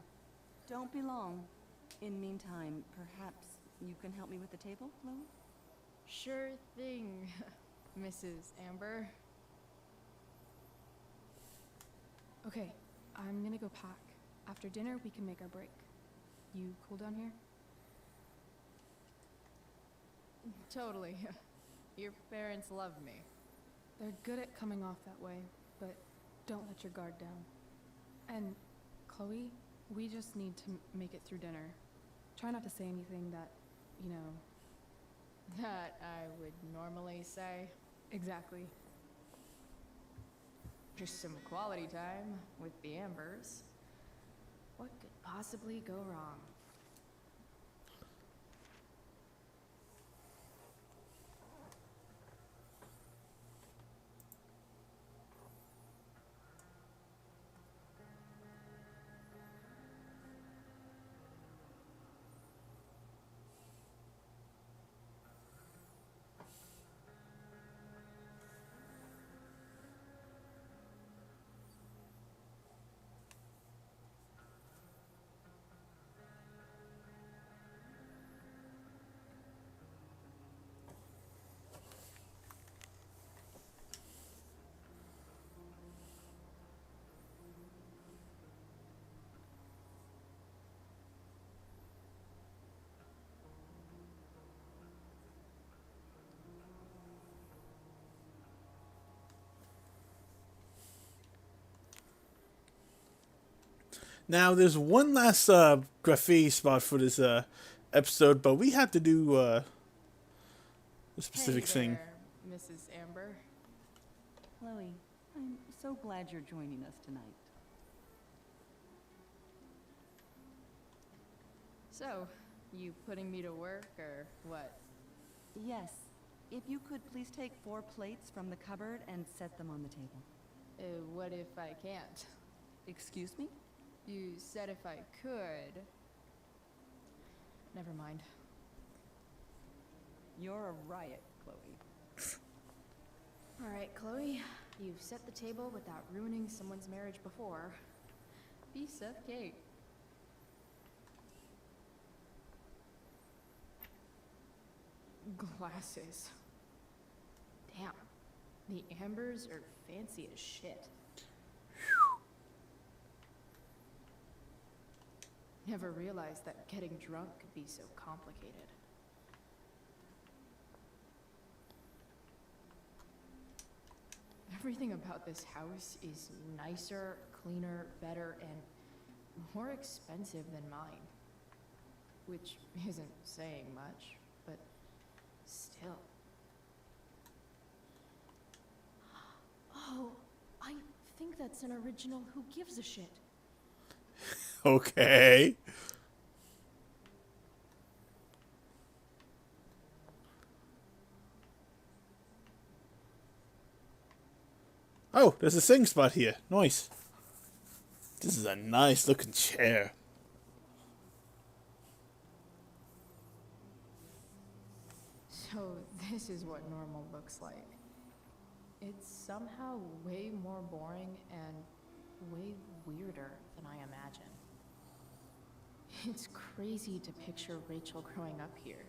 Don't be long. In meantime, perhaps you can help me with the table, Chloe? Sure thing, Mrs. Amber. Okay, I'm gonna go pack. After dinner, we can make our break. You cool down here? Totally. Your parents love me. They're good at coming off that way, but don't let your guard down. And, Chloe, we just need to make it through dinner. Try not to say anything that, you know... That I would normally say. Exactly. Just some quality time with the Ambers. What could possibly go wrong? Now, there's one last graffiti spot for this episode, but we have to do a specific thing. There, Mrs. Amber. Chloe, I'm so glad you're joining us tonight. So, you putting me to work, or what? Yes. If you could please take 4 plates from the cupboard and set them on the table. What if I can't? Excuse me? You said if I could. Never mind. You're a riot, Chloe. Alright, Chloe. You've set the table without ruining someone's marriage before. Piece of cake. Glasses. Damn. The Ambers are fancy as shit. Never realized that getting drunk could be so complicated. Everything about this house is nicer, cleaner, better, and more expensive than mine. Which isn't saying much, but still. Oh, I think that's an original Who Gives a Shit. Okay. Oh, there's a sing spot here. Nice. This is a nice looking chair. So this is what normal looks like. It's somehow way more boring and way weirder than I imagined. It's crazy to picture Rachel growing up here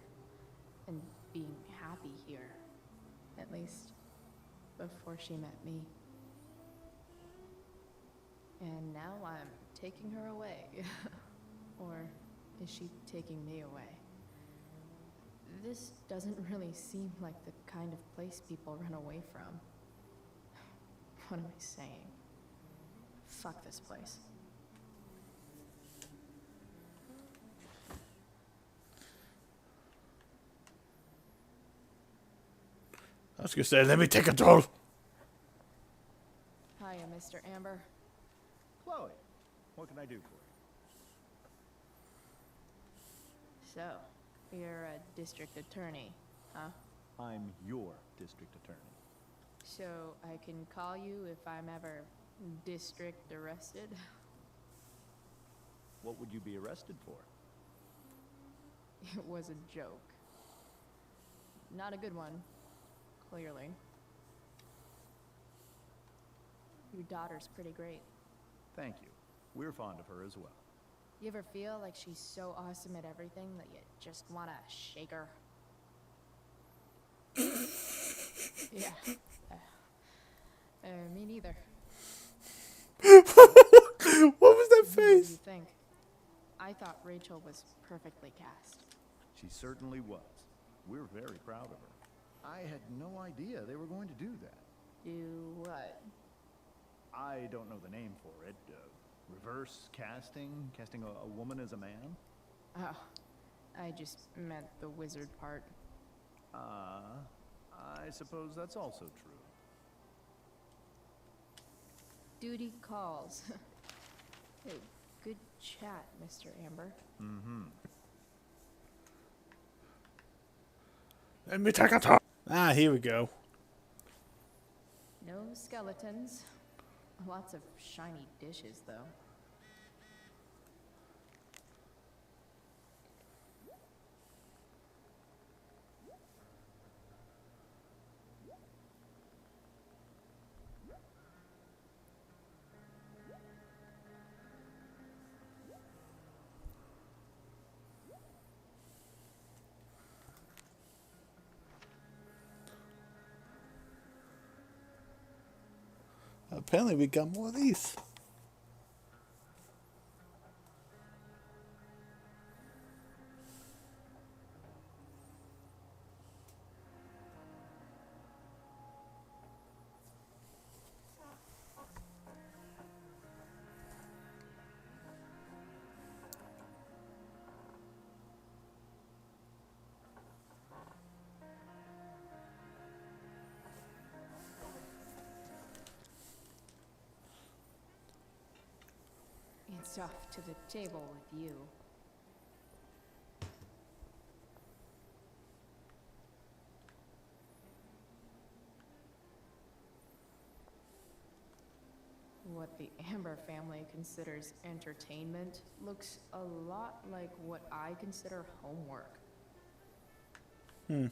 and being happy here, at least before she met me. And now I'm taking her away. Or is she taking me away? This doesn't really seem like the kind of place people run away from. What am I saying? Fuck this place. I was gonna say, let me take control. Hiya, Mr. Amber. Chloe, what can I do for you? So, you're a district attorney, huh? I'm your district attorney. So, I can call you if I'm ever district arrested? What would you be arrested for? It was a joke. Not a good one, clearly. Your daughter's pretty great. Thank you. We're fond of her as well. You ever feel like she's so awesome at everything that you just want to shake her? Yeah. Me neither. What was that What face? do you think? I thought Rachel was perfectly cast. She certainly was. We're very proud of her. I had no idea they were going to do that. Do what? I don't know the name for it. Reverse casting? Casting a woman as a man? Oh, I just meant the wizard part. I suppose that's also true. Duty calls. Hey, good chat, Mr. Amber. Mm-hmm. Let me take a talk. Ah, here we go. No skeletons. Lots of shiny dishes, though. Apparently we got more of these. It's off to the table with you. What the Amber family considers entertainment looks a lot like what I consider homework. Hmm.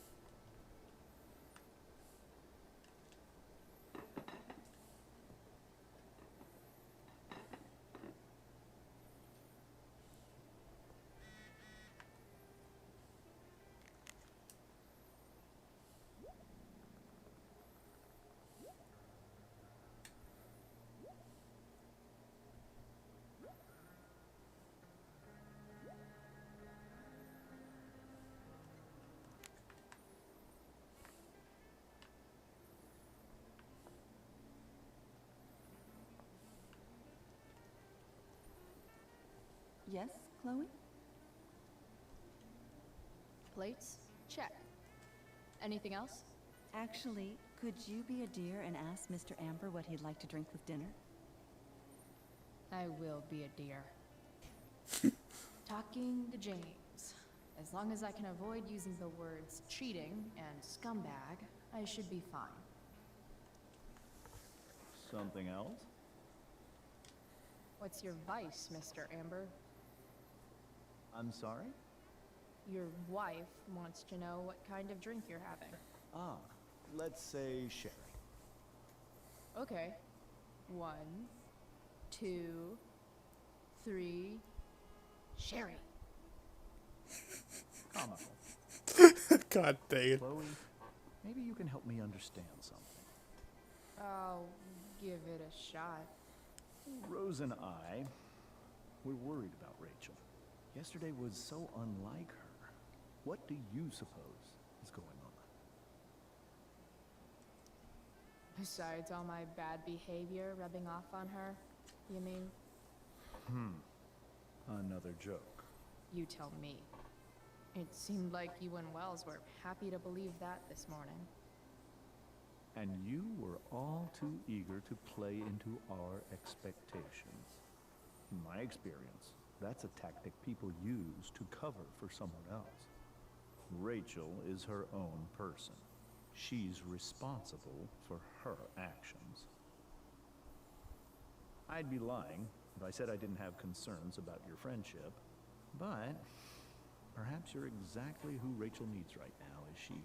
Yes, Chloe? Plates? Check. Anything else? Actually, could you be a dear and ask Mr. Amber what he'd like to drink with dinner? I will be a dear. Talking to James. As long as I can avoid using the words cheating and scumbag, I should be fine. Something else? What's your vice, Mr. Amber? I'm sorry? Your wife wants to know what kind of drink you're having. Ah, let's say sherry. Okay. 1, 2, 3. Sherry. Comical. God dang it. Chloe, maybe you can help me understand something. I'll give it a shot. Rose and I, we're worried about Rachel. Yesterday was so unlike her. What do you suppose is going on? Besides all my bad behavior rubbing off on her, you mean? Another joke. You tell me. It seemed like you and Wells were happy to believe that this morning. And you were all too eager to play into our expectations. In my experience, that's a tactic people use to cover for someone else. Rachel is her own person. She's responsible for her actions. I'd be lying if I said I didn't have concerns about your friendship, but perhaps you're exactly who Rachel needs right now as she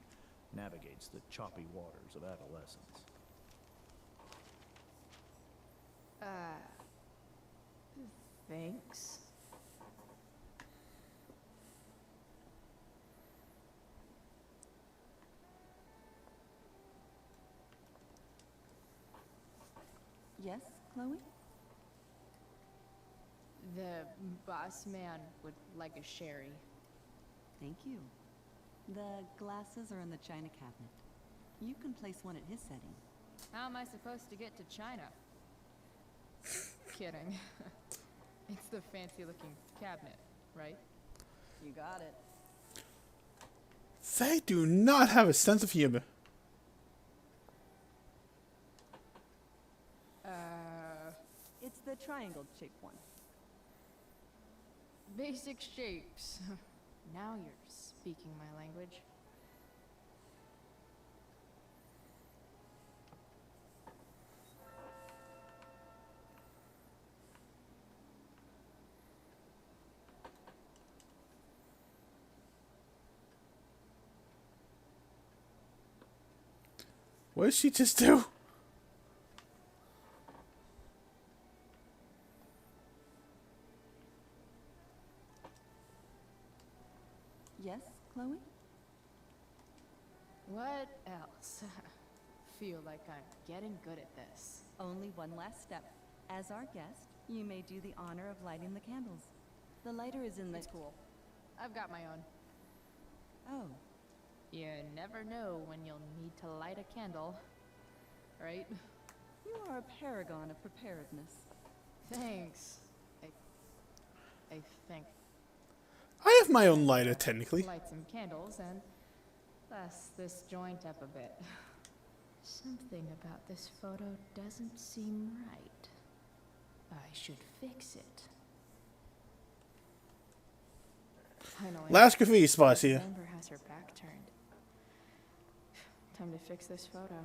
navigates the choppy waters of adolescence. Thanks. Yes, Chloe? The boss man would like a sherry. Thank you. The glasses are in the china cabinet. You can place one at his setting. How am I supposed to get to China? Kidding. It's the fancy-looking cabinet, right? You got it. They do not have a sense of humor. It's the triangle-shaped one. Basic shapes. Now you're speaking my language. What did she just do? Yes, Chloe? What else? Feel like I'm getting good at this. Only one last step. As our guest, you may do the honor of lighting the candles. The lighter is in the... It's cool. I've got my own. Oh. You never know when you'll need to light a candle, right? You are a paragon of preparedness. Thanks. I think. I have my own lighter, technically. Light some candles and bless this joint up a bit. Something about this photo doesn't seem right. I should fix it. Finally. Last graffiti spots here. Amber has her back turned. Time to fix this photo.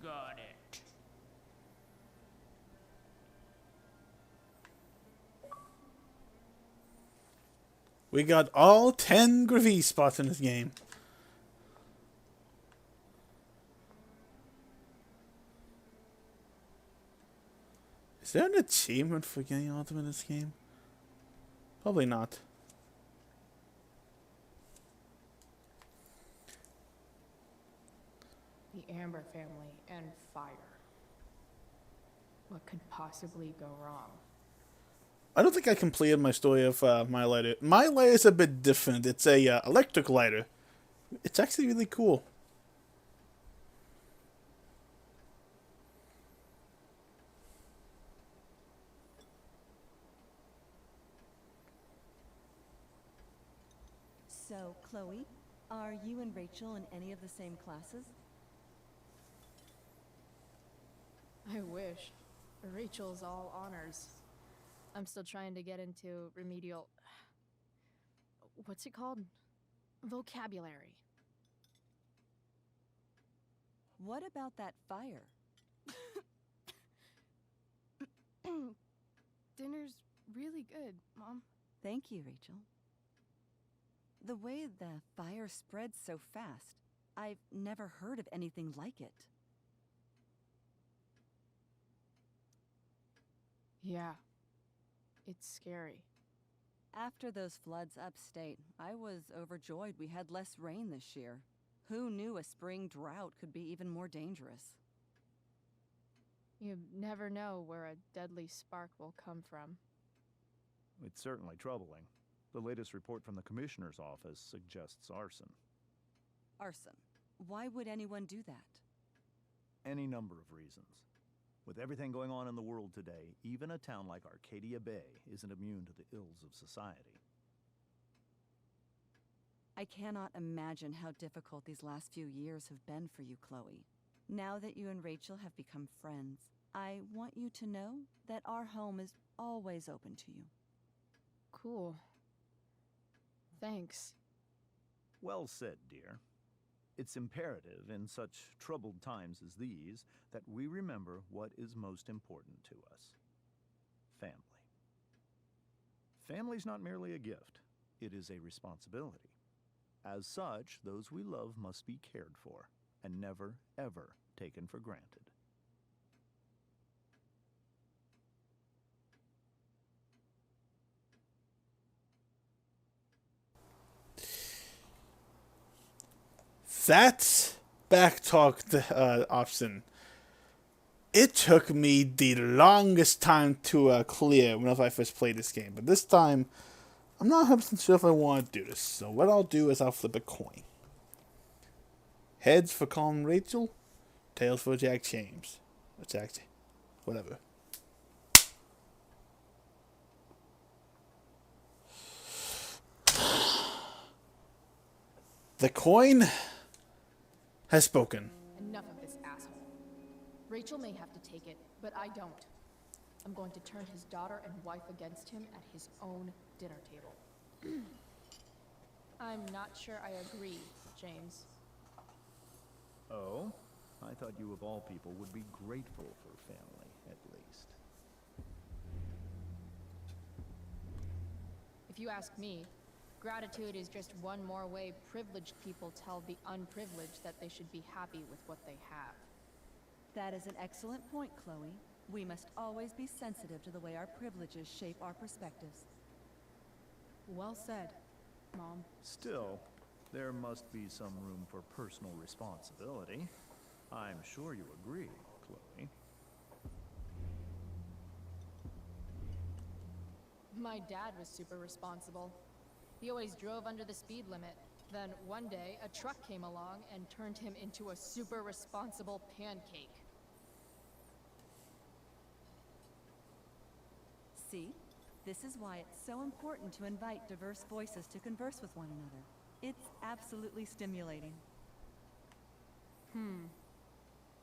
Got it. We got all 10 graffiti spots in this game. Is there an achievement for getting all of them in this game? Probably not. The Amber family and fire. What could possibly go wrong? I don't think I completed my story of my lighter. My lighter is a bit different. It's a electric lighter. It's actually really cool. So, Chloe, are you and Rachel in any of the same classes? I wish. Rachel's all honors. I'm still trying to get into remedial... What's it called? Vocabulary. What about that fire? Dinner's really good, Mom. Thank you, Rachel. The way the fire spreads so fast, I've never heard of anything like it. Yeah. It's scary. After those floods upstate, I was overjoyed we had less rain this year. Who knew a spring drought could be even more dangerous? You never know where a deadly spark will come from. It's certainly troubling. The latest report from the Commissioner's office suggests arson. Arson. Why would anyone do that? Any number of reasons. With everything going on in the world today, even a town like Arcadia Bay isn't immune to the ills of society. I cannot imagine how difficult these last few years have been for you, Chloe. Now that you and Rachel have become friends, I want you to know that our home is always open to you. Cool. Thanks. Well said, dear. It's imperative in such troubled times as these that we remember what is most important to us. Family. Family's not merely a gift, it is a responsibility. As such, those we love must be cared for and never, ever taken for granted. That's back talk option. It took me the longest time to clear whenever I first played this game. But this time, I'm not 100% sure if I want to do this. So what I'll do is I'll flip a coin. Heads for Colin and Rachel. Tails for Jack James. Or Jack, whatever. The coin has spoken. Enough of this asshole. Rachel may have to take it, but I don't. I'm going to turn his daughter and wife against him at his own dinner table. I'm not sure I agree, James. Oh? I thought you of all people would be grateful for family, at least. If you ask me, gratitude is just one more way privileged people tell the unprivileged that they should be happy with what they have. That is an excellent point, Chloe. We must always be sensitive to the way our privileges shape our perspectives. Well said, Mom. Still, there must be some room for personal responsibility. I'm sure you agree, Chloe. My dad was super responsible. He always drove under the speed limit. Then one day, a truck came along and turned him into a super responsible pancake. See? This is why it's so important to invite diverse voices to converse with one another. It's absolutely stimulating.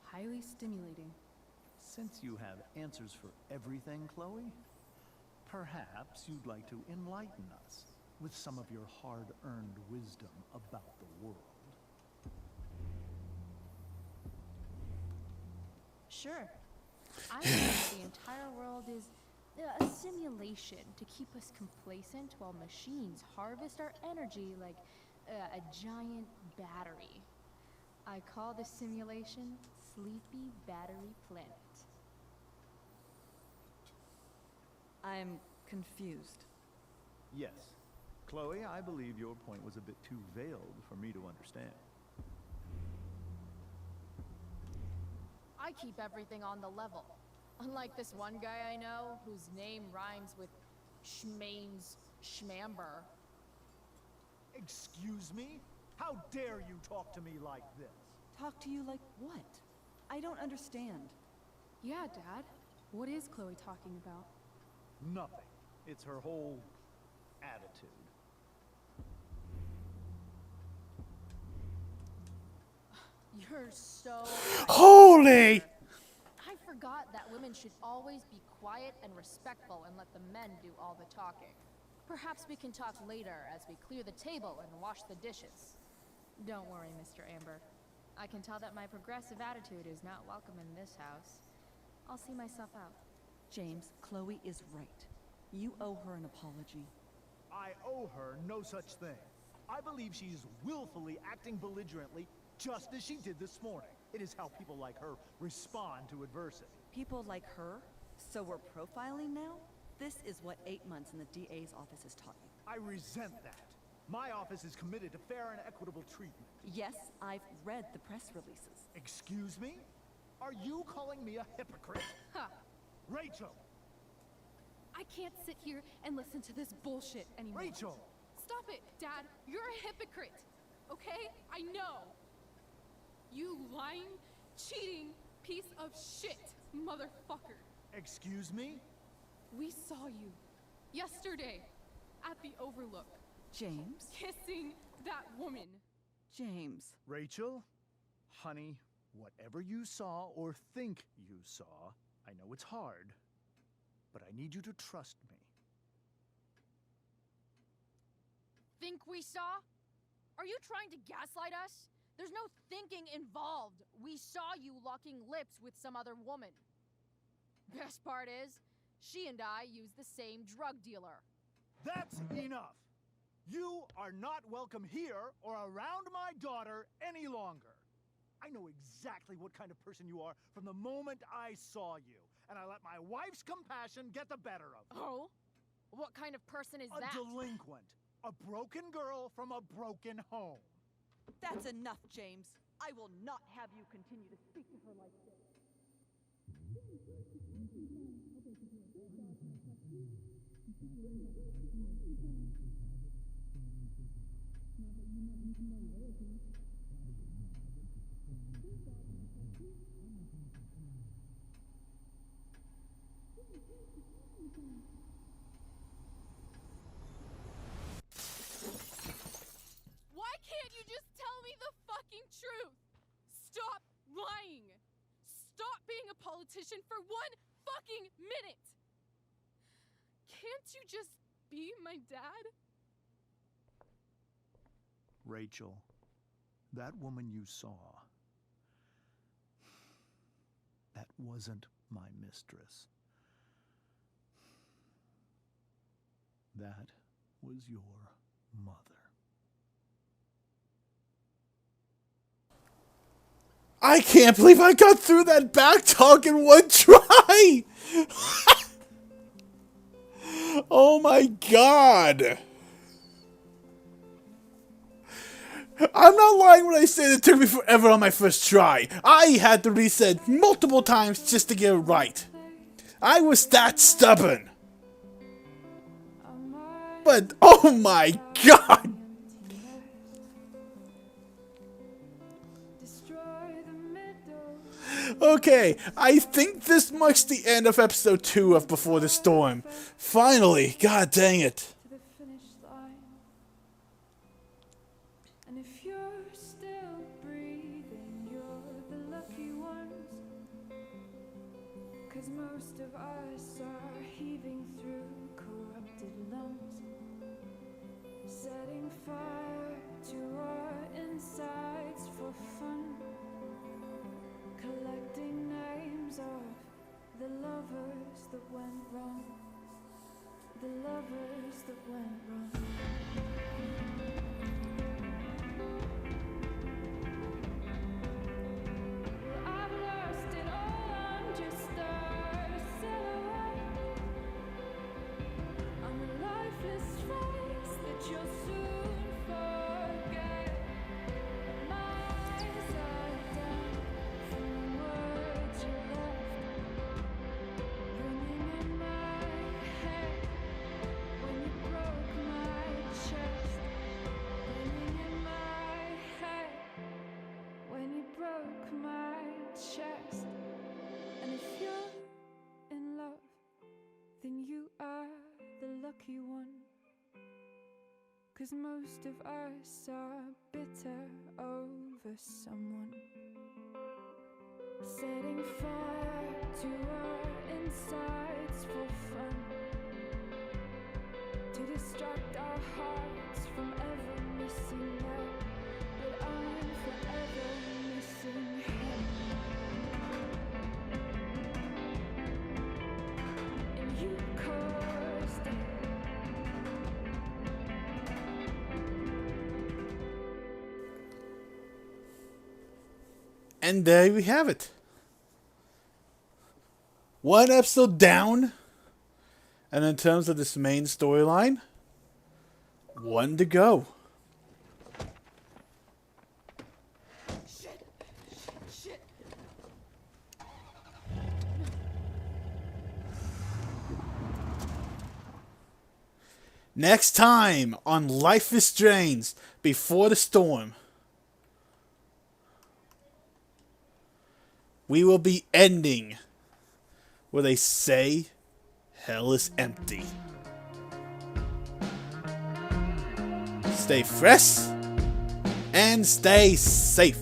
Highly stimulating. Since you have answers for everything, Chloe, perhaps you'd like to enlighten us with some of your hard-earned wisdom about the world. Sure. I think the entire world is a simulation to keep us complacent while machines harvest our energy like a giant battery. I call the simulation Sleepy Battery Planet. I'm confused. Yes. Chloe, I believe your point was a bit too veiled for me to understand. I keep everything on the level. Unlike this one guy I know, whose name rhymes with Schmaines Schmamber. Excuse me? How dare you talk to me like this? Talk to you like what? I don't understand. Yeah, Dad. What is Chloe talking about? Nothing. It's her whole attitude. You're so... Holy! I forgot that women should always be quiet and respectful and let the men do all the talking. Perhaps we can talk later as we clear the table and wash the dishes. Don't worry, Mr. Amber. I can tell that my progressive attitude is not welcome in this house. I'll see myself out. James, Chloe is right. You owe her an apology. I owe her no such thing. I believe she's willfully acting belligerently just as she did this morning. It is how people like her respond to adversity. People like her? So we're profiling now? This is what 8 months in the DA's office has taught me. I resent that. My office is committed to fair and equitable treatment. Yes, I've read the press releases. Excuse me? Are you calling me a hypocrite? Huh. Rachel! I can't sit here and listen to this bullshit anymore. Rachel! Stop it, Dad. You're a hypocrite. Okay? I know. You lying, cheating piece of shit, motherfucker. Excuse me? We saw you yesterday at the Overlook. James? Kissing that woman. James. Rachel? Honey, whatever you saw or think you saw, I know it's hard, but I need you to trust me. Think we saw? Are you trying to gaslight us? There's no thinking involved. We saw you locking lips with some other woman. Best part is, she and I use the same drug dealer. That's enough! You are not welcome here or around my daughter any longer. I know exactly what kind of person you are from the moment I saw you, and I let my wife's compassion get the better of me. Oh? What kind of person is that? A delinquent. A broken girl from a broken home. That's enough, James. I will not have you continue to speak to her like this. Why can't you just tell me the fucking truth? Stop lying. Stop being a politician for 1 fucking minute. Can't you just be my dad? Rachel, that woman you saw, that wasn't my mistress. That was your mother. I can't believe I got through that back talk in one try! Oh my god! I'm not lying when I say that it took me forever on my first try. I had to reset multiple times just to get it right. I was that stubborn. But, oh my god! Okay, I think this marks the end of episode 2 of Before the Storm. Finally, god dang it. To the finish line. And if you're still breathing, you're the lucky ones. 'Cause most of us are heaving through corrupted lungs, setting fire to our insides for fun, collecting names of the lovers that went wrong, the lovers that went wrong. Well, I've lost it all, I'm just a silhouette. I'm a lifeless face that you'll soon forget. My eyes are down from the words you left, ringing in my head when you broke my chest, ringing in my head when you broke my chest. And if you're in love, then you are the lucky one. 'Cause most of us are bitter over someone, setting fire to our insides for fun, to distract our hearts from ever missing out. But I'm forever missing him. And you caused it. And there we have it. 1 episode down. And in terms of this main storyline, 1 to go. Shit. Next time on Life is Strange Before the Storm, we will be ending where they say hell is empty. Stay fresh and stay safe.